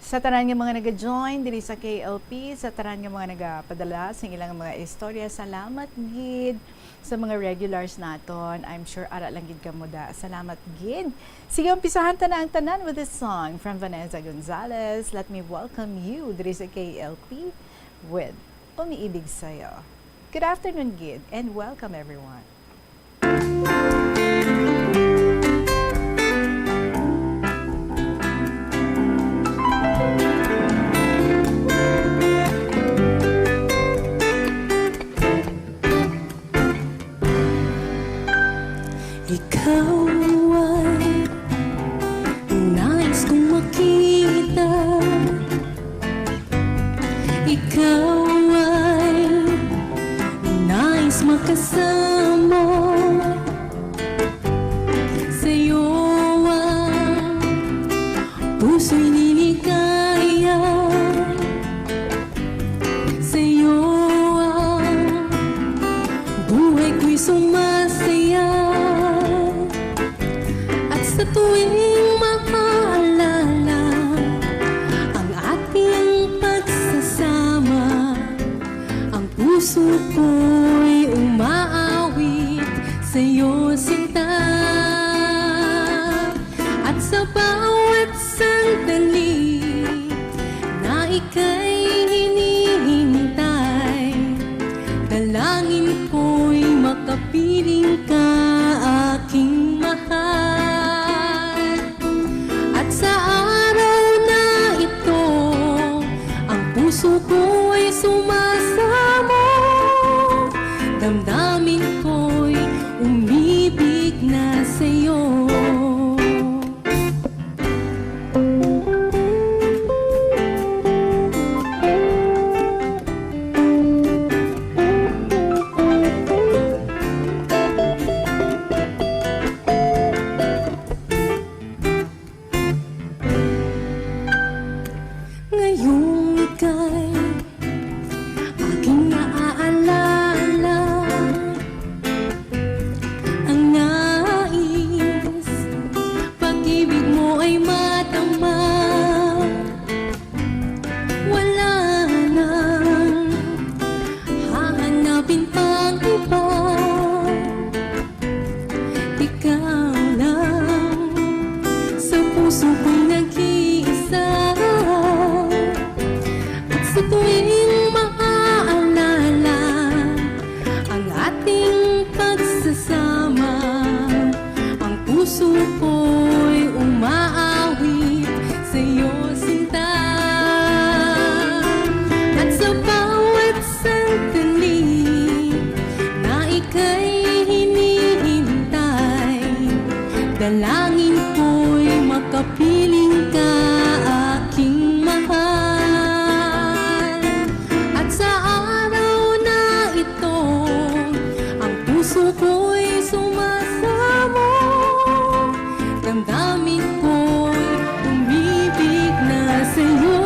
sa tanan nga mga naga-join diri sa KLP, sa tanan nga mga nagapadala sa ilang mga istorya. Salamat gid sa mga regulars naton. I'm sure ara lang gid kamo da. Salamat gid. Sige, umpisahan ta na ang tanan with this song from Vanessa Gonzalez. Let me welcome you diri sa KLP with Umiibig Sa'yo. Good afternoon gid and welcome everyone. Ikaw ay nais kong makita. Ikaw ay nais makasama. Sa'yo ang puso'y niligaya. Sa'yo ang buhay ko'y sumasaya. Sa tuwing makaalala ang ating pagsasama, ang puso ko'y umaawit sa'yo, sinta. At sa bawat sandali na ika'y hinihintay, dalangin ko'y makapiling ka, aking mahal. Puso ko'y sumasamo, damdamin ko'y umibig na sa'yo. Dalangin ko'y makapiling ka, aking mahal. At sa araw na ito, ang puso ko'y sumasamo, damdamin ko'y umibig na sa'yo.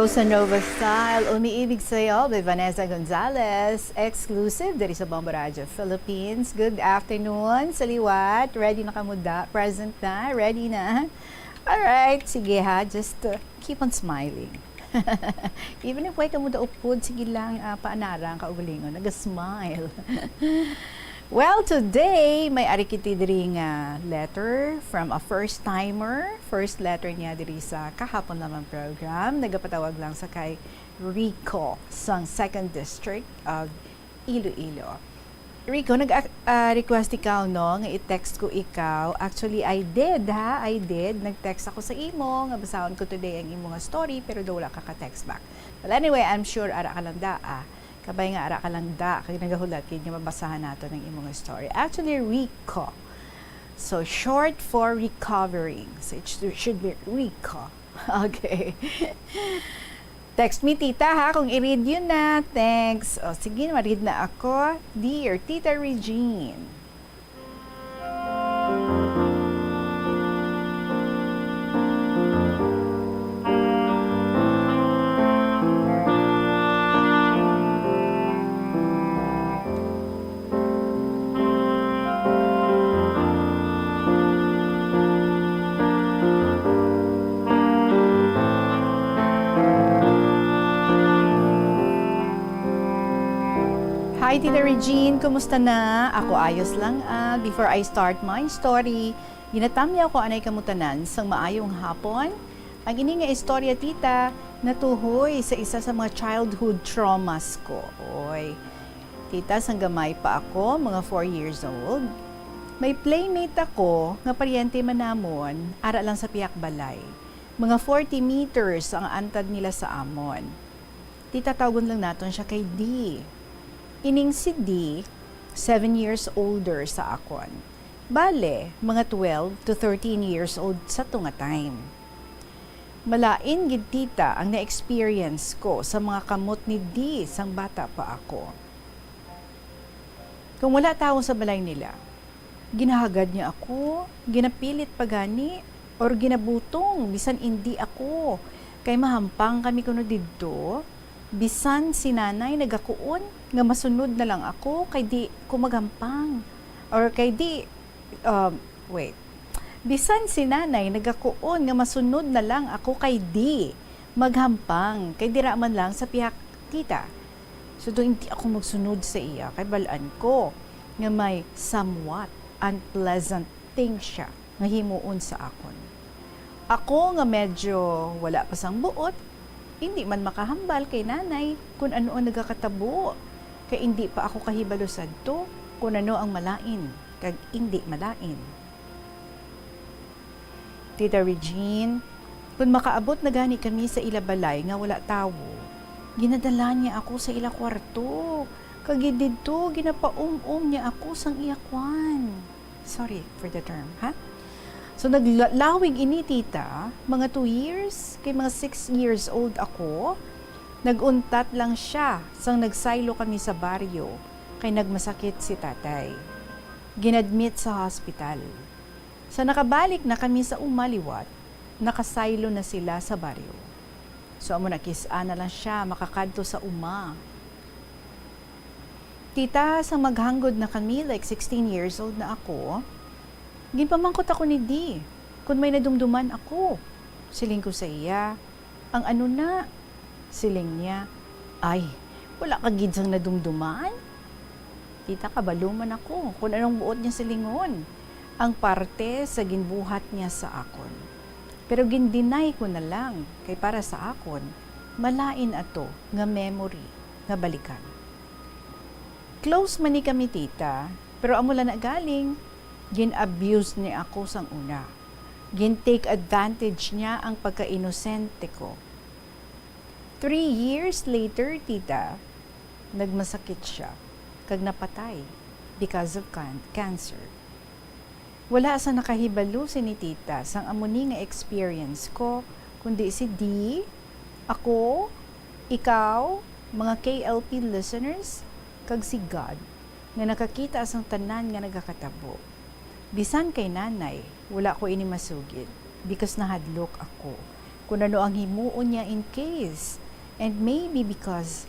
Bossa Nova Style, Umiibig Sa'yo by Vanessa Gonzalez, exclusive dari sa Bomba Radio Philippines. Good afternoon sa liwat. Ready na kamuda? Present na? Ready na? Alright, sige ha. Just keep on smiling. Even if way kamuda upod, sige lang paanarang kaugalingon. Nag-smile. Well, today, may arikiti diri nga letter from a first-timer. First letter niya diri sa kahapon lamang program. Nagapatawag lang sa kay Rico sa 2nd District of Iloilo. Rico, nag-request ikaw, no? Nga i-text ko ikaw. Actually, I did. Nag-text ako sa imo. Nga basahon ko today ang imo nga story, pero daw wala ka ka-text back. Well, anyway, I'm sure ara ka lang kabay nga ara ka lang kay nagahulat kay mabasahan nato ng imong story. Actually, Rico. So, short for recovering. So, it should be Rico. Okay. Text me, tita, ha, kung i-read yun na. Thanks. O, sige, ma-read na ako. Dear Tita Regine. Hi, Tita Regine. Kumusta na? Ako ayos lang. Before I start my story, ginatamya ko anay kamutanan sang maayong hapon. Ang ini nga istorya, tita, natuhoy sa isa sa mga childhood traumas ko. Oy, tita, sang gamay pa ako, mga 4 years old. May playmate ako, nga paryente manamon, ara lang sa Piak Balay. Mga 40 meters ang antad nila sa amon. Tita, tawagon lang naton siya kay D. Ining si D, 7 years older sa akon. Bale, mga 12 to 13 years old sa tunga time. Malain gid tita ang na-experience ko sa mga kamot ni D sang bata pa ako. Kung wala tao sa balay nila, ginahagad niya ako, ginapilit pagani, or ginabutong, bisan hindi ako. Kay mahampang kami kuno didto, bisan si nanay nagakuon, nga masunod na lang ako, kay di ko magampang. Or kay di, bisan si nanay nagakuon, nga masunod na lang ako, kay di maghampang. Kay di raman lang sa pihak tita. So doon hindi ako magsunod sa iya, kay balaan ko, nga may somewhat unpleasant thing siya, nga himuon sa akon. Ako nga medyo wala pa sang buot, hindi man makahambal kay nanay kung ano ang nagakatabo. Kay hindi pa ako kahibalo sadto kung ano ang malain, kag hindi malain. Tita Regine, kung makaabot na gani kami sa ila balay nga wala tawo, ginadala niya ako sa ila kwarto. Kag didto ginapaum-um niya ako sang iyakwan. Sorry for the term, ha? So naglawig ini tita, mga 2 years, kay mga 6 years old ako, naguntat lang siya sang nagsaylo kami sa baryo, kay nagmasakit si tatay. Ginadmit sa hospital. Sa nakabalik na kami sa umaliwat, nakasaylo na sila sa baryo. So amo nakis-an na lang siya makakadto sa uma. Tita, sang maghanggod na kami, like 16 years old na ako, ginpamangkot ako ni D. Kung may nadumduman ako, siling ko sa iya. Ang ano na, siling niya, ay, wala ka gid sang nadumduman? Tita, kabaluman ako kung anong buot niya silingon. Ang parte sa ginbuhat niya sa akon. Pero gindinay ko na lang, kay para sa akon, malain ato nga memory, nga balikan. Close man ni kami, tita, pero amo lang na galing, gin-abuse niya ako sang una. Gin-take advantage niya ang pagka-inosente ko. 3 years later, tita, nagmasakit siya, kag napatay because of cancer. Wala sa nakahibalo si ni tita sang amuni nga experience ko, kundi si D, ako, ikaw, mga KLP listeners, kag si God, nga nakakita sang tanan nga nagakatabo. Bisan kay nanay, wala ko ini masugid because nahadlok ako. kung ano ang himuon niya in case. And maybe because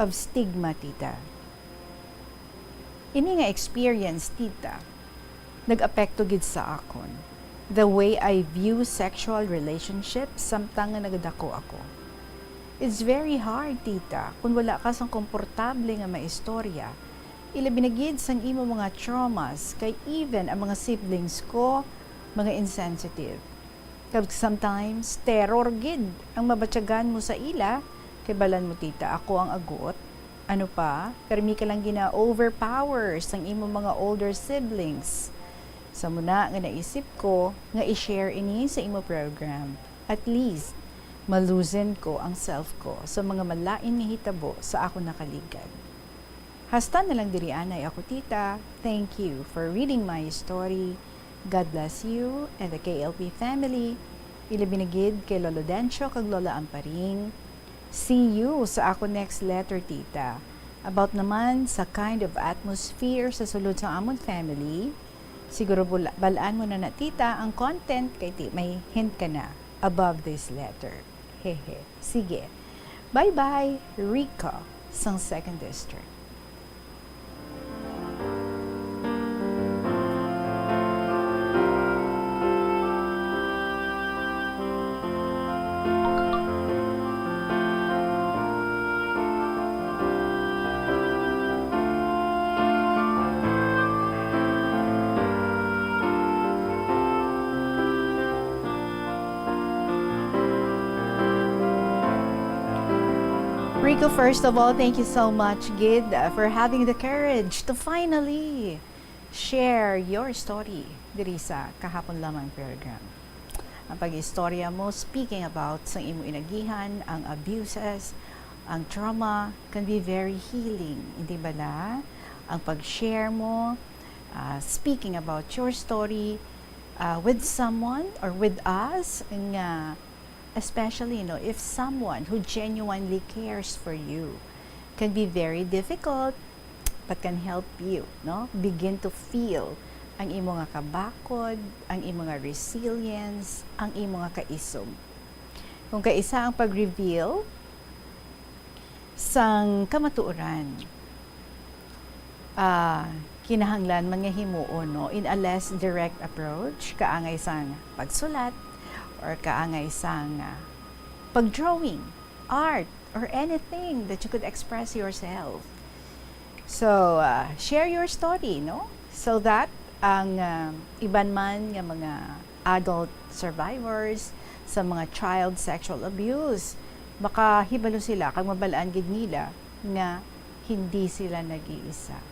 of stigma, tita. Ini nga experience, tita, nag-apekto gid sa akon. The way I view sexual relationships samtang nga nagadako ako. It's very hard, tita, kung wala ka sang komportable nga maistorya. Ilabi na gid sang imo mga traumas, kay even ang mga siblings ko, mga insensitive. Kag sometimes, terror gid ang mabatyagan mo sa ila, kay balan mo, tita, ako ang agot. Ano pa? Karmi ka lang gina-overpower sang imo mga older siblings. Sa muna nga naisip ko nga i-share ini sa imo program. At least, maluzen ko ang self ko sa mga malain ni hitabo sa ako nakaligad. Hasta na lang diri anay ako, tita. Thank you for reading my story. God bless you and the KLP family. Ilabinagid kay Lolo Dencio kag Lola Amparing. See you sa ako next letter, tita. About naman sa kind of atmosphere sa sulod sa amon family. Siguro balaan mo na tita ang content kay may hint ka na above this letter. Hehe. Sige. Bye-bye, Rico, sang 2nd District. Rico, first of all, thank you so much, Gid, for having the courage to finally share your story diri sa kahapon lamang program. Ang pag-istorya mo, speaking about sa imo inagihan, ang abuses, ang trauma, can be very healing. Hindi ba na? Ang pag-share mo, speaking about your story with someone or with us, nga especially, if someone who genuinely cares for you, can be very difficult, but can help you, begin to feel ang imo nga kabakod, ang imo nga resilience, ang imo nga kaisom. Kung kaisa ang pag-reveal sang kamatuoran, kinahanglan man nga himuon, in a less direct approach, kaangay sang pagsulat, or kaangay sang pag-drawing, art, or anything that you could express yourself. So, share your story, so that ang iban man nga mga adult survivors sa mga child sexual abuse, baka hibalo sila kag mabalaan gid nila nga hindi sila nag-iisa.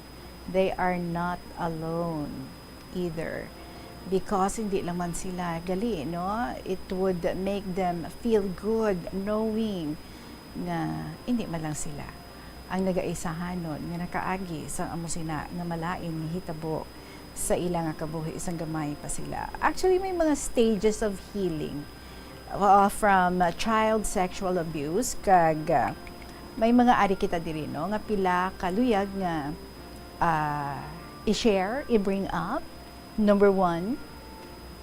They are not alone either. Because hindi lang man sila gali, it would make them feel good knowing na hindi man lang sila ang nagaisahanon nga nakaagi sa amo sina nga malain ni hitabo sa ilang kabuhi isang gamay pa sila. Actually, may mga stages of healing from child sexual abuse kag may mga ari kita diri nga pila kaluyag nga i-share, i-bring up. Number 1,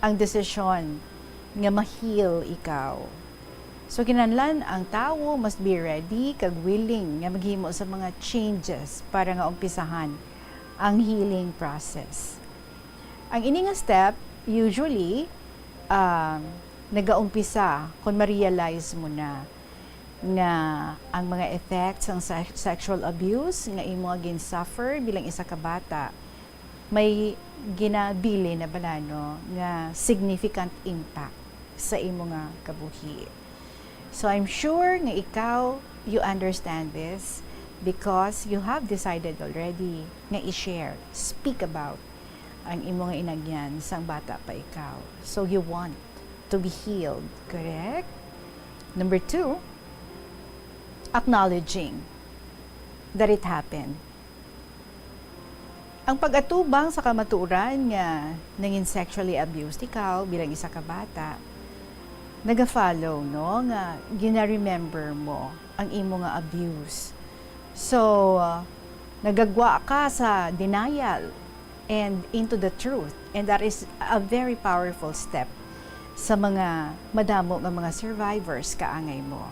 ang desisyon nga ma-heal ikaw. So, kinahanglan ang tao must be ready kag willing nga maghimo sa mga changes para nga umpisahan ang healing process. Ang ini nga step, usually, nagaumpisa kung ma-realize mo na nga ang mga effects ng sexual abuse nga imo gin-suffer bilang isa ka bata, may ginabili na balano nga significant impact sa imo nga kabuhi. So I'm sure nga ikaw, you understand this because you have decided already nga i-share, speak about ang imo nga inagyan sang bata pa ikaw. So you want to be healed, correct? Number 2, acknowledging that it happened. Ang pag-atubang sa kamatuoran nga nangin sexually abused ikaw bilang isa ka bata, naga-follow, nga gina-remember mo ang imo nga abuse. So, nagagwa ka sa denial and into the truth. And that is a very powerful step sa mga madamo nga mga survivors kaangay mo.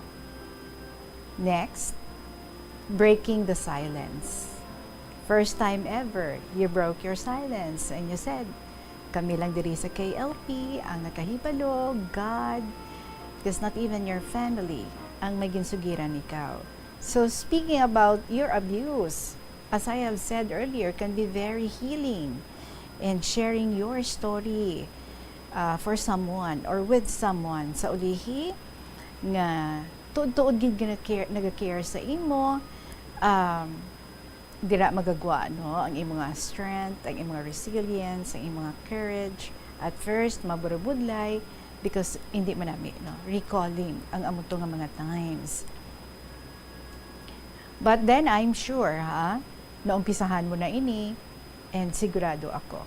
Next, breaking the silence. First time ever, you broke your silence and you said, kami lang diri sa KLP ang nakahibalo, God, because not even your family ang may ginsugiran ikaw. So speaking about your abuse, as I have said earlier, can be very healing, and sharing your story for someone or with someone sa ulihi nga tuod-tuod gid nagaka-care sa imo, dira magagwa no ang imong strength, ang imong resilience, ang imong courage. At first maburubudlay because hindi manami no recalling ang amuto nga mga times. But then I'm sure naumpisahan mo na ini, and sigurado ako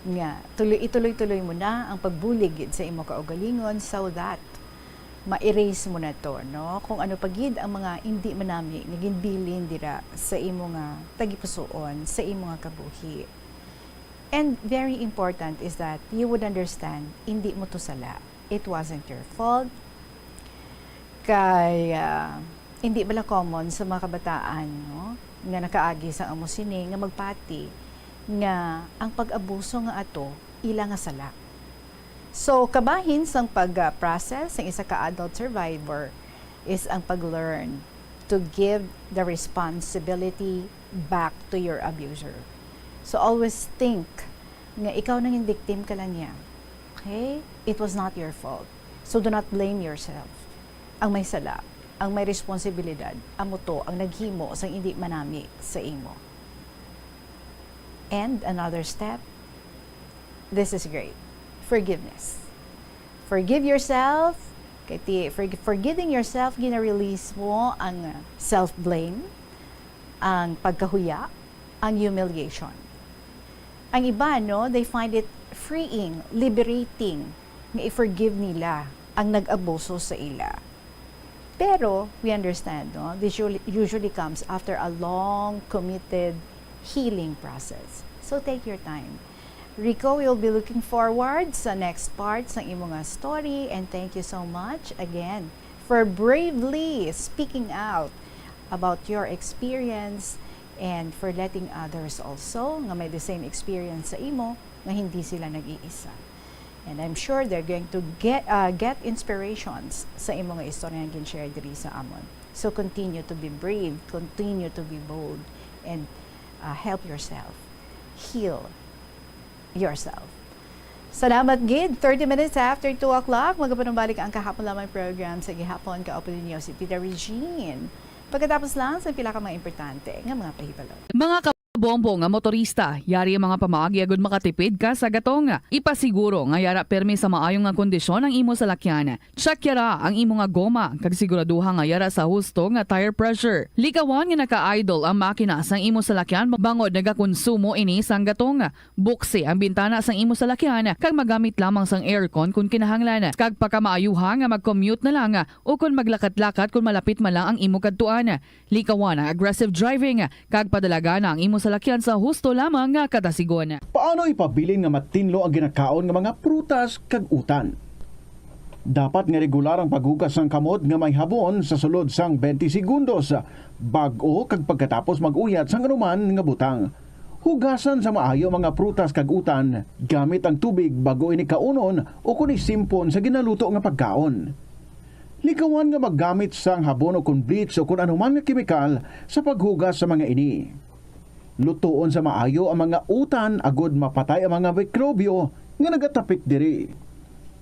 nga ituloy-tuloy mo na ang pagbulig sa imo kaugalingon so that ma-erase mo na to, no? Kung ano pagid ang mga hindi manami nga ginbilin dira sa imo nga tagipusoon, sa imo nga kabuhi. And very important is that you would understand, hindi mo to sala. It wasn't your fault. Kaya hindi bala common sa mga kabataan, no? Nga nakaagi sa amo sini nga magpati nga ang pag-abuso nga ato ila nga sala. So, kabahin sang pag-process ng isa ka-adult survivor is ang pag-learn to give the responsibility back to your abuser. So, always think nga ikaw nang yung victim ka lang niya. Okay? It was not your fault. So, do not blame yourself. Ang may sala, ang may responsibilidad, amo to, ang naghimo sang hindi manami sa imo. And another step, this is great. Forgiveness. Forgive yourself. Kaya forgiving yourself, gina-release mo ang self-blame, ang pagkahuya, ang humiliation. Ang iba, no, they find it freeing, liberating, nga i-forgive nila ang nag-abuso sa ila. Pero, we understand, no, this usually comes after a long, committed healing process. So, take your time. Rico, we'll be looking forward sa next parts ng imong story, and thank you so much again for bravely speaking out about your experience and for letting others also nga may the same experience sa imo nga hindi sila nag-iisa. And I'm sure they're going to get inspirations sa imong istorya nga gin-share diri sa amon. So continue to be brave, continue to be bold, and help yourself. Heal yourself. Salamat gid. 30 minutes after 2 o'clock, magapanumbalik ang kahapon lamang program sa gihapon ka-open ninyo si Tita Regine. Pagkatapos lang sa pila ka mga importante nga mga pahibalo. Mga kabombo nga motorista, yari ang mga pamaagi agud makatipid ka sa gatong. Ipasiguro nga yara permi sa maayong nga kondisyon ang imo salakyan. Check yara ang imo nga goma kag siguraduha nga yara sa husto nga tire pressure. Likawan nga naka-idle ang makina sang imo salakyan bangod nagakonsumo ini sang gatong. Buksi ang bintana sang imo salakyan kag magamit lamang sang aircon kung kinahanglan. Kag pagkamaayuha nga mag-commute na lang o kung maglakat-lakat kung malapit man lang ang imo kadtuan. Likawan ang aggressive driving kag padalaga na ang imo salakyan sa husto lamang nga kadasigon. Paano ipabilin nga matinlo ang ginakaon nga mga prutas kag utan? Dapat nga regular ang paghugas ng kamot nga may habon sa sulod sang 20 segundos bag-o kag pagkatapos mag-uyat sang anuman nga butang. Hugasan sa maayo mga prutas kag utan gamit ang tubig bago ini kaunon o kun isimpon sa ginaluto nga pagkaon. Likawan nga maggamit sang habon o kun bleach o kun anuman nga kemikal sa paghugas sa mga ini. Lutoon sa maayo ang mga utan agud mapatay ang mga mikrobyo nga nagatapik diri.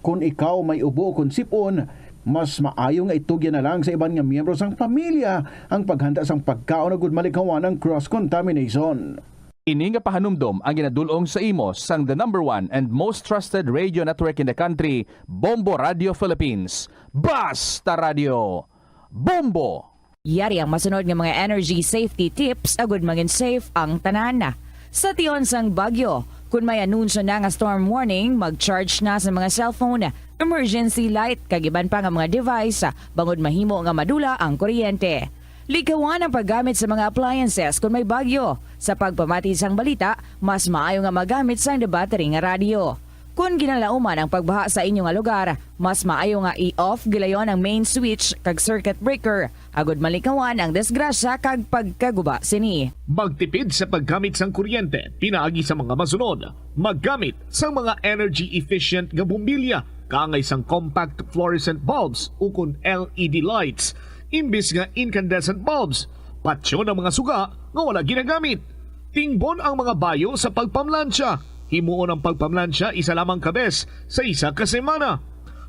Kung ikaw may ubo o kun sipon, mas maayo nga itugyan na lang sa iban nga miyembro sang pamilya ang paghanda sang pagkaon agud malikawan ang cross-contamination. Ini nga pahanumdom ang ginadulong sa imo sang the #1 and most trusted radio network in the country, Bombo Radio Philippines. Basta Radio Bombo! Yari ang masunod nga mga energy safety tips agud maging safe ang tanan. Sa tion sang bagyo, kung may anunsyo na nga storm warning, mag-charge na sa mga cellphone, emergency light, kag iban pa nga mga device, bangod mahimo nga madula ang kuryente. Likawan ang paggamit sa mga appliances kung may bagyo. Sa pagpamati sang balita, mas maayo nga magamit sang battery nga radio. Kung ginalauman ang pagbaha sa inyong nga lugar, mas maayo nga i-off gilayon ang main switch kag circuit breaker. Agod malikawan ang disgrasya kag pagkaguba sini. Magtipid sa paggamit sang kuryente, pinaagi sa mga masunod. Maggamit sa mga energy-efficient nga bumbilya, kaangay sang compact fluorescent bulbs ukon LED lights, imbis nga incandescent bulbs. Patsyo ng mga suga nga wala ginagamit. Tingbon ang mga bayo sa pagpamlansya. Himuon ang pagpamlansya isa lamang kabes sa isa ka semana.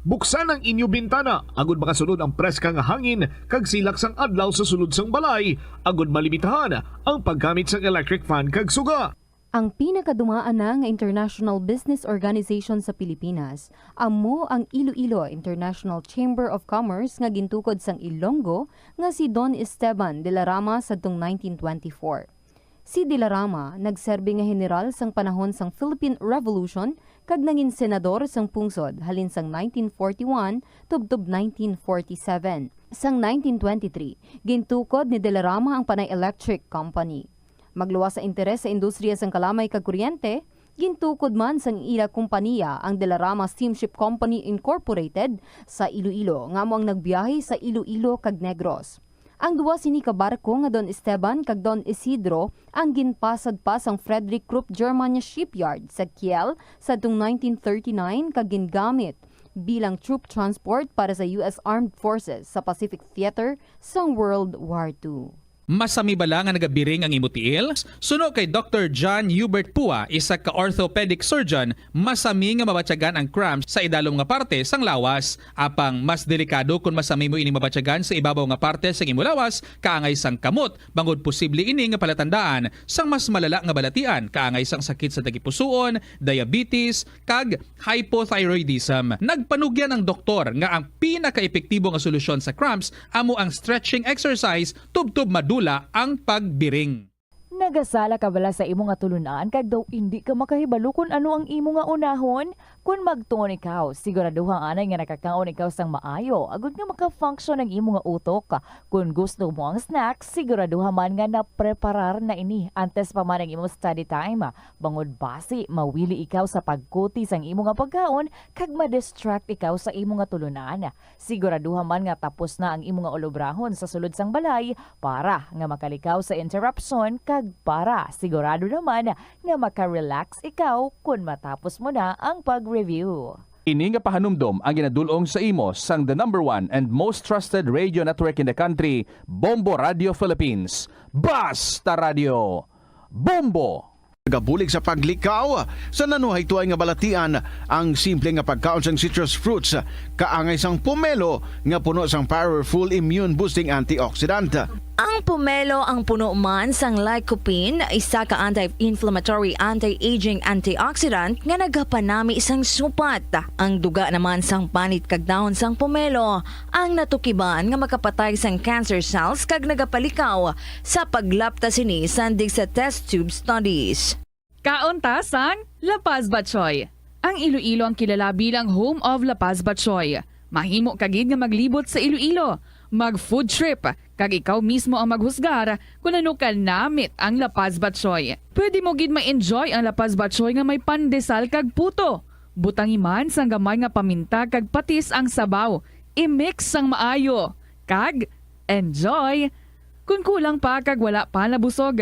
Buksan ang inyo bintana agud makasunod ang preska nga hangin kag silak sang adlaw sa sulod sang balay agud malimitahan ang paggamit sang electric fan kag suga. Ang pinakadumaan na nga international business organization sa Pilipinas amo ang Iloilo International Chamber of Commerce nga gintukod sang Ilonggo nga si Don Esteban de la Rama sadtong 1924. Si De La Rama nagserbi nga general sang panahon sang Philippine Revolution kag nangin senador sang pungsod halin sang 1941 tubtob 1947. Sang 1923, gintukod ni De La Rama ang Panay Electric Company. Magluwas sa interes sa industriya sang kalamay kag kuryente, gintukod man sang ila kompanya ang De La Rama Steamship Company Incorporated sa Iloilo nga mo ang nagbiyahe sa Iloilo kag Negros. Ang duwa sini ka barko nga Don Esteban kag Don Isidro ang ginpasad pa sang Frederick Krupp Germania Shipyard sa Kiel sadtong 1939 kag gingamit bilang troop transport para sa US Armed Forces sa Pacific Theater sang World War II. Masami bala nga nagabiring ang imutiil? Suno kay Dr. John Hubert Pua, isa ka orthopedic surgeon, masami nga mabatyagan ang cramps sa idalom nga parte sang lawas. Apang mas delikado kung masami mo ini mabatyagan sa ibabaw nga parte sang imo lawas, kaangay sang kamot, bangod posible ini nga palatandaan sang mas malala nga balatian, kaangay sang sakit sa tagipusoon, diabetes, kag hypothyroidism. Nagpanugyan ang doktor nga ang pinaka-epektibo nga solusyon sa cramps amo ang stretching exercise tubtob madula ang pagbiring. Nagasala ka bala sa imo nga tulunan kag daw hindi ka makahibalo kung ano ang imo nga unahon? Kung magtuon ikaw, siguraduhang anay nga nakakaon ikaw sang maayo, agud nga maka-function ang imo nga utok. Kung gusto mo ang snacks, siguraduhan man nga napreparar na ini antes pa man ang imo study time. Bangod basi, mawili ikaw sa pagkuti sang imo nga pagkaon kag ma-distract ikaw sa imo nga tulunan. Siguraduhan man nga tapos na ang imo nga olobrahon sa sulod sang balay para nga makalikaw sa interruption kag para sigurado naman nga maka-relax ikaw kung matapos mo na ang pag-review. Ini nga pahanumdom ang ginadulong sa imo sang the #1 and most trusted radio network in the country, Bombo Radio Philippines. Basta Radio! Bombo! Gabulig sa paglikaw sa nanuhay tuay nga balatian ang simple nga pagkaon sang citrus fruits kaangay sang pomelo nga puno sang powerful immune boosting antioxidant. Ang pomelo ang puno man sang lycopene, isa ka anti-inflammatory, anti-aging antioxidant nga nagapanami sang supat. Ang duga naman sang panit kag dahon sang pomelo ang natukiban nga makapatay sang cancer cells kag nagapalikaw sa paglapta sini sandig sa test tube studies. Kauntasan, La Paz Batchoy. Ang Iloilo ang kilala bilang home of La Paz Batchoy. Mahimo kagid nga maglibot sa Iloilo, mag-food trip, kag ikaw mismo ang maghusgar kung ano ka namit ang La Paz Batchoy. Pwede mo gid ma-enjoy ang La Paz Batchoy nga may pandesal kag puto. Butangi man sang gamay nga paminta kag patis ang sabaw. I-mix sang maayo. Kag, enjoy! Kung kulang pa kag wala pa nabusog,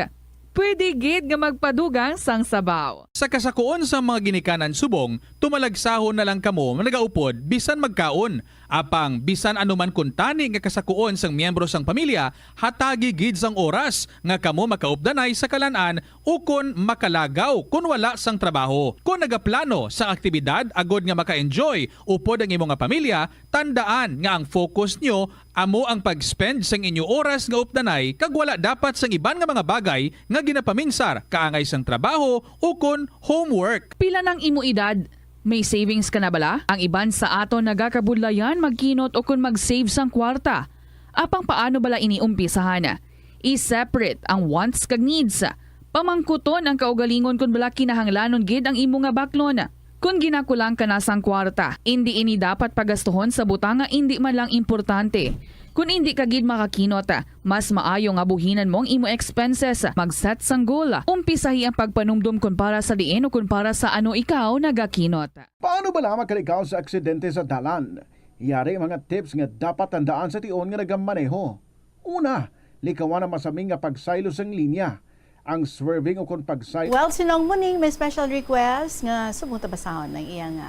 pwede gid nga magpadugang sang sabaw. Sa kasakuon sa mga ginikanan subong, tumalagsahon na lang kamo nga nagaupod bisan magkaon. Apang bisan anuman kun tani nga kasakuon sang miyembro sang pamilya, hatagi gid sang oras nga kamo makaupdanay sa kalan-an o kun makalagaw kun wala sang trabaho. Kung nagaplano sa aktibidad agod nga maka-enjoy upod ang imong nga pamilya, tandaan nga ang focus nyo amo ang pag-spend sang inyo oras nga updanay kag wala dapat sang iban nga mga bagay nga ginapaminsar kaangay sang trabaho o kun homework. Pila ng imo edad? May savings ka na bala? Ang iban sa ato nagakabudlayan magkinot o kung mag-save sang kwarta. Apang paano bala iniumpisahan? I-separate ang wants kag needs. Pamangkuton ang kaugalingon kung bala kinahanglanon gid ang imo nga baklon. Kung ginakulang ka na sang kwarta, hindi ini dapat pagastuhon sa butang nga hindi man lang importante. Kung hindi ka gid makakinot, mas maayo nga buhinan mong imo expenses, mag-set sang goal, umpisahi ang pagpanumdum kung para sa diin o kung para sa ano ikaw nagakinot. Paano ba lamang kalikaw sa aksidente sa dalan? Yari mga tips nga dapat tandaan sa tion nga nagamaneho. Una, likawan ang masaming nga pagsaylo sang linya. Ang swerving o kung pagsaylo. Well, sinong muning may special request nga sumunta basahon ng iyang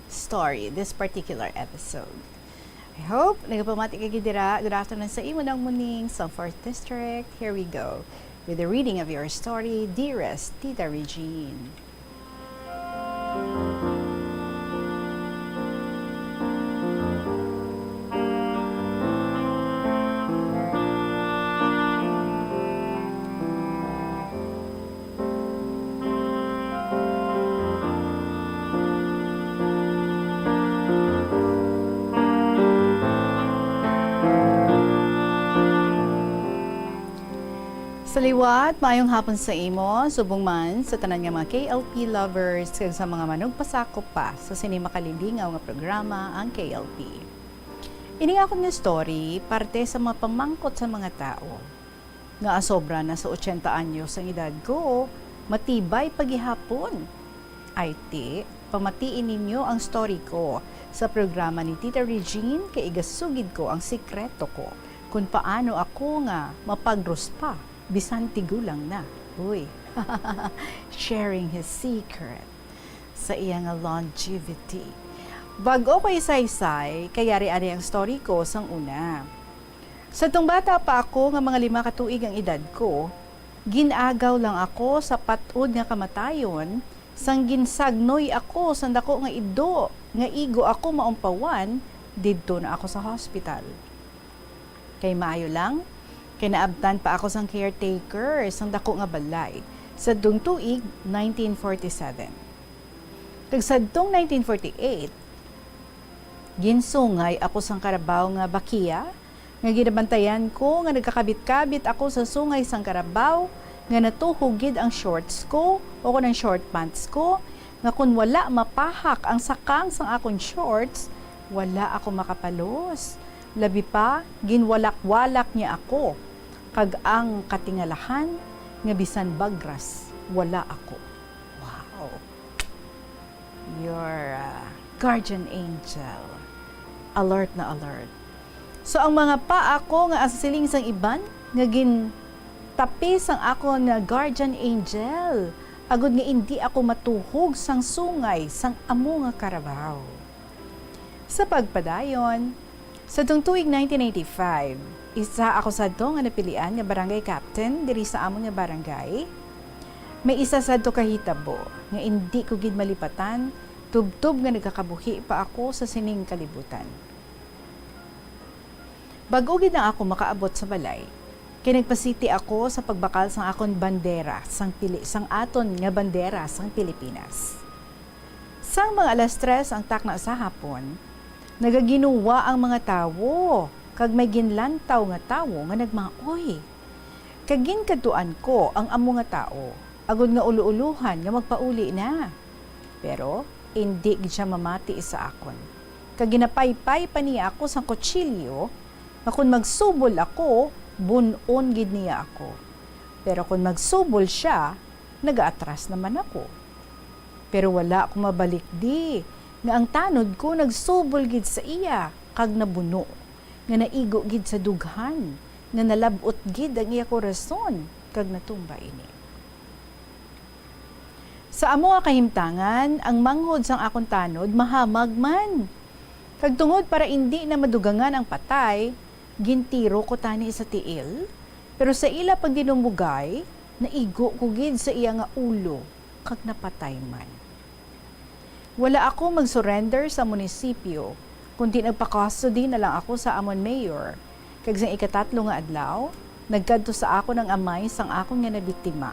story, this particular episode. I hope nagapamati ka gidira. Good afternoon sa imo ng muning sa 4th District. Here we go with the reading of your story, Dearest Tita Regine. Sa liwat, maayong hapon sa imo, subong man sa tanan nga mga KLP lovers kag sa mga manugpasakop pa sa sinima kalilingaw nga programa ang KLP. Ini nga akong story parte sa mga pamangkot sa mga tao. Nga asobra na sa 80 anyos ang edad ko, matibay paghihapon. Ay ti, pamatiin ninyo ang story ko sa programa ni Tita Regine kay igasugid ko ang sikreto ko kung paano ako nga mapagruspa bisan tigulang na. Uy, sharing his secret sa iyang longevity. Bago ko isaysay, kayari-ari ang story ko sang una. Sa tong bata pa ako nga mga 5 katuig ang edad ko, ginagaw lang ako sa patud nga kamatayon, sang ginsagnoy ako sa dako nga ido, nga igo ako maumpawan, didto na ako sa hospital. Kay maayo lang, kinaabtan pa ako sang caretaker sang dako nga balay sa tuig 1947. Kag sadtong 1948, ginsungay ako sang karabaw nga bakiya nga ginabantayan ko nga nagkakabit-kabit ako sa sungay sang karabaw nga natuhugid ang shorts ko o ang short pants ko nga kun wala mapahak ang sakang sang akong shorts, wala ako makapalos. Labi pa, ginwalak-walak niya ako. Kag ang katingalahan nga bisan bagras wala ako. Wow. You're a guardian angel. Alert na alert. So ang mga pa ako nga asasiling sang iban nga gin tapis ang ako nga guardian angel. Agud nga hindi ako matuhog sang sungay sang amo nga karabaw. Sa pagpadayon, sa tuig 1985, isa ako sa nga napilian nga barangay captain diri sa among nga barangay. May isa sa kahitabo nga hindi ko gid malipatan, tubtob nga nagkakabuhi pa ako sa sining kalibutan. Bago gid na ako makaabot sa balay, kay nagpasiti ako sa pagbakal sang akon bandera sang aton nga bandera sang Pilipinas. Sang mga 3:00 ang takna sa hapon, nagaginuwa ang mga tawo. Kag may ginlantaw nga tawo nga nagmaoy. Kag ginkaduan ko ang amo nga tawo, agud nga ulu-uluhan nga magpauli na. Pero hindi gid siya mamati sa akon. Kag ginapaypay pa niya ako sang kutsilyo, nga kun magsubol ako, bunon gid niya ako. Pero kun magsubol siya, nagaatras naman ako. Pero wala ako mabalik di, nga ang tanod ko nagsubol gid sa iya, kag nabuno. Nga naigo gid sa dughan, nga nalabot gid ang iya korason, kag natumba ini. Sa amo nga kahimtangan, ang manghod sang akong tanod mahamag man. Kag tungod para hindi na madugangan ang patay, gintiro ko tani sa tiil, pero sa ila pag dinumugay, naigo ko gid sa iya nga ulo, kag napatay man. Wala ako mag-surrender sa munisipyo, kundi nagpa-custody na lang ako sa amon mayor. Kag sa ikatatlo nga adlaw, nagkadto sa ako ng amay sang akong nga nabiktima.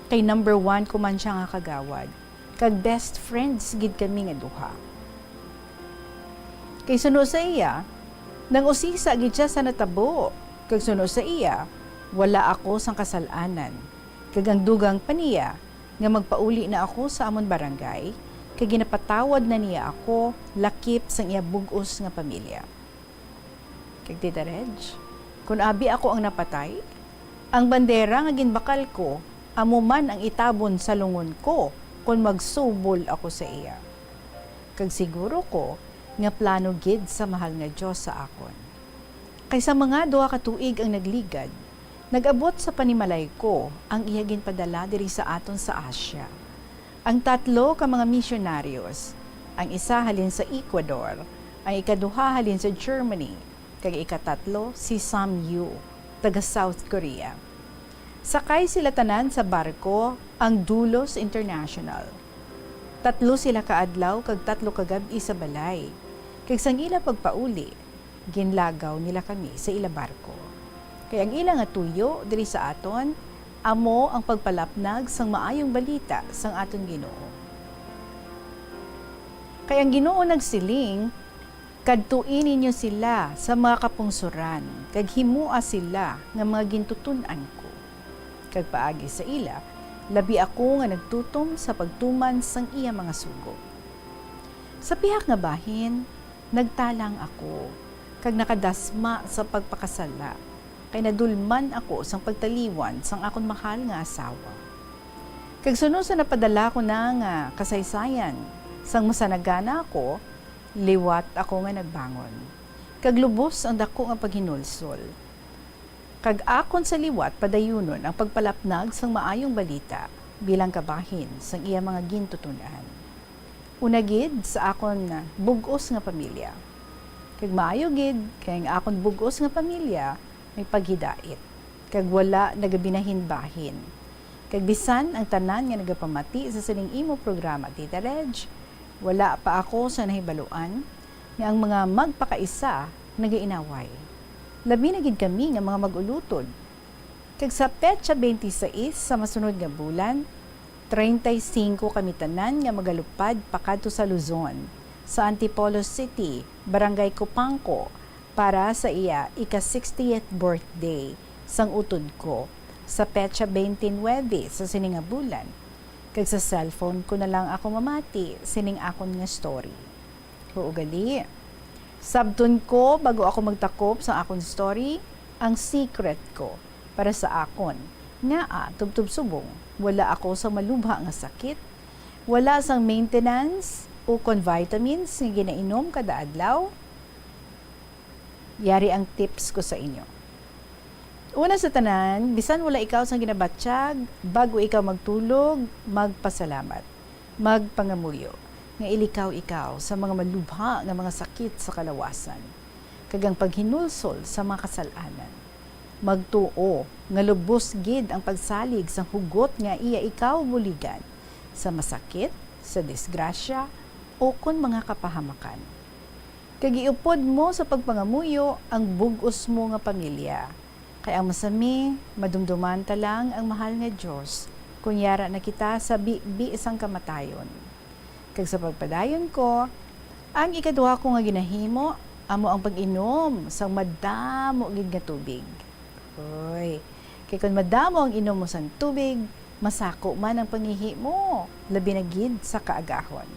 Kay number 1 ko man siya nga kagawad. Kag best friends gid kami nga duha. Kay sunod sa iya, nang usisa gid siya sa natabo. Kag sunod sa iya, wala ako sang kasalanan. Kag ang dugang paniya nga magpauli na ako sa amon barangay, kay ginapatawad na niya ako lakip sang iya bugos nga pamilya. Kay Tita Reg, kung abi ako ang napatay, ang bandera nga ginbakal ko, amo man ang itabon sa lungon ko kung magsubol ako sa iya. Kag siguro ko nga plano gid sa mahal nga Dios sa akon. Kaysa mga 2 ka tuig ang nagligad, nag-abot sa panimalay ko ang iya ginpadala diri sa aton sa Asia. Ang 3 ka mga misyonaryos, ang isa halin sa Ecuador, ang ikaduha halin sa Germany, kag ikatatlo si Sam Yu, taga South Korea. Sakay sila tanan sa barko ang Dulos International. 3 sila kaadlaw kag 3 kagabi sa balay. Kag sang ila pagpauli, ginlagaw nila kami sa ila barko. Kay ang ila nga tuyo diri sa aton, amo ang pagpalapnag sang maayong balita sang aton Ginoo. Kay ang Ginoo nagsiling, kadtuin ninyo sila sa mga kapungsuran, kag himua sila nga mga gintutunan ko. Kag paagi sa ila, labi ako nga nagtutom sa pagtuman sang iya mga sugo. Sa pihak nga bahin, nagtalang ako, kag nakadasma sa pagpakasala, kay nadulman ako sang pagtaliwan sang akon mahal nga asawa. Kag sunod sa napadala ko na nga kasaysayan, sang masanagana ako, liwat ako nga nagbangon. Kag lubos ang dako nga paghinulsol. Kag akon sa liwat padayunon ang pagpalapnag sang maayong balita bilang kabahin sang iya mga gintutunan. Una gid sa akon bugos nga pamilya. Kag maayo gid kay ang akon bugos nga pamilya may paghidait. Kag wala nagabinahin bahin. Kag bisan ang tanan nga nagapamati sa sining imo programa, Tita Reg, wala pa ako sa nahibaluan nga ang mga magpakaisa nagainaway. Labi na gid kami nga mga mag-ulutod. Kag sa petsa 26 sa masunod nga bulan, 35 kami tanan nga magalupad pakadto sa Luzon, sa Antipolo City, Barangay Copangco, para sa iya ika-60th birthday sang utod ko sa petsa 29 sa sining nga bulan. Kag sa cellphone ko na lang ako mamati sining akon nga story. Ugali. Sabton ko bago ako magtakop sa akon story, ang secret ko para sa akon. Nga tubtub subong, wala ako sa malubha nga sakit, wala sang maintenance o kon vitamins nga ginainom kada adlaw. Yari ang tips ko sa inyo. Una sa tanan, bisan wala ikaw sang ginabatsyag, bago ikaw magtulog, magpasalamat, magpangamuyo, nga ilikaw-ikaw sa mga malubha nga mga sakit sa kalawasan, kagang paghinulsol sa mga kasalanan. Magtuo, nga lubos gid ang pagsalig sa hugot nga iya ikaw buligan, sa masakit, sa disgrasya, o kon mga kapahamakan. Kagiupod mo sa pagpangamuyo ang bugos mo nga pamilya. Kaya ang masami, madumduman ta lang ang mahal nga Diyos, kunyara na kita sa isang kamatayon. Kag sa pagpadayon ko, ang ikaduha ko nga ginahimo, amo ang pag-inom sang madamo gid nga tubig. Oy, kay kung madamo ang inom mo sang tubig, masako man ang pangihi mo, labi na gid sa kaagahon.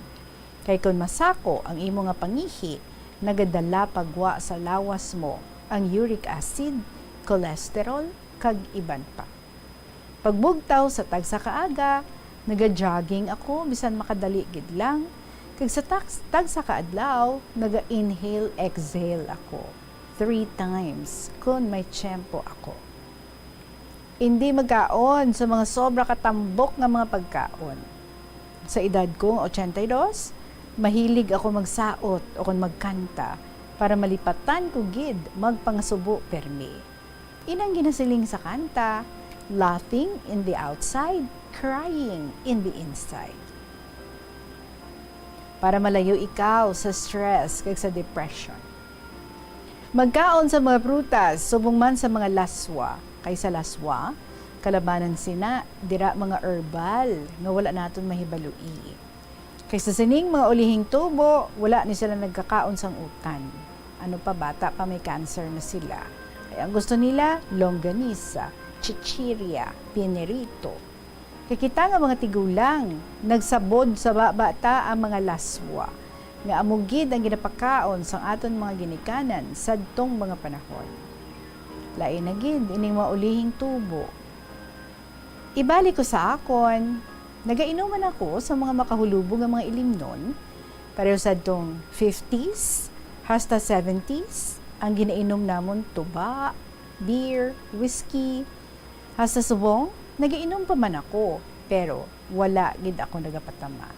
Kay kung masako ang imo nga pangihi, nagadala pagwa sa lawas mo ang uric acid, cholesterol, kag iban pa. Pagbugtaw sa tagsa kaaga, naga-jogging ako bisan makadali gid lang. Kag sa tagsa kaadlaw, naga-inhale, exhale ako 3 times kung may tiyempo ako. Hindi magkaon sa mga sobra katambok nga mga pagkaon. Sa edad kong 82, mahilig ako magsaot o kung magkanta para malipatan ko gid magpangasubo permi. Inang ginasiling sa kanta, laughing in the outside, crying in the inside. Para malayo ikaw sa stress kag sa depression. Magkaon sa mga prutas, subong man sa mga laswa. Kaysa laswa, kalabanan sina, dira mga herbal, nga wala naton mahibalui. Kaysa sining mga ulihing tubo, wala ni sila nagkakaon sang utan. Ano pa, bata pa may cancer na sila. Kaya ang gusto nila, longganisa, chichirya, pinerito. Kay kita nga mga tigulang, nagsabod sa bata ang mga laswa, nga amugid ang ginapakaon sa aton mga ginikanan sadtong mga panahon. Lain na gid ining maulihing tubo. Ibalik ko sa akon, nagainuman ako sa mga makahulubong nga mga ilimnon, pareho sadtong 50s hasta 70s, ang ginainom namon tuba, beer, whiskey, hasta subong, nagainom pa man ako, pero wala gid ako nagapatama.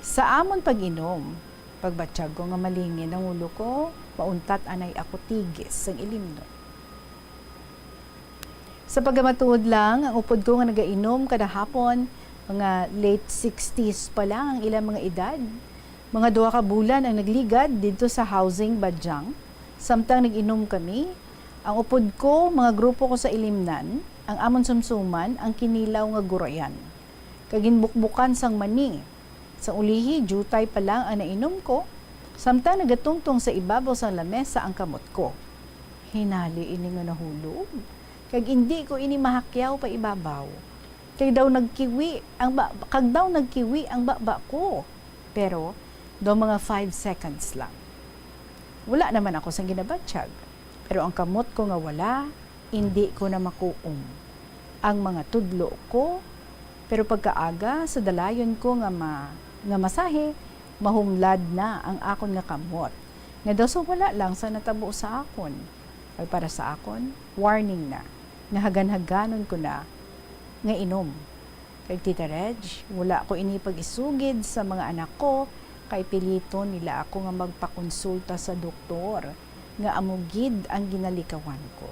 Sa amon pag-inom, pagbatsyag ko nga malingin ang ulo ko, mauntat anay ako tigis ang ilimnon. Sa paggamatuod lang, ang upod ko nga nagainom kada hapon, mga late 60s pa lang ang ilang mga edad. Mga 2 ka bulan ang nagligad dito sa housing Badyang. Samtang nag-inom kami, ang upod ko, mga grupo ko sa ilimnan, ang amon sumsuman, ang kinilaw nga gurayan. Kaginbukbukan sang mani. Sa ulihi, jutay pa lang ang nainom ko, samtang nagatungtong sa ibabaw sang lamesa ang kamot ko. Hinali ini nga nahulog. Kag hindi ko ini mahakyaw pa ibabaw. Kag daw nagkiwi ang baba ko. Pero, daw mga 5 seconds lang. Wala naman ako sa ginabatsyag. Pero ang kamot ko nga wala, hindi ko na makuom. Ang mga tudlo ko, pero pagkaaga sa dalayon ko nga masahe, mahumlad na ang akon nga kamot. Nga daw so wala lang sa natabo sa akon. Ay para sa akon, warning na. Nga hagan-haganon ko na nga inom. Kay Tita Reg, wala ko inipag-isugid sa mga anak ko, kay pilito nila ako nga magpakonsulta sa doktor nga amugid ang ginalikawan ko.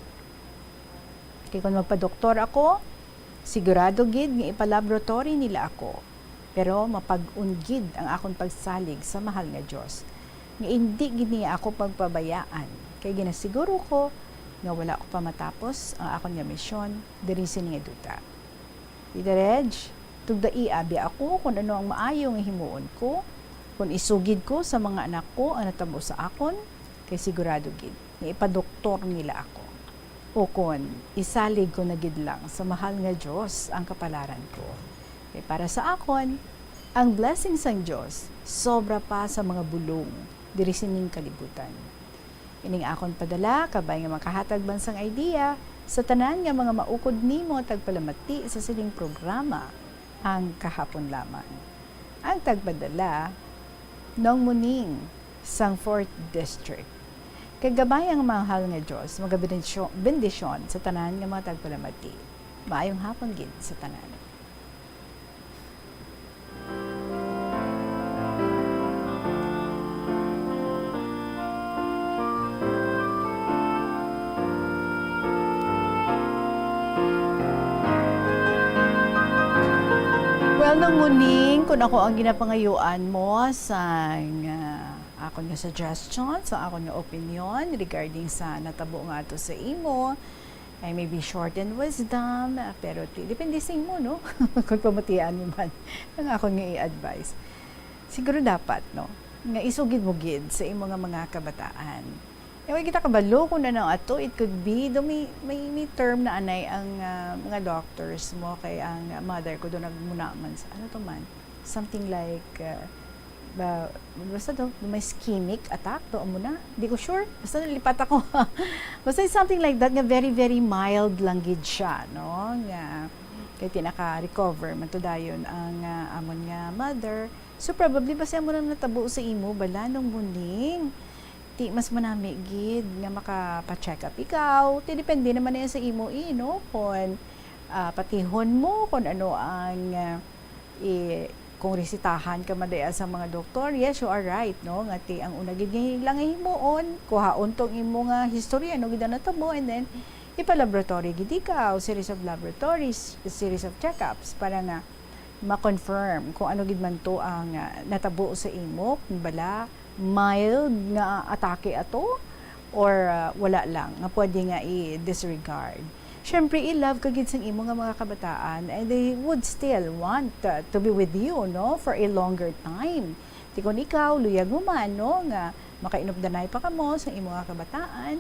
Kaya kung magpa-doktor ako, sigurado gid nga ipalaboratory nila ako. Pero mapag-ungid ang akong pagsalig sa mahal nga Diyos. Nga hindi gid niya ako pagpabayaan. Kaya ginasiguro ko nga wala ko pa matapos ang akong nga misyon diri sa nga duta. Tita Reg, tugda iabi ako kung ano ang maayo nga himuon ko, kung isugid ko sa mga anak ko ang natabo sa akon, kay sigurado gid nga ipadoktor nila ako. O kung isalig ko na gid lang sa mahal nga Diyos ang kapalaran ko. Kay para sa akon, ang blessing sang Diyos sobra pa sa mga bulong diri sining kalibutan. Ining akon padala kabay nga makahatag bansang idea sa tanan nga mga maukod nimo tagpalamati sa sining programa ang kahapon lamang. Ang tagpadala nong muning sang 4th District. Kagabay ang mahal nga Diyos, magabendisyon sa tanan nga mga tagpalamati. Maayong hapon gid sa tanan. Well, nung muning, kung ako ang ginapangayuan mo sa akong nga suggestion, sa akong nga opinion regarding sa natabo nga ato sa imo, ay maybe short and wisdom, pero depende sa imo, no? Kung pamatian mo man ang akong nga i-advise. Siguro dapat, no? Nga isugid mo gid sa imo nga mga kabataan. Ewan kita kabalo kung ano ato, it could be, may term na anay ang mga doctors mo, kay ang mother ko doon nagmuna man sa, ano to man, something like, basta do, may ischemic attack, doon muna, di ko sure, basta nalipat ako. Basta something like that, nga very, very mild lang gid siya, no? Nga, kaya tinaka-recover, man to dayon ang amon nga mother. So probably, basta mo nang natabo sa imo, bala nung muning, ti mas manami gid nga makapa-check up ikaw. Ti depende naman yan sa imo no? Kung patihon mo kung ano ang kung resitahan ka madaya sa mga doktor. Yes, you are right, no? Nga ti ang una gid lang himuon, kuhaon tong imo nga history ano gid natabo, and then ipa-laboratory gid ikaw, series of laboratories, series of checkups para nga ma-confirm kung ano gid man to ang natabo sa imo, kung bala mild nga atake ato or wala lang nga pwede nga i-disregard. Syempre, i-love ka gid sang imo nga mga kabataan, and they would still want to be with you, no, for a longer time. Di kung ikaw luyag mo man, no, nga makainupdanay pa kamo sa imo nga kabataan,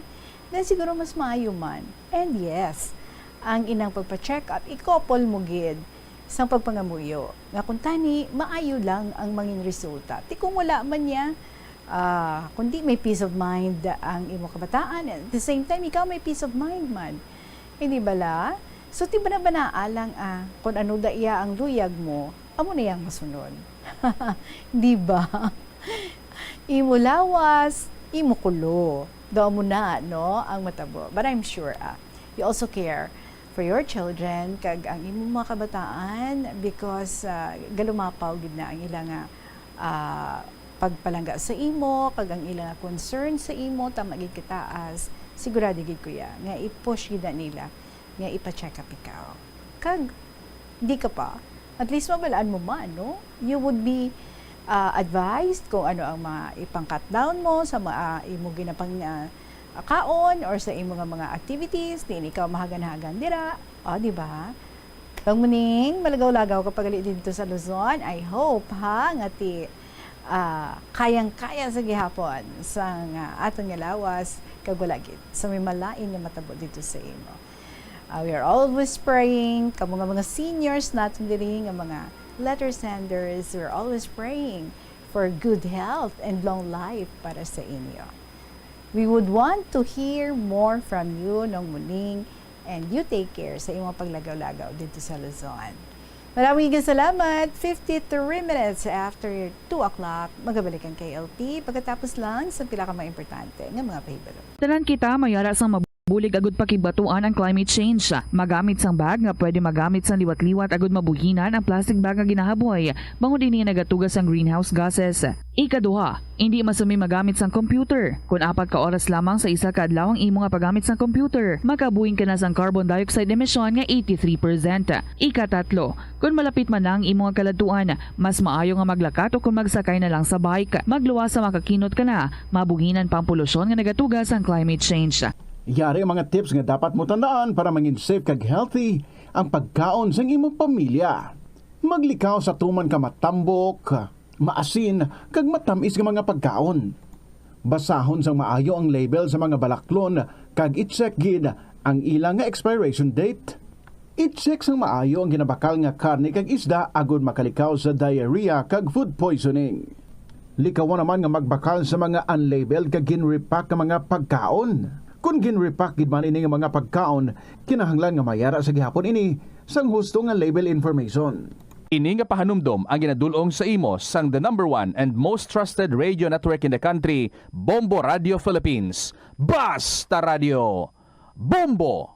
then siguro mas maayo man. And yes, ang inang pagpa-check up, i-couple mo gid sa pagpangamuyo. Nga kung tani, maayo lang ang mangin resulta. Ti kung wala man niya, kundi may peace of mind ang imo kabataan. At the same time, ikaw may peace of mind man. Hindi bala? So, ti ba na banaalang kung ano da iya ang luyag mo, amo na yang masunod. Di ba? Imo lawas, imo kulo. Daw mo na, no, ang matabo. But I'm sure, you also care for your children, kag ang imo mga kabataan, because galumapaw gid na ang ilang pagpalangga sa imo, kag ang ilang concern sa imo, tama gid kitaas, sigurado gid kuya, nga i-push gid na nila, nga ipa-check up ikaw. Kag, di ka pa, at least mabalaan mo man, no? You would be advised kung ano ang mga ipang-cut down mo sa mga imo ginapang kaon or sa imo mga activities, din ikaw mahagan-hagan dira. O, di ba? Kang muning malagaw-lagaw kapag dito sa Luzon, I hope nga ti kayang-kaya sa gihapon sa atong nga lawas kagulagit sa may malain nga matabo dito sa imo. We are always praying, kamo nga mga seniors natin diri nga mga letter senders, we're always praying for good health and long life para sa inyo. We would want to hear more from you nung muning, and you take care sa iyong paglagaw-lagaw dito sa Luzon. Maraming salamat. 53 minutes after 2 o'clock, magabalik ang KLP pagkatapos lang sa pinaka-importante ng mga pahibalo. Tanan kita mayara sang bulig agud pakibatuan ang climate change. Magamit sang bag nga pwede magamit sang liwat-liwat agud mabuhinan ang plastic bag nga ginahaboy. Bangod dinhi nagatugas ang greenhouse gases. Ikaduha, hindi masumi magamit sang computer. Kung 4 ka oras lamang sa isa ka adlaw ang imo nga paggamit sang computer, makabuhing ka na sang carbon dioxide emission nga 83%. Ikatatlo, kung malapit man ang imo nga kaladtuan, mas maayo nga maglakat o kung magsakay na lang sa bike. Magluwas sa makakinot ka na, mabuhinan pang polusyon nga nagatugas ang climate change. Yari ang mga tips nga dapat mo tandaan para mangin safe kag healthy ang pagkaon sa imong pamilya. Maglikaw sa tuman ka matambok, maasin, kag matamis nga mga pagkaon. Basahon sa maayo ang label sa mga balaklon kag i-check gid ang ilang nga expiration date. I-check sang maayo ang ginabakal nga karne kag isda agud makalikaw sa diarrhea kag food poisoning. Likawan naman nga magbakal sa mga unlabeled kag ginrepack nga mga pagkaon. Kung ginrepack gid man ini nga mga pagkaon, kinahanglan nga mayara sa gihapon ini sang husto nga label information. Ini nga pahanumdom ang ginadulong sa imo sang the #1 and most trusted radio network in the country, Bombo Radio Philippines. Basta Radio Bombo!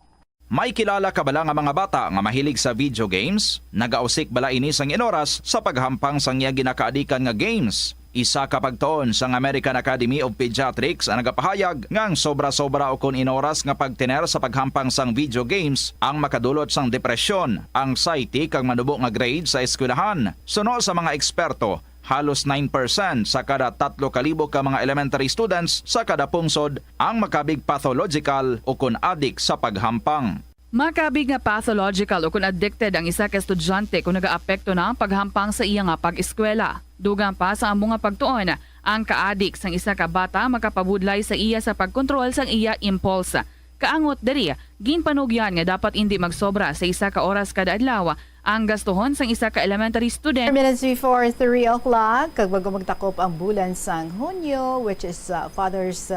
May kilala ka bala nga mga bata nga mahilig sa video games? Nagausik bala ini sang inoras sa paghampang sang iya ginakaadikan nga games? Isa ka pagtuon sang American Academy of Pediatrics ang nagapahayag ngang sobra-sobra o kun inoras nga pagtiner sa paghampang sang video games ang makadulot sang depresyon, anxiety kag manubo nga grade sa eskwelahan. Suno sa mga eksperto, halos 9% sa kada 3,000 ka mga elementary students sa kada pungsod ang makabig pathological o kun addict sa paghampang. Makabig nga pathological o kung addicted ang isa ka estudyante kung nagaapekto na ang paghampang sa iya nga pag-eskwela. Dugang pa sa amo nga pagtuon, ang ka-addict sang isa ka bata makapabudlay sa iya sa pagkontrol sang iya impulse. Kaangot diri, ginpanugyan nga dapat hindi magsobra sa isa ka oras kada adlaw ang gastuhon sang isa ka elementary student. 4 minutes before 3 o'clock, kag bago magtakop ang bulan sang Hunyo, which is Father's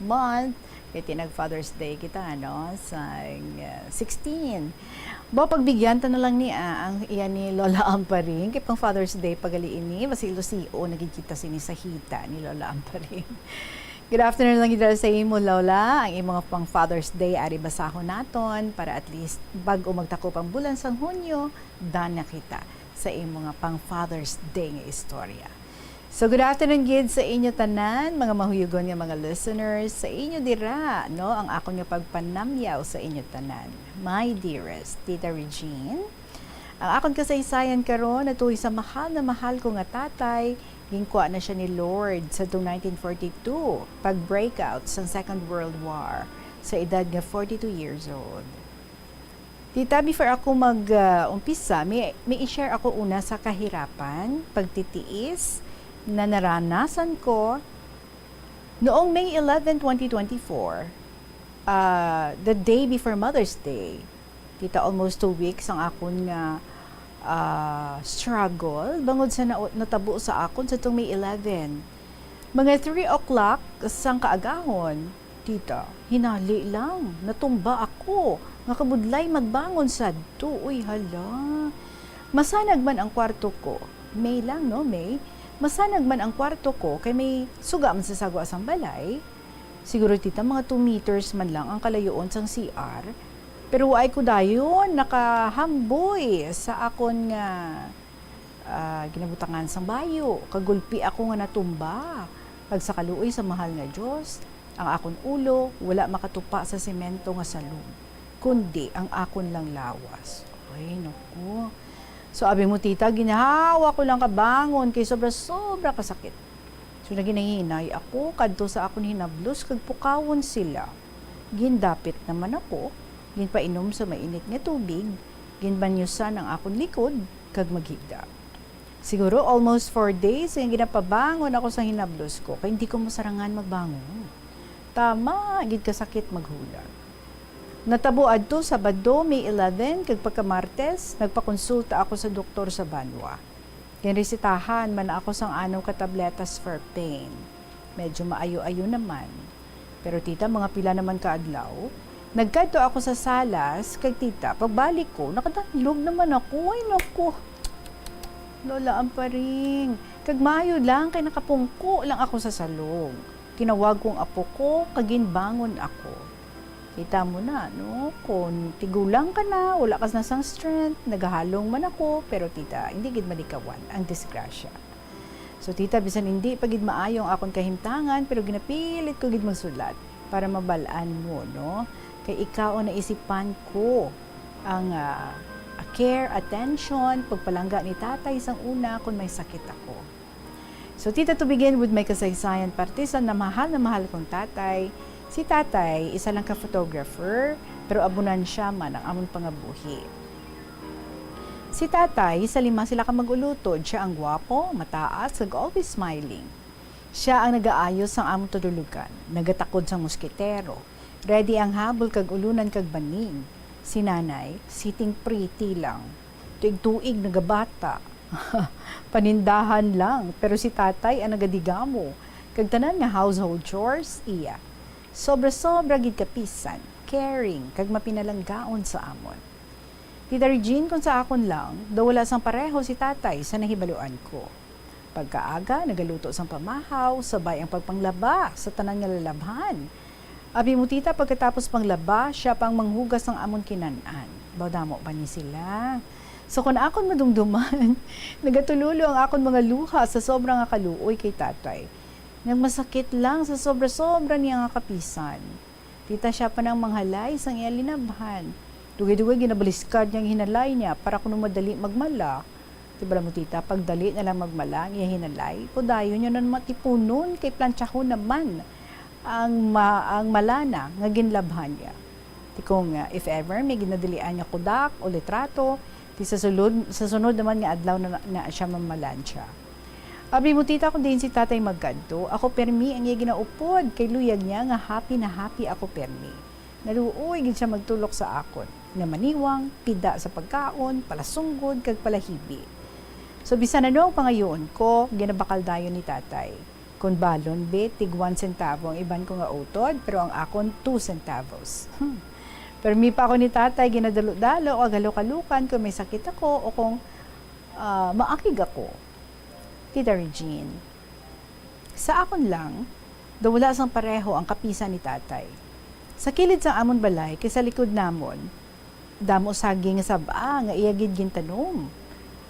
Month, kaya nag-Father's Day kita, no? Sa 16. Ba, pagbigyan ta na lang ni ang iyan ni Lola Amparing. Kaya pang Father's Day pagali ini, masilo-sio, nagkikita sini sa hita ni Lola Amparing. Good afternoon lang kita sa imo, Lola. Ang imong pang Father's Day, ari basahon naton para at least bago magtakop ang bulan sang Hunyo, dan na kita sa imong pang Father's Day nga istorya. So good afternoon gid sa inyo tanan, mga mahuyugon nga mga listeners, sa inyo dira, no, ang akong nga pagpanamyaw sa inyo tanan. My dearest Tita Regine, ang akong kasaysayan karon natuloy sa mahal na mahal ko nga tatay, gingkuha na siya ni Lord sa 1942, pag-breakout sa Second World War, sa edad nga 42 years old. Tita, before ako mag-umpisa, may i-share ako una sa kahirapan, pagtitiis, na naranasan ko noong May 11, 2024, the day before Mother's Day. Tita, almost 2 weeks ang akong struggle bangod sa natabo sa akon sa itong May 11. Mga 3 o'clock sang kaagahon, tita, hinali lang, natumba ako, nga kabudlay magbangon sa uy hala. Masanag man ang kwarto ko, May lang no, May, masanag man ang kwarto ko, kay may suga man sa sagwa sang balay, siguro tita mga 2 meters man lang ang kalayoon sang CR, pero ay ko dayon nakahamboy sa akon nga ginabutangan sang bayo. Kagulpi ako nga natumba. Pag sa kaluoy sa mahal nga Diyos, ang akon ulo wala makatupa sa semento nga salong, kundi ang akon lang lawas. Ay, naku. So abi mo tita, ginahawa ko lang kabangon kay sobra-sobra kasakit. So naginahinay ako kadto sa akon hinablos kag pukawon sila. Gindapit naman ako. Ginpainom sa mainit nga tubig, ginbanyusan ang akong likod, kag maghigda. Siguro almost 4 days yung ginapabangon ako sa hinablos ko, kaya hindi ko masarangan magbangon. Tama, gid kasakit maghulag. Natabo adto Sabado, May 11, kag pagka-Martes, nagpakonsulta ako sa doktor sa Banwa. Ginresitahan man ako sang anong katabletas for pain. Medyo maayo-ayo naman. Pero tita, mga pila naman kaadlaw, nagkadto ako sa salas, kag tita, pagbalik ko, nakatanlog naman ako. Ay, naku. Lola, ang paring. Kag mayo lang, kay nakapungko lang ako sa salong. Kinawag kong apo ko, kaginbangon ako. Kita mo na, no? Kung tigulang ka na, wala ka na sang strength, nagahalong man ako, pero tita, hindi gid malikawan ang disgrasya. So tita, bisan hindi pagid maayong akong kahimtangan, pero ginapilit ko gid magsulat para mabalaan mo, no? Kay ikaw ang naisipan ko ang care, attention, pagpalangga ni tatay sang una kung may sakit ako. So tita, to begin with my kasaysayan partisan na mahal kong tatay. Si tatay, isa lang ka-photographer, pero abunan siya man ang amon pangabuhi. Si tatay, sa 5 sila ka magulutod, siya ang gwapo, mataas, ag always smiling. Siya ang nagaayos sang amon tudulugan, nagatakod sang moskitero. Ready ang habol kag ulunan kag baning. Si nanay, sitting pretty lang. Tuig-tuig nagabata. Panindahan lang. Pero si tatay ang nagadigamo. Kag tanan nga household chores, iya. Sobra-sobra gid kapisan, caring, kag mapinalanggaon sa amon. Tita Regine, kung sa akon lang, daw wala sang pareho si tatay sa nahibaluan ko. Pagkaaga, nagaluto sang pamahaw, sabay ang pagpanglaba sa tanan nga lalabhan. Abi mo tita, pagkatapos panglaba, siya pang manghugas ng amon kinanan. Baudamo ba ni sila? So kung akon madumduman, nagatululo ang akon mga luha sa sobrang akaluoy kay tatay. Nagmasakit lang sa sobra-sobra niya nga kapisan. Tita, siya pa nang manghalay sang iya linabhan. Dugay-dugay ginabaliskad niyang hinalay niya para kung madali magmala. Diba mo tita, pagdali na lang magmala, iya hinalay, podayo niya na matipunon kay planchahon naman ang malana nga ginlabhan niya. Ti kung if ever may ginadilian niya kudak o litrato, ti sa sunod naman nga adlaw na siya mamalansya. Abi mo tita, kung din si tatay maggadto, ako permi ang iya ginaupod kay luyag niya nga happy na happy ako permi. Naluoy gid siya magtulok sa akon, nga maniwang, pida sa pagkaon, palasunggod kag palahibi. So bisan ano ang pangayoon ko, ginabakal dayon ni tatay. Kung balon, tig 1 centavo ang iban ko nga utod, pero ang akon 2 centavos. Permi pa ako ni tatay, ginadalo-dalo o agalo-kalukan kung may sakit ako o kung maakig ako. Tita Regine, sa akon lang, daw wala sang pareho ang kapisan ni tatay. Sa kilid sang amon balay, kay sa likod namon, damo saging nga saba nga iyagid gintanom.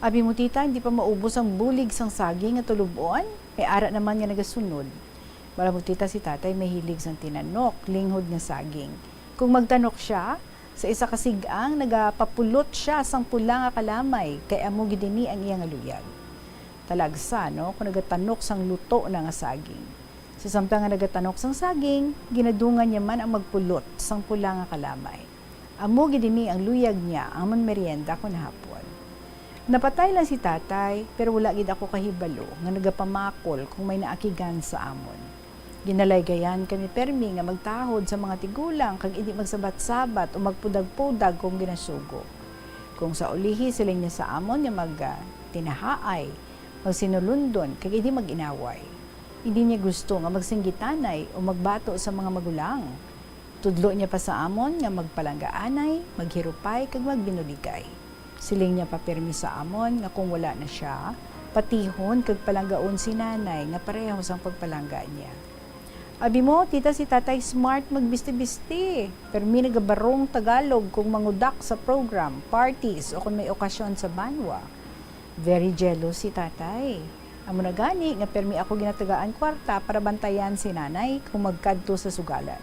Abi mo tita, hindi pa maubos ang bulig sang saging nga tulubon, may ara naman nga nagasunod. Wala mo tita, si tatay may hilig sang tinanok, linghod nga saging. Kung magtanok siya, sa isa kasigang nagapapulot siya sang pula nga kalamay, kay amo gidini ang iyang aluyag. Talagsa, no? Kung nagatanok sang luto na nga saging. Sa samtang nga nagatanok sang saging, ginadungan niya man ang magpulot sang pula nga kalamay. Amo gidini ang luyag niya, amon merienda ko na hapon. Napatay lang si tatay, pero wala gid ako kahibalo nga nagapamakol kung may naakigan sa amon. Ginalaygayan kami permi nga magtahod sa mga tigulang kag hindi magsabat-sabat o magpudag-pudag kung ginasugo. Kung sa ulihi sila niya sa amon nga tinahaay, magsinulundon, kag hindi mag-inaway. Hindi niya gusto nga magsinggitanay o magbato sa mga magulang. Tudlo niya pa sa amon nga magpalanggaanay, maghirupay, kag magbinuligay. Siling niya papirmi sa amon nga kung wala na siya, patihon kag palanggaon si nanay nga pareho sang pagpalangga niya. Abi mo, tita si tatay smart magbisti-bisti. Permi nagabarong Tagalog kung mangudak sa program, parties o kung may okasyon sa banwa. Very jealous si tatay. Amo na gani nga permi ako ginatagaan kwarta para bantayan si nanay kung magkadto sa sugalan.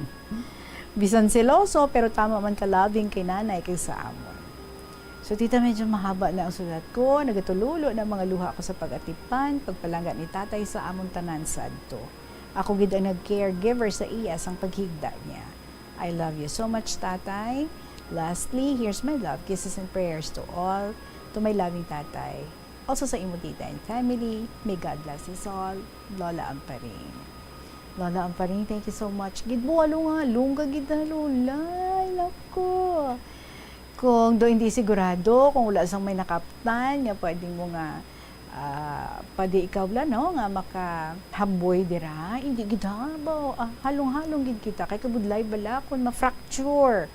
Bisan seloso pero tama man ka-loving kay nanay kaysa amon. So tita, medyo mahaba na ang sulat ko. Nagatululo na mga luha ko sa pag-atipan, pagpalangga ni tatay sa amon tanan sadto. Ako gid ang nag-caregiver sa iya sang paghigda niya. I love you so much, tatay. Lastly, here's my love, kisses and prayers to all, to my loving tatay. Also sa imo tita and family. May God bless us all. Lola Amparing. Lola Amparing, thank you so much. Gid mo alung-alung ka gid na lola. Ay, nako. Kung do hindi sigurado, kung wala sang may nakaptan, nga pwedeng mo nga pwede ikaw lang, no, nga makahamboy dira, hindi gid ba, halong-halong gid kita, kay kabudlay bala kung ma-fracture.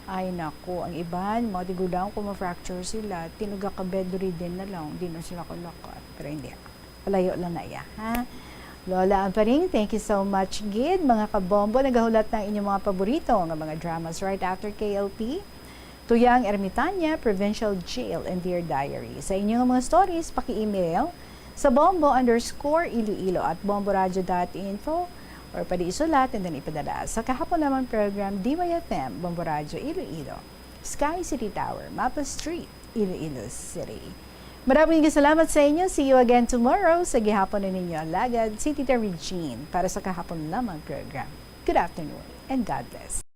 Ay nako, ang iban, mga tigulang kung ma-fracture sila, tinuga ka bedridden na lang, di na sila kalakat. Pero hindi, palayo lang na iya, ha? Lola Amparing, thank you so much, gid. Mga kabombo, nagahulat ng inyong mga paborito, nga mga dramas right after KLP. Tuyang Ermitanya, Provincial Jail, and Dear Diary. Sa inyong mga stories, paki-email sa bombo_iloilo@bomboradio.info or pwede isulat and then ipadala sa kahapon naman program DYFM, Bombo Radio Iloilo, Sky City Tower, Mapa Street, Iloilo City. Maraming salamat sa inyo. See you again tomorrow sa gihapon na ninyo alagad, si Tita Regine, para sa kahapon lamang program. Good afternoon and God bless.